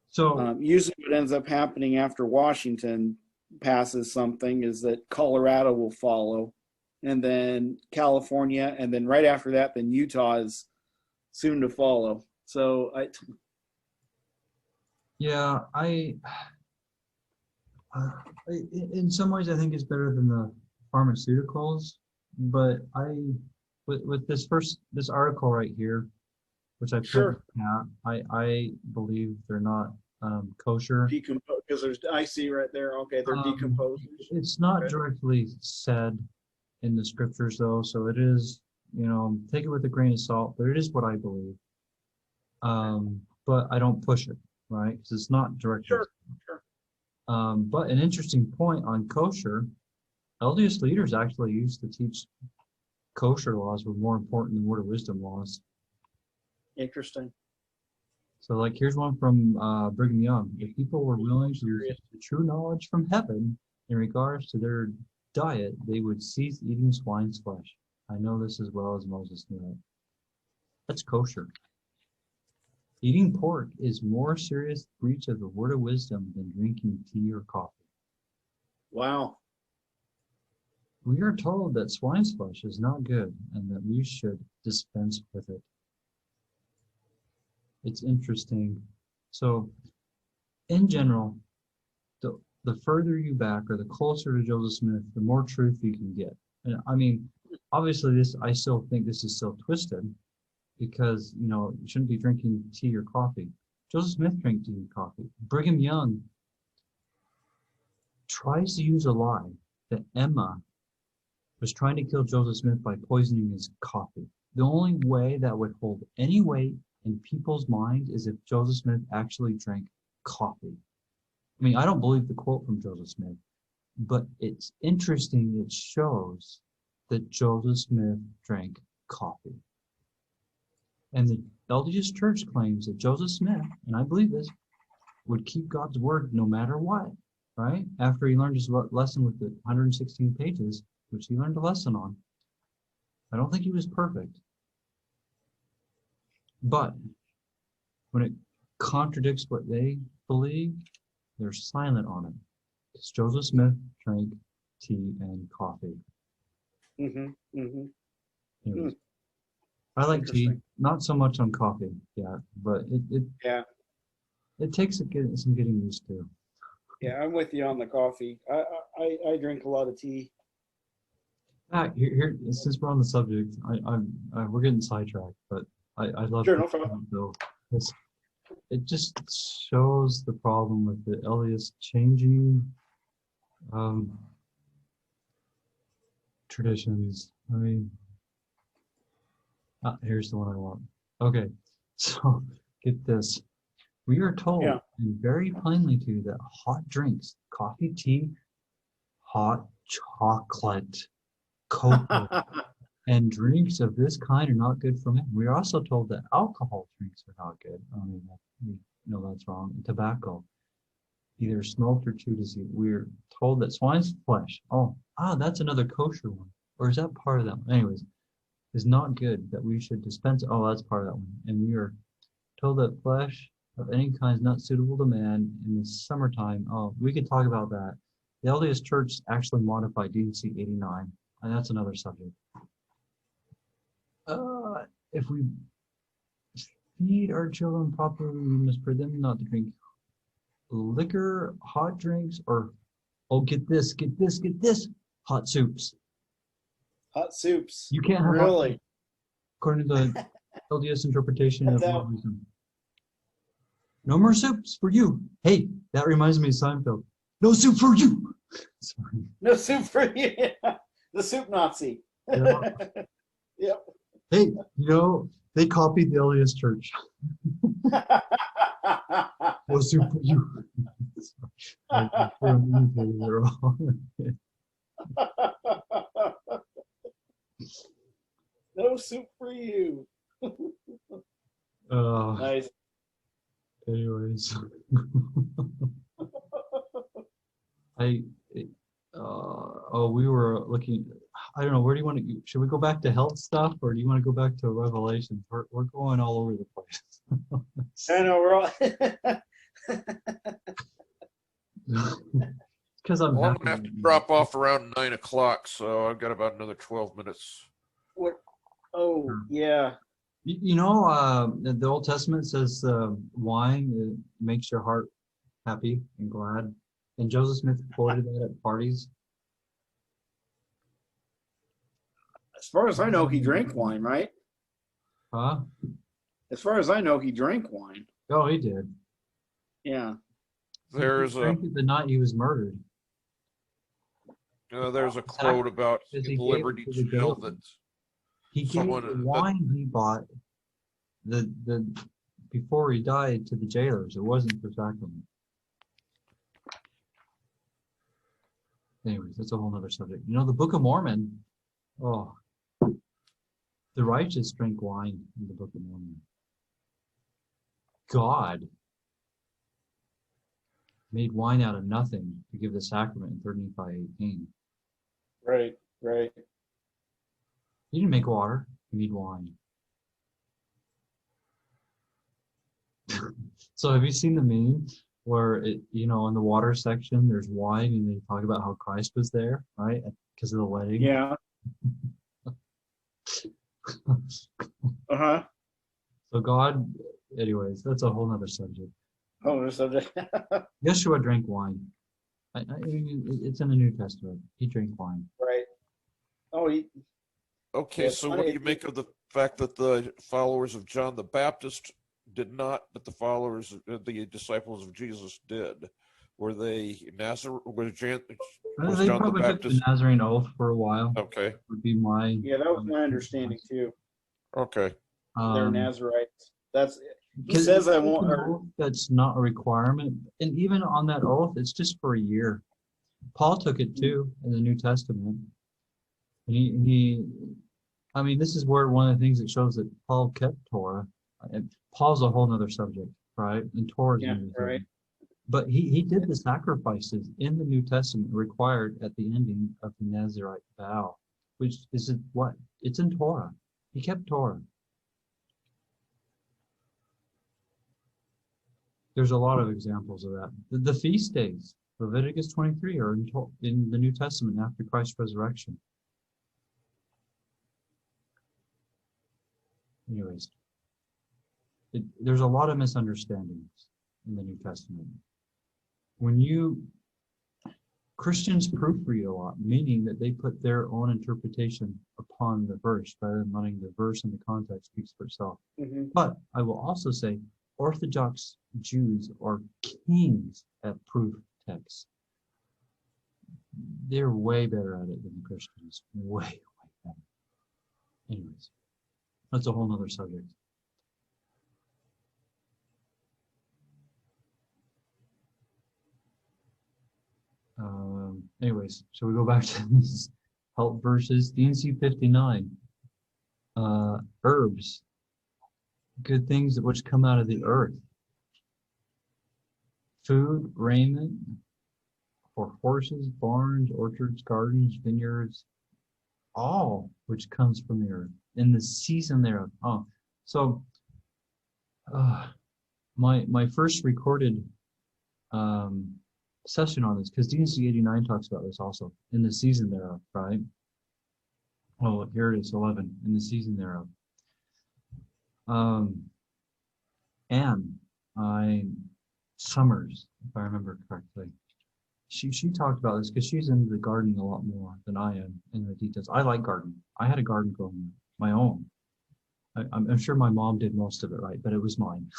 So usually what ends up happening after Washington passes something is that Colorado will follow, and then California, and then right after that, then Utah is soon to follow. So in some ways I think it's better than the pharmaceuticals, but with this article right here, which I put I believe they're not kosher. Because I see right there. Okay, they're decomposed. It's not directly said in the scriptures though, so it is, take it with a grain of salt, but it is what I believe. But I don't push it, right? Because it's not directly. Sure. But an interesting point on kosher, LDS leaders actually used to teach kosher laws were more important than Word of Wisdom laws. Interesting. So like here's one from Brigham Young. If people were willing to use the true knowledge from heaven in regards to their diet, they would cease eating swine's flesh. I know this as well as Moses knew it. That's kosher. Eating pork is more serious breach of the word of wisdom than drinking tea or coffee. Wow. We are told that swine's flesh is not good and that we should dispense with it. It's interesting. So, in general, the further you back or the closer to Joseph Smith, the more truth you can get. And I mean, obviously I still think this is still twisted because, you shouldn't be drinking tea or coffee. Joseph Smith drank tea and coffee. Brigham Young tries to use a lie that Emma was trying to kill Joseph Smith by poisoning his coffee. The only way that would hold any weight in people's mind is if Joseph Smith actually drank coffee. I mean, I don't believe the quote from Joseph Smith, but it's interesting. It shows that Joseph Smith drank coffee. And the LDS Church claims that Joseph Smith, and I believe this, would keep God's word no matter what, right? After he learned his lesson with the 116 pages, which he learned a lesson on. I don't think he was perfect. But when it contradicts what they believe, they're silent on it. Because Joseph Smith drank tea and coffee. Anyways, I like tea, not so much on coffee, but it takes some getting used to. Yeah, I'm with you on the coffee. I drink a lot of tea. Here, since we're on the subject, we're getting sidetracked, but I love no problem. Though. It just shows the problem with the LDS changing traditions. I mean, here's the one I want. Okay, so get this. We are told very plainly too that hot drinks, coffee, tea, hot chocolate, cocoa, And drinks of this kind are not good for men. We are also told that alcohol drinks are not good. I mean, we know that's wrong. And tobacco, either smoked or chewed, is we're told that swine's flesh. That's another kosher one. Or is that part of that one? Anyways, is not good, that we should dispense. Oh, that's part of that one. And we are told that flesh of any kind is not suitable to man in the summertime. Oh, we could talk about that. The LDS Church actually modified D&C 89, and that's another subject. If we feed our children properly, we must pray them not to drink liquor, hot drinks, or get this, hot soups. Hot soups. You can't have really, according to the LDS interpretation of That's out. wisdom. No more soups for you. Hey, that reminds me of Seinfeld. No soup for you. Sorry. No soup for you. The soup Nazi. Yeah. Yep. Hey, they copied the LDS Church. No soup for you. No soup for you. Nice. Anyways, we were looking. I don't know. Where do you want to? Should we go back to health stuff, or do you want to go back to Revelations? We're going all over the place. I know we're all. Because I'm gonna have to drop off around 9 o'clock, so I've got about another 12 minutes. What? Oh, yeah. The Old Testament says wine makes your heart happy and glad. And Joseph Smith quoted that at parties. As far as I know, he drank wine, right? Huh? As far as I know, he drank wine. Oh, he did. Yeah. There's he drank it the night he was murdered. There's a quote about Liberty Jail that he gave the wine he bought the before he died to the jailers. It wasn't for sacrament. Anyways, that's a whole other subject. The Book of Mormon. Oh, the righteous drink wine in the Book of Mormon. God made wine out of nothing to give the sacrament in 35:18. Right. He didn't make water. He made wine. So have you seen the meme where in the water section there's wine and they talk about how Christ was there, right? Because of the wedding. Yeah. So God, anyways, that's a whole nother subject. Oh, subject. Yeshua drank wine. I mean, it's in the New Testament. He drank wine. Right. Oh, Okay, so what do you make of the fact that the followers of John the Baptist did not, but the disciples of Jesus did? Were they Nazarene? Was John the Baptist took the Nazarene oath for a while? Okay. Would be my. Yeah, that was my understanding too. Okay. They're Nazarites. He says I won't. That's not a requirement, and even on that oath, it's just for a year. Paul took it too in the New Testament. I mean, this is where one of the things that shows that Paul kept Torah. And Paul's a whole other subject, right? And Torah. Yeah, right. But he did the sacrifices in the New Testament required at the ending of the Nazarite vow, which is what? It's in Torah. He kept Torah. There's a lot of examples of that. The feast days, Leviticus 23, are in the New Testament after Christ's resurrection. Anyways, there's a lot of misunderstandings in the New Testament. Christians proofread a lot, meaning that they put their own interpretation upon the verse rather than letting the verse and the context speaks for itself. Mm-hmm. But I will also say Orthodox Jews are kings at proof texts. They're way better at it than the Christians. Way better. Anyways, that's a whole nother subject. Anyways, so we go back to these help verses. D&C 59. herbs, good things which come out of the earth, food, raiment, for horses, barns, orchards, gardens, vineyards, all which comes from the earth, in the season thereof. Oh, so my first recorded session on this, because D&C 89 talks about this also, in the season thereof, right? Oh, here it is, 11, in the season thereof. Summers, if I remember correctly, she talked about this because she's into the gardening a lot more than I am in the details. I like gardening. I had a garden growing up, my own. I'm sure my mom did most of it, right? But it was mine.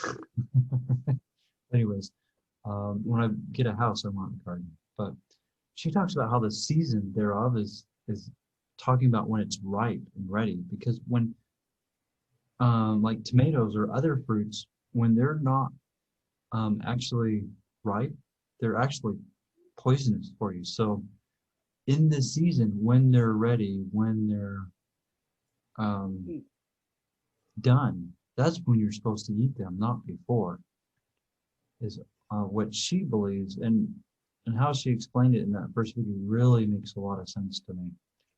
Anyways, when I get a house, I want a garden. But she talks about how the season thereof is talking about when it's ripe and ready. Because when, like tomatoes or other fruits, when they're not actually ripe, they're actually poisonous for you. So in this season, when they're ready, when they're done, that's when you're supposed to eat them, not before, is what she believes. And how she explained it in that first video really makes a lot of sense to me.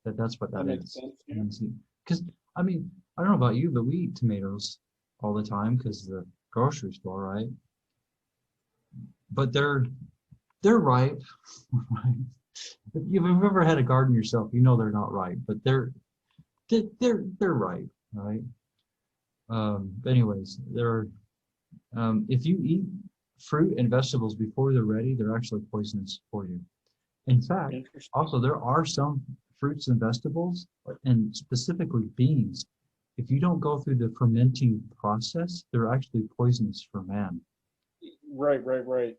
That's what that makes is. sense. Because I mean, I don't know about you, but we eat tomatoes all the time because the grocery store, right? But they're ripe. Right? If you've ever had a garden yourself, you know they're not ripe, but they're ripe, right? But anyways, if you eat fruit and vegetables before they're ready, they're actually poisonous for you. In fact, also there are some fruits and vegetables, and specifically beans, if you don't go through the fermenting process, they're actually poisonous for man. Right.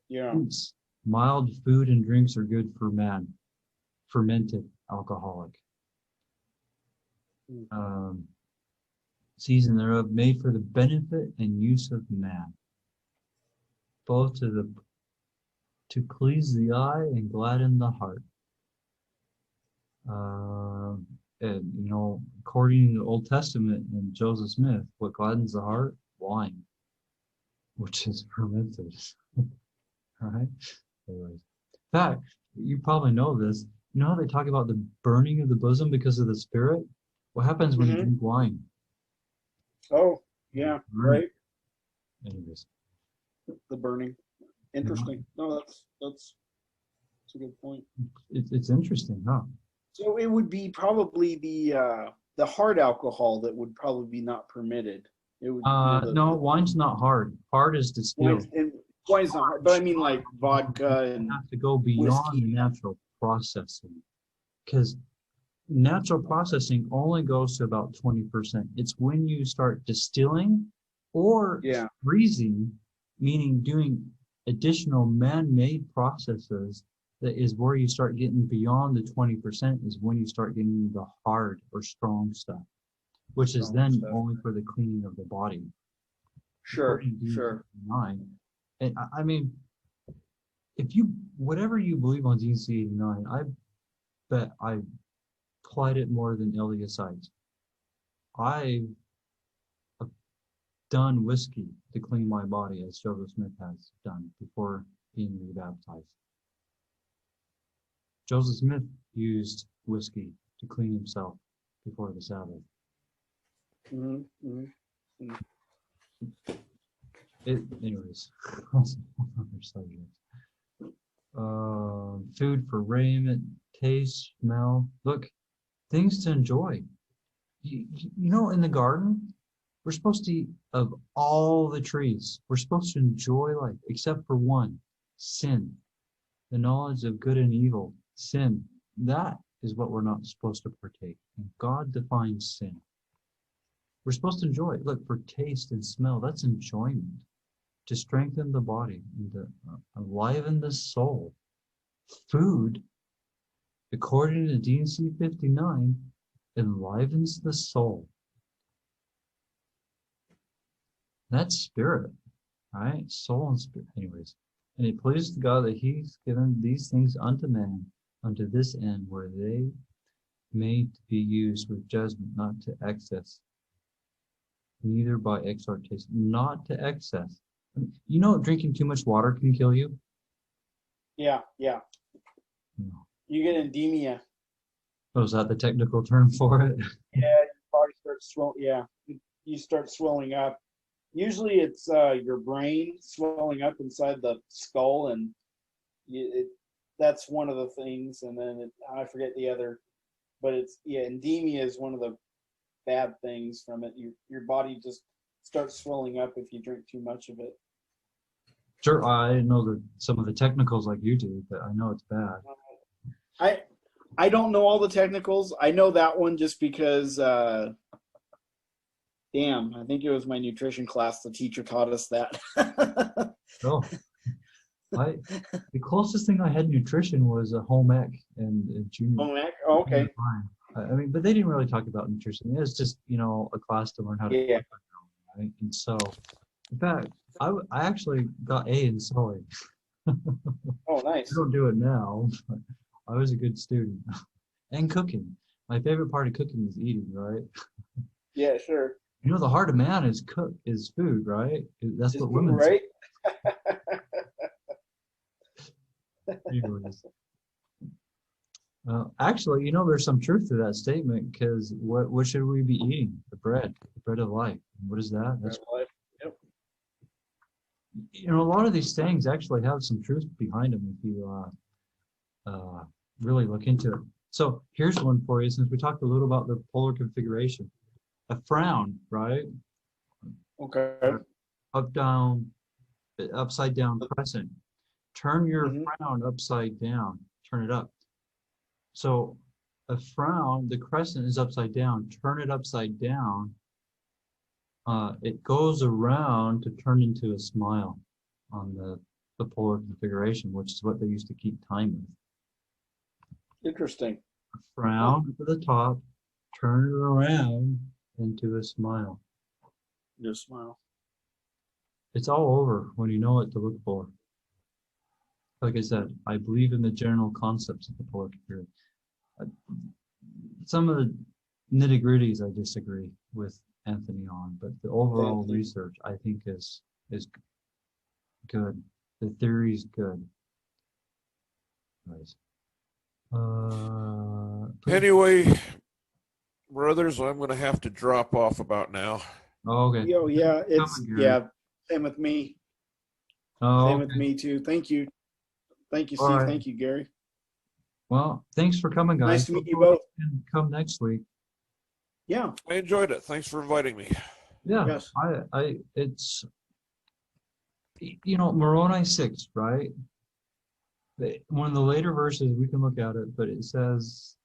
Yeah. Fruits, mild food and drinks are good for man. Fermented alcoholic. Season thereof, made for the benefit and use of man, both to please the eye and gladden the heart. And you know, according to the Old Testament and Joseph Smith, what gladdens the heart? Wine, which is fermented. Right? Anyways, in fact, you probably know this. You know how they talk about the burning of the bosom because of the spirit? What happens when you drink wine? Oh, yeah, right. Anyways. The burning. Interesting. No, that's a good point. It's interesting, huh? So it would be probably the hard alcohol that would probably be not permitted. It would, no, wine's not hard. Hard is distilled. Wine's not hard, but I mean like vodka and you have to go beyond whiskey. the natural processing, because natural processing only goes to about 20%. It's when you start distilling or freezing, meaning doing additional man-made processes, that is where you start getting beyond the 20%, is when you start getting the hard or strong stuff, which is then only for the cleaning of the body. Sure. And I mean, if you, whatever you believe on D&C 89, I bet I applied it more than LDSites. I've done whiskey to clean my body, as Joseph Smith has done before being rebaptized. Joseph Smith used whiskey to clean himself before the Sabbath. Anyways, other subjects. Food for raiment, taste, smell. Look, things to enjoy. You know, in the garden, we're supposed to eat of all the trees. We're supposed to enjoy life, except for one, sin. The knowledge of good and evil, sin. That is what we're not supposed to partake. And God defines sin. We're supposed to enjoy it. Look, for taste and smell, that's enjoyment. To strengthen the body and to enliven the soul. Food, according to D&C 59, enlivens the soul. That's spirit, right? Soul and spirit. Anyways, and it pleases God that He's given these things unto man, unto this end, where they may be used with judgment, not to excess, neither by exhortation, not to excess. I mean, you know, drinking too much water can kill you. Yeah. No. You get endemia. Oh, is that the technical term for it? Yeah, your body starts swelling. Yeah, you start swelling up. Usually, it's your brain swelling up inside the skull, and that's one of the things. And then I forget the other, but endemia is one of the bad things from it. Your body just starts swelling up if you drink too much of it. Sure, I know some of the technicals like you do, but I know it's bad. I don't know all the technicals. I know that one just because, I think it was my nutrition class. The teacher taught us that. Oh, the closest thing I had nutrition was a home ec and junior. Home ec? Oh, okay. I mean, but they didn't really talk about nutrition. It was just, you know, a class to learn how to cook, right? And so, in fact, I actually got A in sewing. Oh, nice. I don't do it now, but I was a good student. And cooking. My favorite part of cooking is eating, right? Yeah, sure. You know, the heart of man is food, right? That's what women right? Anyways. Actually, you know, there's some truth to that statement because what should we be eating? The bread of life. What is that? That's Yep. You know, a lot of these things actually have some truth behind them if you really look into it. So here's one for you, since we talked a little about the polar configuration. A frown, right? Okay. Up, down, upside down crescent. Turn your Mhm. frown upside down. Turn it up. So a frown, the crescent is upside down. Turn it upside down. It goes around to turn into a smile on the polar configuration, which is what they used to keep time with. Interesting. Frown to the top, turn it around into a smile. Just smile. It's all over when you know what to look for. Like I said, I believe in the general concepts of the polar configuration. Some of the nitty-gritties I disagree with Anthony on, but the overall research I think is good. The theory's good. Nice. Anyway, brothers, I'm going to have to drop off about now. Oh, okay. Oh, yeah. Same with me. Oh, Same okay. with me too. Thank you. Thank you, Steve. All right. Thank you, Gary. Well, thanks for coming, guys. Nice to meet you both. And come next week. Yeah. I enjoyed it. Thanks for inviting me. Yeah. Yes. It's, you know, Moroni 6, right? One of the later verses, we can look at it, but it says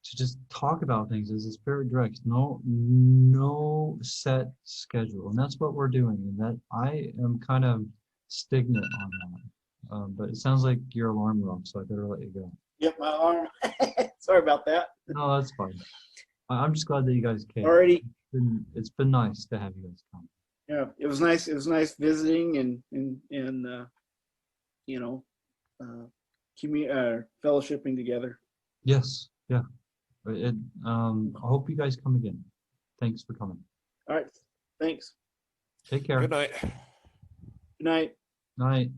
to just talk about things as the Spirit directs. No set schedule, and that's what we're doing. And that I am kind of stagnant on that. But it sounds like your alarm wrong, so I better let you go. Yep, my arm. Sorry about that. No, that's fine. I'm just glad that you guys came. Alrighty. It's been nice to have you guys come. Yeah, it was nice. It was nice visiting and you know, fellowshipping together. Yes, yeah. I hope you guys come again. Thanks for coming. All right. Thanks. Take care. Good night. Good night. Night.